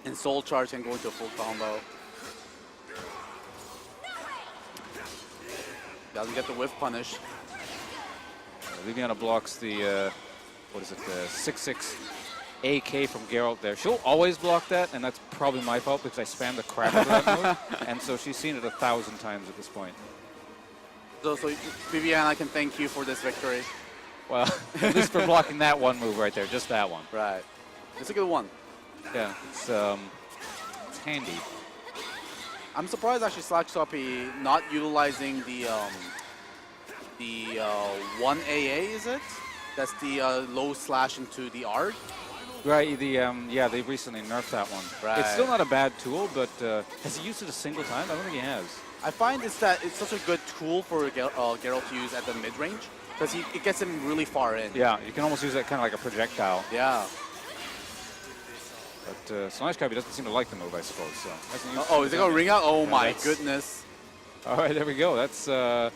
Speaker 8: And soul charge can go into a full combo. Doesn't get the whiff punish.
Speaker 7: Viviana blocks the, what is it, the 6-6 AK from Geralt there. She'll always block that, and that's probably my fault because I spammed the crap out of that move. And so she's seen it 1,000 times at this point.
Speaker 8: So Viviana can thank you for this victory.
Speaker 7: Well, at least for blocking that one move right there, just that one.
Speaker 8: Right. It's a good one.
Speaker 7: Yeah, it's handy.
Speaker 8: I'm surprised actually Slash Copy not utilizing the 1AA, is it? That's the low slash into the arc.
Speaker 7: Right, they recently nerfed that one.
Speaker 8: Right.
Speaker 7: It's still not a bad tool, but has he used it a single time? I don't think he has.
Speaker 8: I find it's such a good tool for Geralt to use at the mid-range because it gets him really far in.
Speaker 7: Yeah, you can almost use that kind of like a projectile.
Speaker 8: Yeah.
Speaker 7: But Slash Copy doesn't seem to like the move, I suppose. So hasn't used
Speaker 8: Oh, is it going to ring out? Oh
Speaker 7: Yeah,
Speaker 8: my
Speaker 7: that's-
Speaker 8: goodness.
Speaker 7: All right, there we go. That's a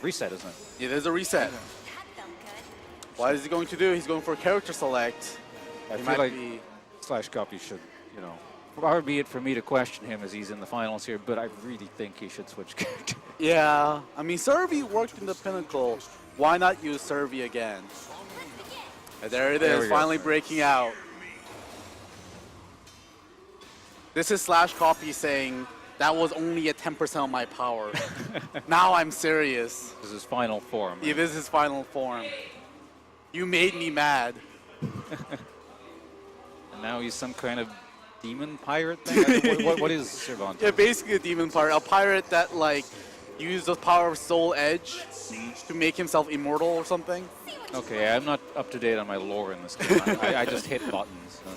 Speaker 7: reset, isn't it?
Speaker 8: Yeah, there's a reset.
Speaker 6: That felt good.
Speaker 8: What is he going to do? He's going for character select.
Speaker 7: I
Speaker 8: He
Speaker 7: feel
Speaker 8: might
Speaker 7: like
Speaker 8: be...
Speaker 7: Slash Copy should, far be it for me to question him as he's in the finals here, but I really think he should switch character.
Speaker 8: Yeah, I mean, Servi worked in the Pinnacle. Why not use Servi again? And there it
Speaker 7: There
Speaker 8: is,
Speaker 7: we go.
Speaker 8: finally breaking out. This is Slash Copy saying, that was only at 10% of my power. Now I'm serious.
Speaker 7: This is his final form.
Speaker 8: Yeah, this is his final form. You made me mad.
Speaker 7: And now he's some kind of demon pirate thing? I don't- what is Cervantes?
Speaker 8: Yeah, basically a demon pirate. A pirate that, like, used the power of Soul Edge to make himself immortal or something.
Speaker 7: Okay, I'm not up to date on my lore in this game. I just hit buttons. So.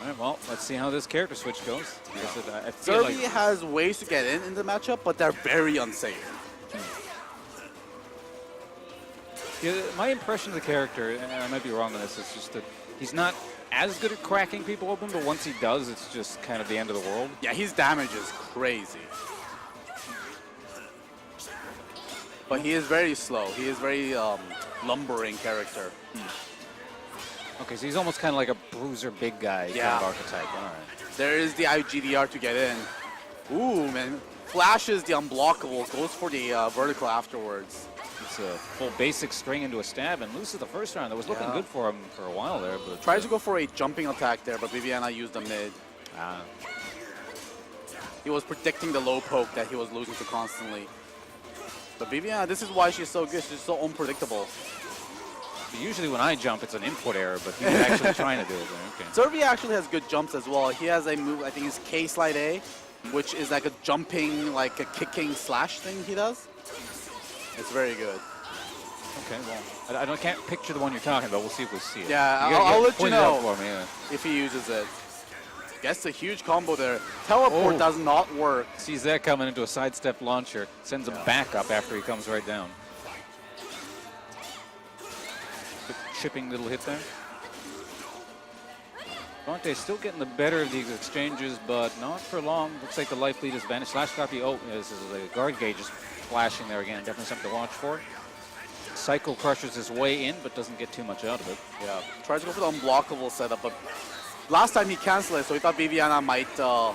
Speaker 7: All right, well, let's see how this character switch goes. I feel
Speaker 8: Servi
Speaker 7: like
Speaker 8: has ways to get in the matchup, but they're very unsafe.
Speaker 7: yeah, my impression of the character, and I might be wrong on this, is just that he's not as good at cracking people open, but once he does, it's just kind of the end of the world.
Speaker 8: Yeah, his damage is crazy. But he is very slow. He is very lumbering character.
Speaker 7: Okay, so he's almost kind of like a bruiser big guy
Speaker 8: Yeah.
Speaker 7: kind of archetype. All right.
Speaker 8: There is the IGDR to get in. Ooh, man. Flashes the unblockable, goes for the vertical afterwards.
Speaker 7: It's a full basic string into a stab and loses the first round. That was looking
Speaker 8: Yeah.
Speaker 7: good for him for a while there. But
Speaker 8: Tries to go for a jumping attack there, but Viviana used the mid.
Speaker 7: Ah.
Speaker 8: He was predicting the low poke that he was losing to constantly. But Viviana, this is why she's so good. She's so unpredictable.
Speaker 7: Usually when I jump, it's an input error, but he was actually trying to do it there. Okay.
Speaker 8: Servi actually has good jumps as well. He has a move, I think it's K slide A, which is like a jumping, like a kicking slash thing he does. It's very good.
Speaker 7: Okay, well, I can't picture the one you're talking about. We'll see if we see it.
Speaker 8: Yeah,
Speaker 7: gotta
Speaker 8: I'll let you
Speaker 7: point it out
Speaker 8: know.
Speaker 7: for me, yeah.
Speaker 8: If he uses it. Gets a huge combo there. Teleport
Speaker 7: Oh.
Speaker 8: does not work.
Speaker 7: Sees that coming into a sidestep launcher, sends him back up after he comes right down. Good chipping little hit there. Fonte still getting the better of these exchanges, but not for long. Looks like the life lead has vanished. Slash copy. Oh, this is the guard gauge is flashing there again. Definitely something to watch for. Psycho crushes his way in, but doesn't get too much out of it.
Speaker 8: Yeah, tries to go for the unblockable setup, but last time he canceled it, so he thought Viviana might not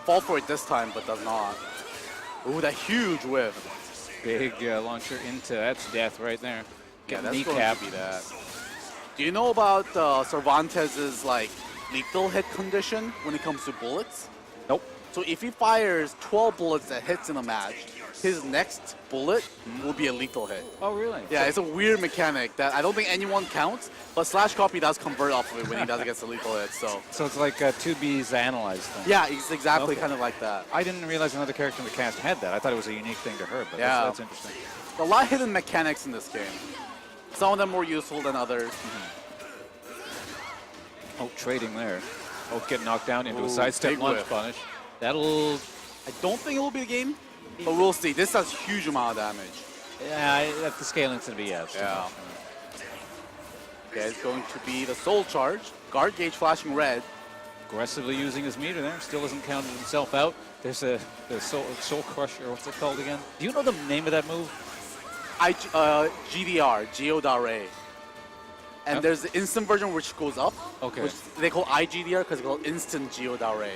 Speaker 8: fall for it this time, but does not. Ooh, that huge whiff.
Speaker 7: Big launcher into, that's death right there.
Speaker 8: Yeah,
Speaker 7: Get
Speaker 8: that's
Speaker 7: kneecap.
Speaker 8: going to be that. Do you know about Cervantes's like lethal hit condition when it comes to bullets?
Speaker 7: Nope.
Speaker 8: So if he fires 12 bullets that hits in a match, his next bullet will be a lethal hit.
Speaker 7: Oh, really?
Speaker 8: Yeah, it's a weird mechanic that I don't think anyone counts, but Slash Copy does convert off of it when he does against a lethal hit, so.
Speaker 7: So it's like 2B's analyzed thing.
Speaker 8: Yeah, it's exactly
Speaker 7: Okay.
Speaker 8: kind of like that.
Speaker 7: I didn't realize another character in the cast had that. I thought it was a unique thing to her, but
Speaker 8: Yeah.
Speaker 7: that's interesting.
Speaker 8: A lot of hidden mechanics in this game. Some of them more useful than others.
Speaker 7: Oh, trading there. Both get knocked down into
Speaker 8: Ooh,
Speaker 7: a sidestep
Speaker 8: big
Speaker 7: lunge
Speaker 8: whiff.
Speaker 7: punish. That'll,
Speaker 8: I don't think it will be the game, but we'll see. This does huge amount of damage.
Speaker 7: yeah, that's the scaling's gonna be yes.
Speaker 8: Yeah. Okay, it's going to be the Soul Charge. Guard gauge flashing red.
Speaker 7: Aggressively using his meter there. Still hasn't counted himself out. There's the Soul Crusher. What's it called again? Do you know the name of that move?
Speaker 8: GDR, Geodare. And
Speaker 7: Yep.
Speaker 8: there's the instant version which goes up,
Speaker 7: Okay.
Speaker 8: which they call IGDR because it's called Instant Geodare.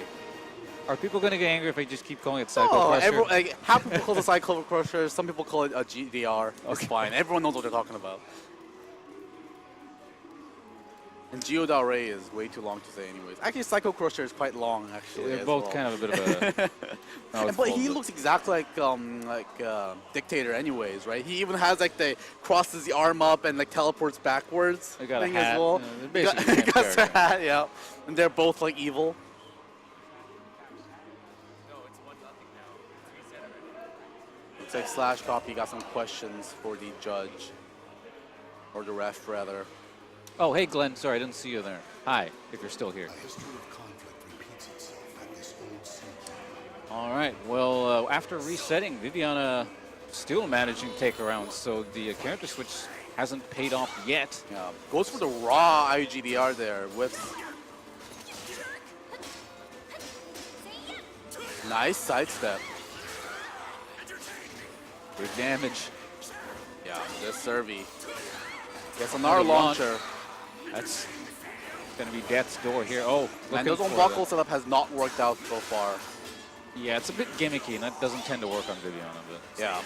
Speaker 7: Are people gonna get angry if I just keep calling it Psycho
Speaker 8: Oh,
Speaker 7: Crusher?
Speaker 8: like, half people call it Cycle Crusher, some people call it a GDR. It's
Speaker 7: Okay.
Speaker 8: fine. Everyone knows what they're talking about. And Geodare is way too long to say anyways. Actually, Psycho Crusher is quite long, actually.
Speaker 7: They're
Speaker 8: as
Speaker 7: both
Speaker 8: well.
Speaker 7: kind of a bit of a. No, it's
Speaker 8: But
Speaker 7: full,
Speaker 8: he looks exactly like Dictator anyways, right? He even has like the crosses the arm up and like teleports backwards
Speaker 7: They got a
Speaker 8: thing
Speaker 7: hat.
Speaker 8: as well.
Speaker 7: Yeah, they're basically
Speaker 8: He
Speaker 7: the same
Speaker 8: got the
Speaker 7: character.
Speaker 8: hat, yeah. And they're both like evil. Looks like Slash Copy got some questions for the judge. Or the ref, rather.
Speaker 7: Oh, hey, Glenn. Sorry, I didn't see you there. Hi, if you're still here.
Speaker 3: A history of conflict repeats itself at this old sea.
Speaker 7: All right. Well, after resetting, Viviana still managing to take around, so the character switch hasn't paid off yet.
Speaker 8: Yeah. Goes for the raw IGDR there with nice sidestep.
Speaker 7: Good damage.
Speaker 8: Yeah, this Servi. Gets another
Speaker 7: Another launch.
Speaker 8: launcher.
Speaker 7: That's Going to be death's door here. Oh,
Speaker 8: And
Speaker 7: looking
Speaker 8: those
Speaker 7: for
Speaker 8: unblockable setup has not worked out so far.
Speaker 7: yeah, it's a bit gimmicky, and that doesn't tend to work on Viviana. But
Speaker 8: Yeah.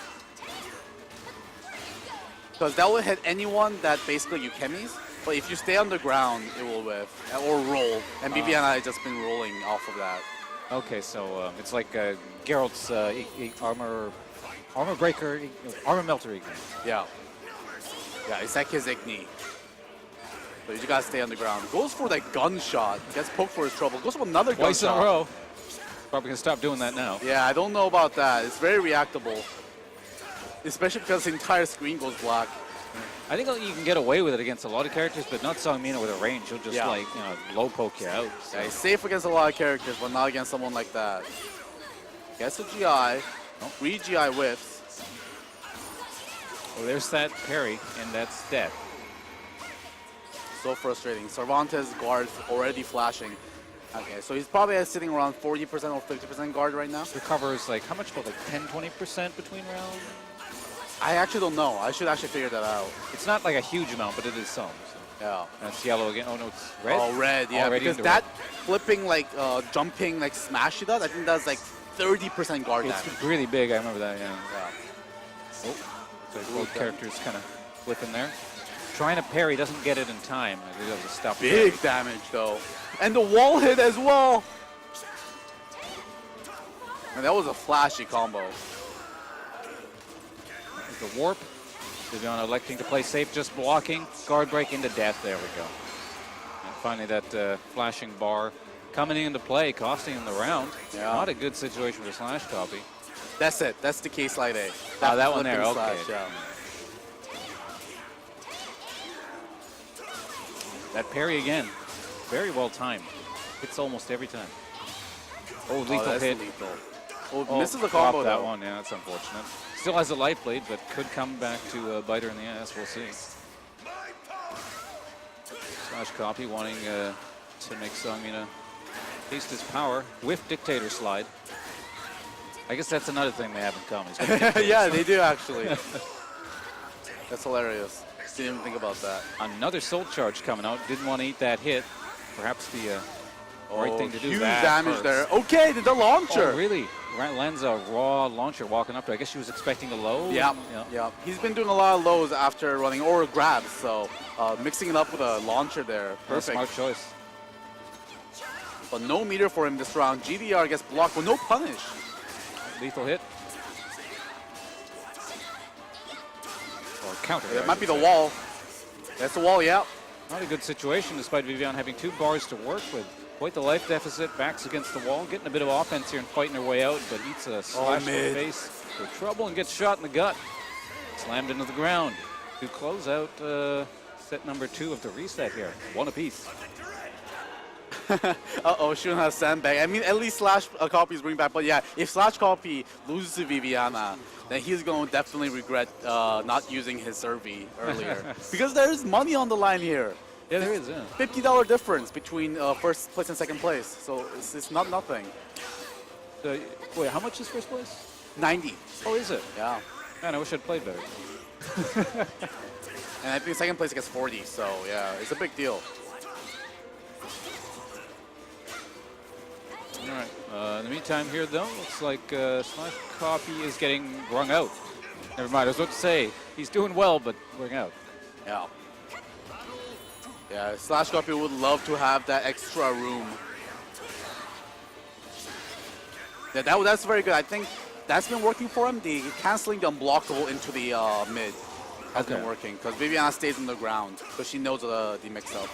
Speaker 8: Because that will hit anyone that basically you chemis, but if you stay on the ground, it will whiff or roll. And Viviana has just been rolling off of that.
Speaker 7: okay, so it's like Geralt's armor breaker, armor melter ignite.
Speaker 8: Yeah. Yeah, it's like his Igni. But you just gotta stay on the ground. Goes for that gunshot. Gets poked for his trouble. Goes for another
Speaker 7: Twice in
Speaker 8: gunshot.
Speaker 7: a row. Probably gonna stop doing that now.
Speaker 8: Yeah, I don't know about that. It's very reactable. Especially because the entire screen goes black.
Speaker 7: I think you can get away with it against a lot of characters, but not Songmina with a range. He'll just
Speaker 8: Yeah.
Speaker 7: like low poke you out. So.
Speaker 8: Yeah, he's safe against a lot of characters, but not against someone like that. Gets a GI. 3 GI whiffs.
Speaker 7: Well, there's that parry, and that's death.
Speaker 8: So frustrating. Cervantes guards already flashing. Okay, so he's probably sitting around 40% or 50% guard right now.
Speaker 7: Recovers like how much? About like 10-20% between rounds.
Speaker 8: I actually don't know. I should actually figure that out.
Speaker 7: It's not like a huge amount, but it is some. So.
Speaker 8: Yeah.
Speaker 7: That's yellow again. Oh no, it's red.
Speaker 8: Oh, red, yeah.
Speaker 7: Already
Speaker 8: Because
Speaker 7: into
Speaker 8: that
Speaker 7: red.
Speaker 8: flipping, like, jumping, like, smash he does, I think that's like 30% guard damage.
Speaker 7: It's really big. I remember that. Yeah.
Speaker 8: Yeah.
Speaker 7: Oh, so both characters kind of flipping there. Trying to parry, doesn't get it in time. He doesn't stop.
Speaker 8: Big damage, though. And the wall hit as well. And that was a flashy combo.
Speaker 7: The warp. Viviana electing to play safe, just blocking. Guard break into death. There we go. And finally, that flashing bar coming into play, costing him the round.
Speaker 8: Yeah.
Speaker 7: Not a good situation for Slash Copy.
Speaker 8: That's it. That's the case slide A.
Speaker 7: That one there.
Speaker 8: flipping
Speaker 7: Okay.
Speaker 8: slash, yeah.
Speaker 7: That parry again, very well timed. Hits almost every time. Oh, lethal
Speaker 8: that's
Speaker 7: hit.
Speaker 8: lethal. Oh,
Speaker 7: Oh,
Speaker 8: misses the combo,
Speaker 7: dropped that
Speaker 8: though.
Speaker 7: one. Yeah, that's unfortunate. Still has a life blade, but could come back to bite her in the ass. We'll see. Slash Copy wanting to make Songmina taste his power. Whiff Dictator Slide. I guess that's another thing they have in common. He's got a
Speaker 8: Yeah, they do, actually. That's hilarious. Didn't even think about that.
Speaker 7: Another Soul Charge coming out. Didn't want to eat that hit. Perhaps the right thing to do.
Speaker 8: Huge
Speaker 7: that
Speaker 8: damage
Speaker 7: first.
Speaker 8: there. Okay, the launcher.
Speaker 7: Oh, really? Lands a raw launcher walking up there. I guess she was expecting a low.
Speaker 8: Yeah, yeah. He's been doing a lot of lows after running or grabs, so mixing it up with a launcher there. Perfect.
Speaker 7: Smart choice.
Speaker 8: But no meter for him this round. GDR gets blocked with no punish.
Speaker 7: Lethal hit. Or counter.
Speaker 8: That
Speaker 7: I
Speaker 8: might
Speaker 7: should
Speaker 8: be the
Speaker 7: say.
Speaker 8: wall. That's the wall, yeah.
Speaker 7: Not a good situation despite Vivian having 2 bars to work with. Quite the life deficit, backs against the wall, getting a bit of offense here and fighting her way out, but eats a slash to the
Speaker 8: mid.
Speaker 7: face for trouble and gets shot in the gut. Slammed into the ground to close out set number 2 of the reset here. 1 apiece.
Speaker 8: Uh-oh, shouldn't have sandbag. I mean, at least Slash Copy's bring back. But yeah, if Slash Copy loses to Viviana, then he's going to definitely regret not using his Servi earlier. Because there's money on the line here.
Speaker 7: Yeah, there is, yeah.
Speaker 8: $50 difference between first place and second place. So it's not nothing.
Speaker 7: Wait, how much is first place?
Speaker 8: 90.
Speaker 7: Oh, is it?
Speaker 8: Yeah.
Speaker 7: Man, I wish I'd played better.
Speaker 8: And I think second place gets 40. So yeah, it's a big deal.
Speaker 7: All right. In the meantime here, though, looks like Slash Copy is getting wrung out. Never mind, I was about to say, he's doing well, but wrung out.
Speaker 8: Yeah. Yeah, Slash Copy would love to have that extra room. Yeah, that's very good. I think that's been working for him. The canceling the unblockable into the mid has been
Speaker 7: Okay.
Speaker 8: working because Viviana stays on the ground because she knows the mix-up.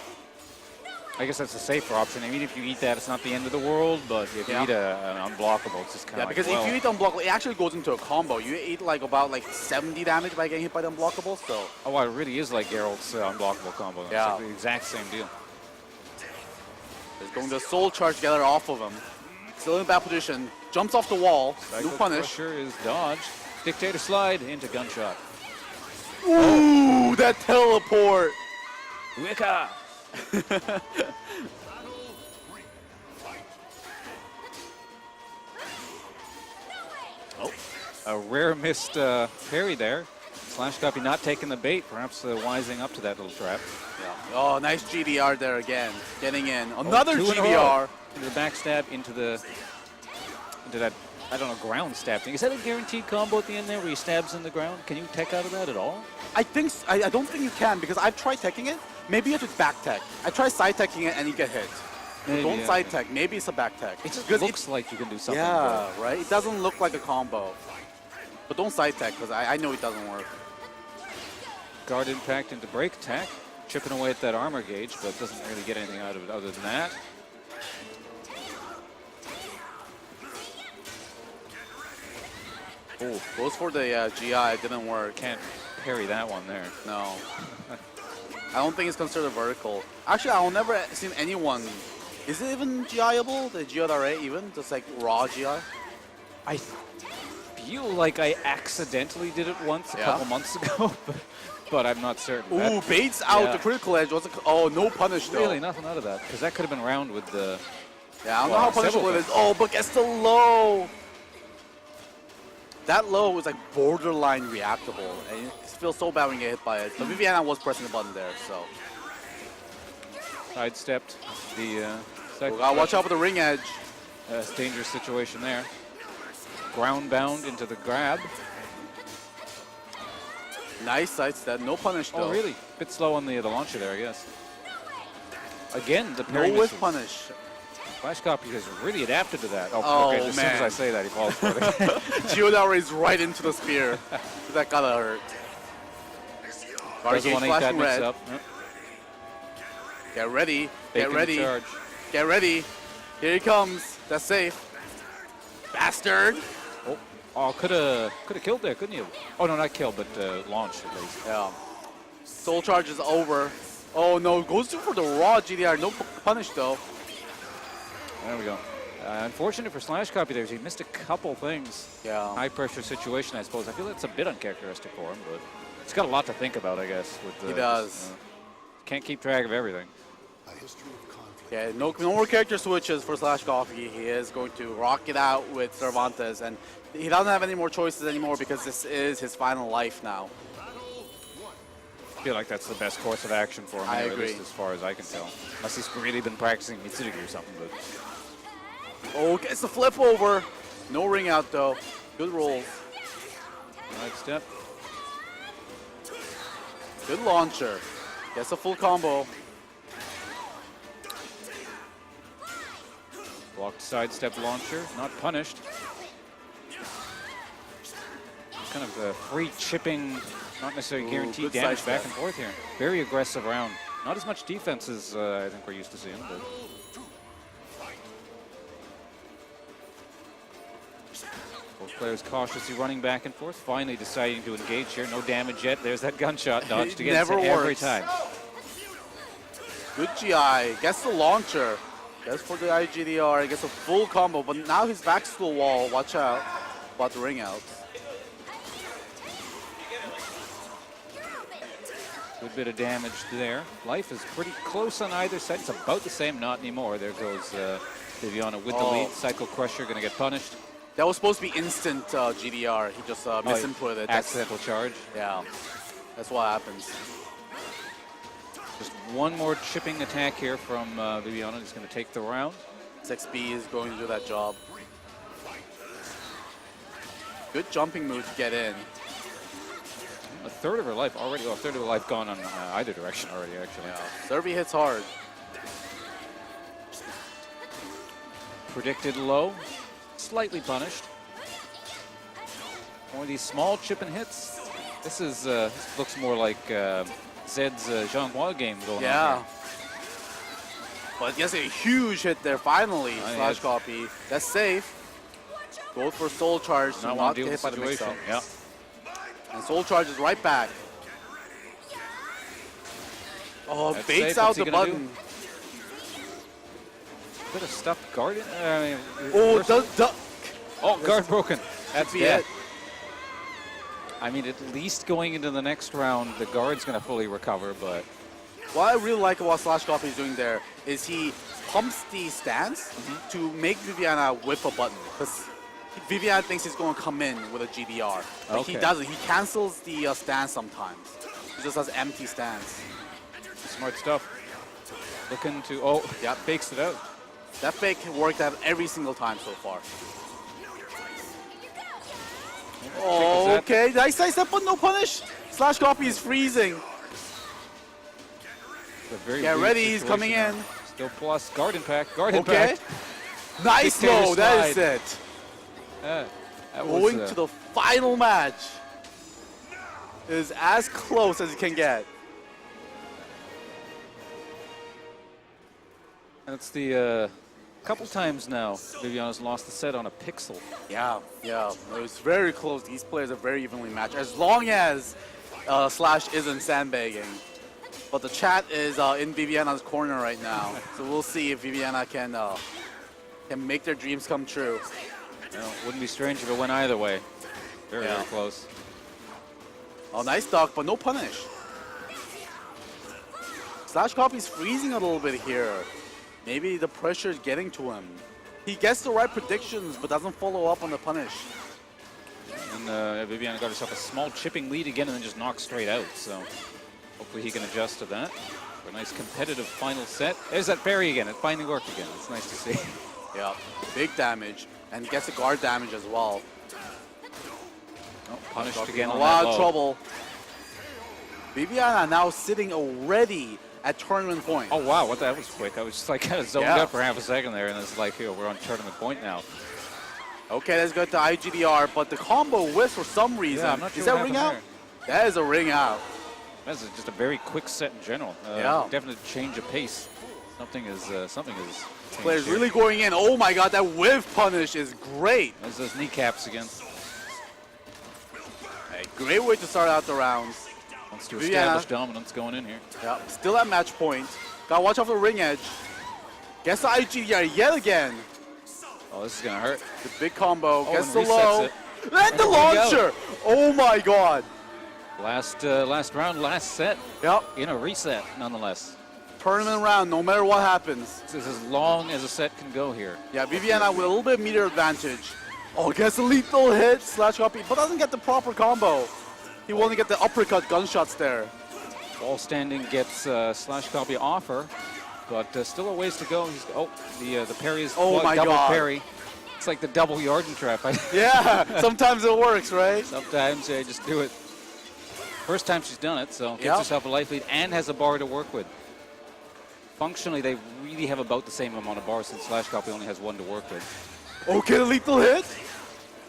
Speaker 7: I guess that's a safer option. I mean, if you eat that, it's not the end of the world, but if you
Speaker 8: Yeah.
Speaker 7: eat an unblockable, it's just kind
Speaker 8: Yeah,
Speaker 7: of
Speaker 8: because if you eat the unblockable, it actually goes into a combo. You eat like about 70 damage by getting hit by the unblockable, so.
Speaker 7: Oh, wow, it really is like Geralt's unblockable combo. It's
Speaker 8: Yeah.
Speaker 7: like the exact same deal.
Speaker 8: He's going to soul charge together off of him. Still in bad position. Jumps off the wall. No
Speaker 7: Psycho
Speaker 8: punish.
Speaker 7: Crusher is dodged. Dictator slide into gunshot.
Speaker 8: Ooh, that teleport.
Speaker 7: Wicca! Oh, a rare missed parry there. Slash Copy not taking the bait, perhaps wising up to that little trap.
Speaker 8: Yeah. Oh, nice GDR there again. Getting in. Another
Speaker 7: Two in a row.
Speaker 8: GDR.
Speaker 7: Into the backstab, into that, I don't know, ground stab thing. Is that a guaranteed combo at the end there where he stabs in the ground? Can you tech out of that at all?
Speaker 8: I think I don't think you can because I've tried teching it. Maybe you have to back tech. I tried side teching it and you get hit.
Speaker 7: Maybe,
Speaker 8: Don't
Speaker 7: yeah.
Speaker 8: side tech. Maybe it's a back tech.
Speaker 7: It just
Speaker 8: Because
Speaker 7: looks like you can do something.
Speaker 8: yeah, right. It doesn't look like a combo. But don't side tech because I know it doesn't work.
Speaker 7: Guard impact into break attack. Chipping away at that armor gauge, but doesn't really get anything out of it other than that.
Speaker 8: Oh, goes for the GI. It didn't work.
Speaker 7: Can't parry that one there.
Speaker 8: No. I don't think it's considered vertical. Actually, I'll never seen anyone. Is it even GI-able? The GRA even? Just like raw GI?
Speaker 7: I feel like I accidentally did it once a
Speaker 8: Yeah?
Speaker 7: couple months ago, but I'm not certain.
Speaker 8: Ooh,
Speaker 7: That-
Speaker 8: baits out
Speaker 7: yeah.
Speaker 8: the critical edge. Oh, no punish though.
Speaker 7: Really, nothing out of that, because that could have been round with the...
Speaker 8: Yeah, I don't know
Speaker 7: Wow,
Speaker 8: how punishable
Speaker 7: several
Speaker 8: it is. Oh, but gets the low. That low was like borderline reactable. And it feels so bad when you get hit by it. But Viviana was pressing the button there, so.
Speaker 7: Sidestepped the side
Speaker 8: We gotta watch out for the ring edge.
Speaker 7: It's a dangerous situation there. Ground bound into the grab.
Speaker 8: Nice sidestep. No punish though.
Speaker 7: Oh, really? Bit slow on the launcher there, I guess. Again, the
Speaker 8: No
Speaker 7: parry
Speaker 8: whiff
Speaker 7: misses.
Speaker 8: punish.
Speaker 7: Flash Copy has really adapted to that.
Speaker 8: Oh,
Speaker 7: okay, as soon as
Speaker 8: man.
Speaker 7: I say that, he falls for it.
Speaker 8: Geodar is right into the spear. That gotta hurt. Guard
Speaker 7: Doesn't
Speaker 8: gauge
Speaker 7: want to eat that
Speaker 8: flashing
Speaker 7: mix
Speaker 8: red.
Speaker 7: up. Yep.
Speaker 8: Get ready. Get
Speaker 7: Bacon to
Speaker 8: ready.
Speaker 7: charge.
Speaker 8: Get ready. Here he comes. That's safe. Bastard.
Speaker 7: Oh, could have killed there, couldn't you? Oh no, not killed, but launched at least.
Speaker 8: Yeah. Soul charge is over. Oh no, goes for the raw GDR. No punish though.
Speaker 7: There we go. Unfortunate for Slash Copy there, he missed a couple things.
Speaker 8: Yeah.
Speaker 7: High pressure situation, I suppose. I feel that's a bit uncharacteristic for him, but he's got a lot to think about, I guess. With
Speaker 8: He does.
Speaker 7: Can't keep track of everything.
Speaker 3: A history of conflict.
Speaker 8: Yeah, no more character switches for Slash Coffee. He is going to rock it out with Cervantes, and he doesn't have any more choices anymore because this is his final life now.
Speaker 7: I feel like that's the best course of action for him,
Speaker 8: I
Speaker 7: anyway, at
Speaker 8: agree.
Speaker 7: least as far as I can tell. Unless he's really been practicing Mitsurugi or something, but
Speaker 8: Oh, gets the flip over. No ring out though. Good rolls.
Speaker 7: right step.
Speaker 8: Good launcher. Gets a full combo.
Speaker 7: Blocked sidestep launcher, not punished. Kind of free chipping, not necessarily
Speaker 8: Ooh,
Speaker 7: guaranteed
Speaker 8: good
Speaker 7: damage
Speaker 8: sidestep.
Speaker 7: back and forth here. Very aggressive round. Not as much defense as I think we're used to seeing, but both players cautiously running back and forth, finally deciding to engage here. No damage yet. There's that gunshot dodge
Speaker 8: It
Speaker 7: to get
Speaker 8: never
Speaker 7: hit every
Speaker 8: works.
Speaker 7: time.
Speaker 8: Good GI. Gets the launcher. Gets for the IGDR. Gets a full combo, but now he's back to the wall. Watch out. About the ring out.
Speaker 7: Good bit of damage there. Life is pretty close on either side. It's about the same, not anymore. There goes Viviana with the
Speaker 8: Oh.
Speaker 7: lead. Cycle Crusher going to get punished.
Speaker 8: That was supposed to be instant GDR. He just misinput it. That's-
Speaker 7: Accidental charge.
Speaker 8: Yeah. That's what happens.
Speaker 7: Just one more chipping attack here from Viviana. He's going to take the round.
Speaker 8: 6B is going to do that job. Good jumping move to get in.
Speaker 7: A third of her life already. Well, a third of her life gone on either direction already, actually.
Speaker 8: Yeah. Serby hits hard.
Speaker 7: Predicted low. Slightly punished. One of these small chipping hits. This is this looks more like Zed's Zhanghua game going on
Speaker 8: Yeah.
Speaker 7: here.
Speaker 8: But yes, a huge hit there finally.
Speaker 7: Oh,
Speaker 8: Slash
Speaker 7: yeah.
Speaker 8: copy. That's safe. Goes for soul charge to
Speaker 7: Not
Speaker 8: not
Speaker 7: want to
Speaker 8: get
Speaker 7: deal
Speaker 8: hit
Speaker 7: with
Speaker 8: by
Speaker 7: the
Speaker 8: the mix-up.
Speaker 7: situation. Yeah.
Speaker 8: And soul charge is right back. Oh,
Speaker 7: That's
Speaker 8: baits
Speaker 7: safe.
Speaker 8: out
Speaker 7: What's he
Speaker 8: the
Speaker 7: gonna
Speaker 8: button.
Speaker 7: Bit of stuffed guard.
Speaker 8: Oh,
Speaker 7: reversal. Oh, guard broken. That's
Speaker 8: be
Speaker 7: dead.
Speaker 8: it.
Speaker 7: I mean, at least going into the next round, the guard's going to fully recover, but
Speaker 8: What I really like about Slash Coffee is doing there is he pumps the stance to make Viviana whip a button. Because Viviana thinks he's going to come in with a GDR. But he
Speaker 7: Okay.
Speaker 8: doesn't. He cancels the stance sometimes. He just has empty stance.
Speaker 7: Smart stuff. Looking to, oh, yeah, fakes it out.
Speaker 8: That fake worked out every single time so far. Oh,
Speaker 7: that-
Speaker 8: okay. Nice step, but no punish. Slash copy is freezing.
Speaker 7: It's a very
Speaker 8: Get
Speaker 7: weird
Speaker 8: ready, he's
Speaker 7: situation
Speaker 8: coming
Speaker 7: now.
Speaker 8: in.
Speaker 7: Still plus, guard impact, guard
Speaker 8: Okay.
Speaker 7: impact.
Speaker 8: Nice
Speaker 7: Dictator
Speaker 8: low, that is
Speaker 7: slide.
Speaker 8: it.
Speaker 7: That was,
Speaker 8: Going to the final match is as close as you can get.
Speaker 7: That's the couple times now Viviana's lost the set on a pixel.
Speaker 8: Yeah, it was very close. These players are very evenly matched as long as Slash isn't sandbagging. But the chat is in Viviana's corner right now, so we'll see if Viviana can make their dreams come true.
Speaker 7: You know, wouldn't be strange if it went either way. Very,
Speaker 8: Yeah.
Speaker 7: very close.
Speaker 8: Oh, nice duck, but no punish. Slash copy's freezing a little bit here. Maybe the pressure is getting to him. He gets the right predictions, but doesn't follow up on the punish.
Speaker 7: And Viviana got herself a small chipping lead again and then just knocked straight out. So hopefully he can adjust to that. For a nice competitive final set. There's that parry again. It finally worked again. It's nice to see.
Speaker 8: Yeah, big damage, and gets the guard damage as well.
Speaker 7: Oh, punished
Speaker 8: Copy
Speaker 7: again
Speaker 8: in a
Speaker 7: on
Speaker 8: lot
Speaker 7: that
Speaker 8: of
Speaker 7: low.
Speaker 8: trouble. Viviana now sitting already at tournament point.
Speaker 7: Oh wow, that was quick. I was just like kind of zoned
Speaker 8: Yeah.
Speaker 7: up for half a second there, and it's like, here, we're on tournament point now.
Speaker 8: Okay, let's go to IGDR, but the combo whiffs for some reason.
Speaker 7: Yeah, I'm not sure
Speaker 8: is that
Speaker 7: what
Speaker 8: ring out?
Speaker 7: happened
Speaker 8: That is a ring out.
Speaker 7: That's just a very quick set in general.
Speaker 8: Yeah.
Speaker 7: Definite change of pace. Something is changed
Speaker 8: Players
Speaker 7: here.
Speaker 8: really going in. Oh my god, that whiff punish is great.
Speaker 7: There's those kneecaps again.
Speaker 8: Hey, great way to start out the rounds.
Speaker 7: Wants to
Speaker 8: Viviana.
Speaker 7: establish dominance going in here.
Speaker 8: Yeah, still at match point. Gotta watch off the ring edge. Gets the IGDR yet again.
Speaker 7: Oh, this is gonna hurt.
Speaker 8: The big combo,
Speaker 7: Oh,
Speaker 8: gets
Speaker 7: and
Speaker 8: the
Speaker 7: resets
Speaker 8: low.
Speaker 7: it.
Speaker 8: And the
Speaker 7: There we go.
Speaker 8: launcher. Oh my god.
Speaker 7: Last round, last set
Speaker 8: Yep,
Speaker 7: in a reset, nonetheless.
Speaker 8: tournament round, no matter what happens.
Speaker 7: This is as long as a set can go here.
Speaker 8: Yeah, Viviana with a little bit of meter advantage. Oh, gets a lethal hit, slash copy, but doesn't get the proper combo. He won't get the uppercut gunshots there.
Speaker 7: Ball standing gets slash copy offer, but still a ways to go. The parry is
Speaker 8: Oh my
Speaker 7: double
Speaker 8: God.
Speaker 7: parry. It's like the double Yarden trap.
Speaker 8: Yeah, sometimes it works, right?
Speaker 7: Sometimes they just do it. First time she's done it, so gives
Speaker 8: Yep.
Speaker 7: herself a life lead and has a bar to work with. Functionally, they really have about the same amount of bars since slash copy only has one to work with.
Speaker 8: Okay, the lethal hit.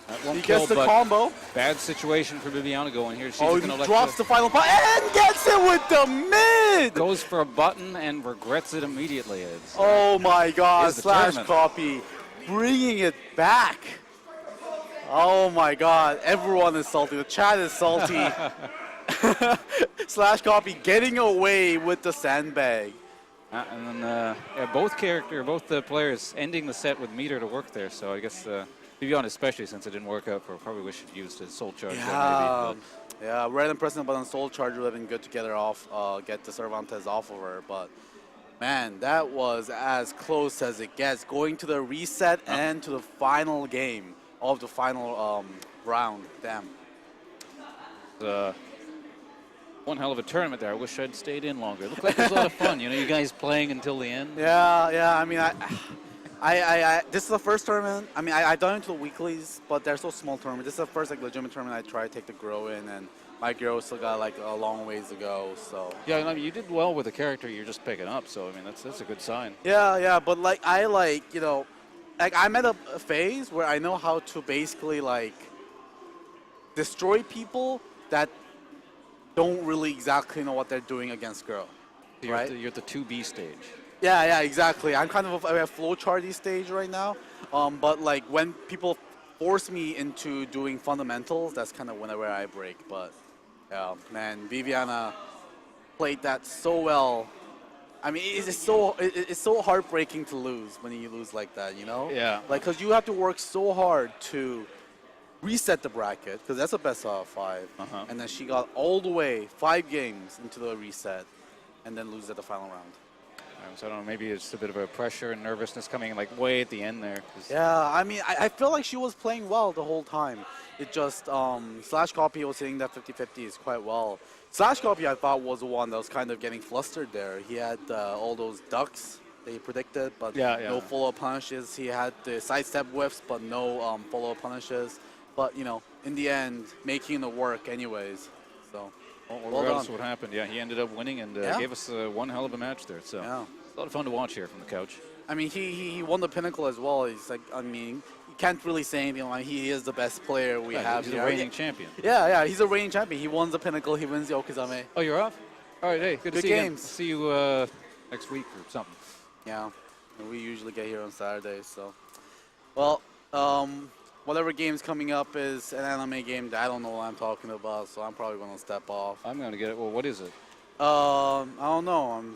Speaker 7: That won't
Speaker 8: He
Speaker 7: kill,
Speaker 8: gets the
Speaker 7: but
Speaker 8: combo.
Speaker 7: bad situation for Viviana going here. She's
Speaker 8: Oh,
Speaker 7: gonna
Speaker 8: he
Speaker 7: let
Speaker 8: drops the final punch and gets it with the mid.
Speaker 7: goes for a button and regrets it immediately.
Speaker 8: Oh my god,
Speaker 7: Here's the
Speaker 8: slash
Speaker 7: tournament.
Speaker 8: copy. Bringing it back. Oh my god, everyone is salty. The chat is salty. Slash copy getting away with the sandbag.
Speaker 7: And then yeah, both the players ending the set with meter to work there. So I guess Viviana, especially since it didn't work out for her, probably wish she'd used his soul charge.
Speaker 8: Yeah,
Speaker 7: Maybe,
Speaker 8: yeah. Rather than pressing the button, Soul Charge would have been good to get her off, get the Cervantes off of her. But man, that was as close as it gets. Going to the reset and to the final game of the final round. Damn.
Speaker 7: one hell of a tournament there. I wish I'd stayed in longer. It looked like it was a lot of fun. You know, you guys playing until the end.
Speaker 8: Yeah. I mean, I this is the first tournament. I mean, I've done it to the weeklies, but they're so small tournaments. This is the first like legitimate tournament I tried to take the girl in, and my girl still got like a long ways to go. So
Speaker 7: Yeah, I mean, you did well with the character you're just picking up. So I mean, that's a good sign.
Speaker 8: yeah, but like you know, like I'm at a phase where I know how to basically like destroy people that don't really exactly know what they're doing against girl.
Speaker 7: You're,
Speaker 8: Right.
Speaker 7: you're at the 2B stage.
Speaker 8: Yeah, exactly. I'm kind of at a flowcharty stage right now. But like when people force me into doing fundamentals, that's kind of whenever I break. But yeah, man, Viviana played that so well. I mean, it's so heartbreaking to lose when you lose like that, you know?
Speaker 7: Yeah.
Speaker 8: Like, cause you have to work so hard to reset the bracket, because that's a best out of 5.
Speaker 7: Uh-huh.
Speaker 8: And then she got all the way 5 games into the reset, and then lose at the final round.
Speaker 7: So I don't know, maybe it's a bit of a pressure and nervousness coming like way at the end there. 'cause-
Speaker 8: Yeah, I mean, I feel like she was playing well the whole time. It just, Slash Copy was hitting that 50-50s quite well. Slash Copy, I thought, was the one that was kind of getting flustered there. He had all those ducks that he predicted, but no follow-up punishes. He had the sidestep whiffs, but no follow-up punishes. But, you know, in the end, making it work anyways. So,
Speaker 7: Well,
Speaker 8: well
Speaker 7: regardless
Speaker 8: done.
Speaker 7: of what happened, he ended up winning and
Speaker 8: Yeah.
Speaker 7: gave us one hell of a match there. So
Speaker 8: Yeah.
Speaker 7: it's a lot of fun to watch here from the couch.
Speaker 8: I mean, he won the Pinnacle as well. He's like, I mean, you can't really say anything. Like, he is the best player we have
Speaker 7: He's
Speaker 8: here.
Speaker 7: a reigning champion.
Speaker 8: Yeah, he's a reigning champion. He won the Pinnacle. He wins the Okizeme.
Speaker 7: Oh, you're off? All right, hey, good to
Speaker 8: Good
Speaker 7: see you. Again.
Speaker 8: games.
Speaker 7: See you next week or something.
Speaker 8: Yeah, and we usually get here on Saturdays. So, well, whatever game's coming up is an anime game that I don't know what I'm talking about. So I'm probably gonna step off.
Speaker 7: I'm going to get it. Well, what is it?
Speaker 8: I don't know. I'm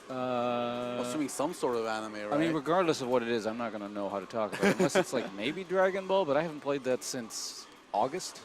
Speaker 7: Uh,
Speaker 8: assuming some sort of anime, right?
Speaker 7: I mean, regardless of what it is, I'm not going to know how to talk about it. Unless it's like maybe Dragon Ball, but I haven't played that since August.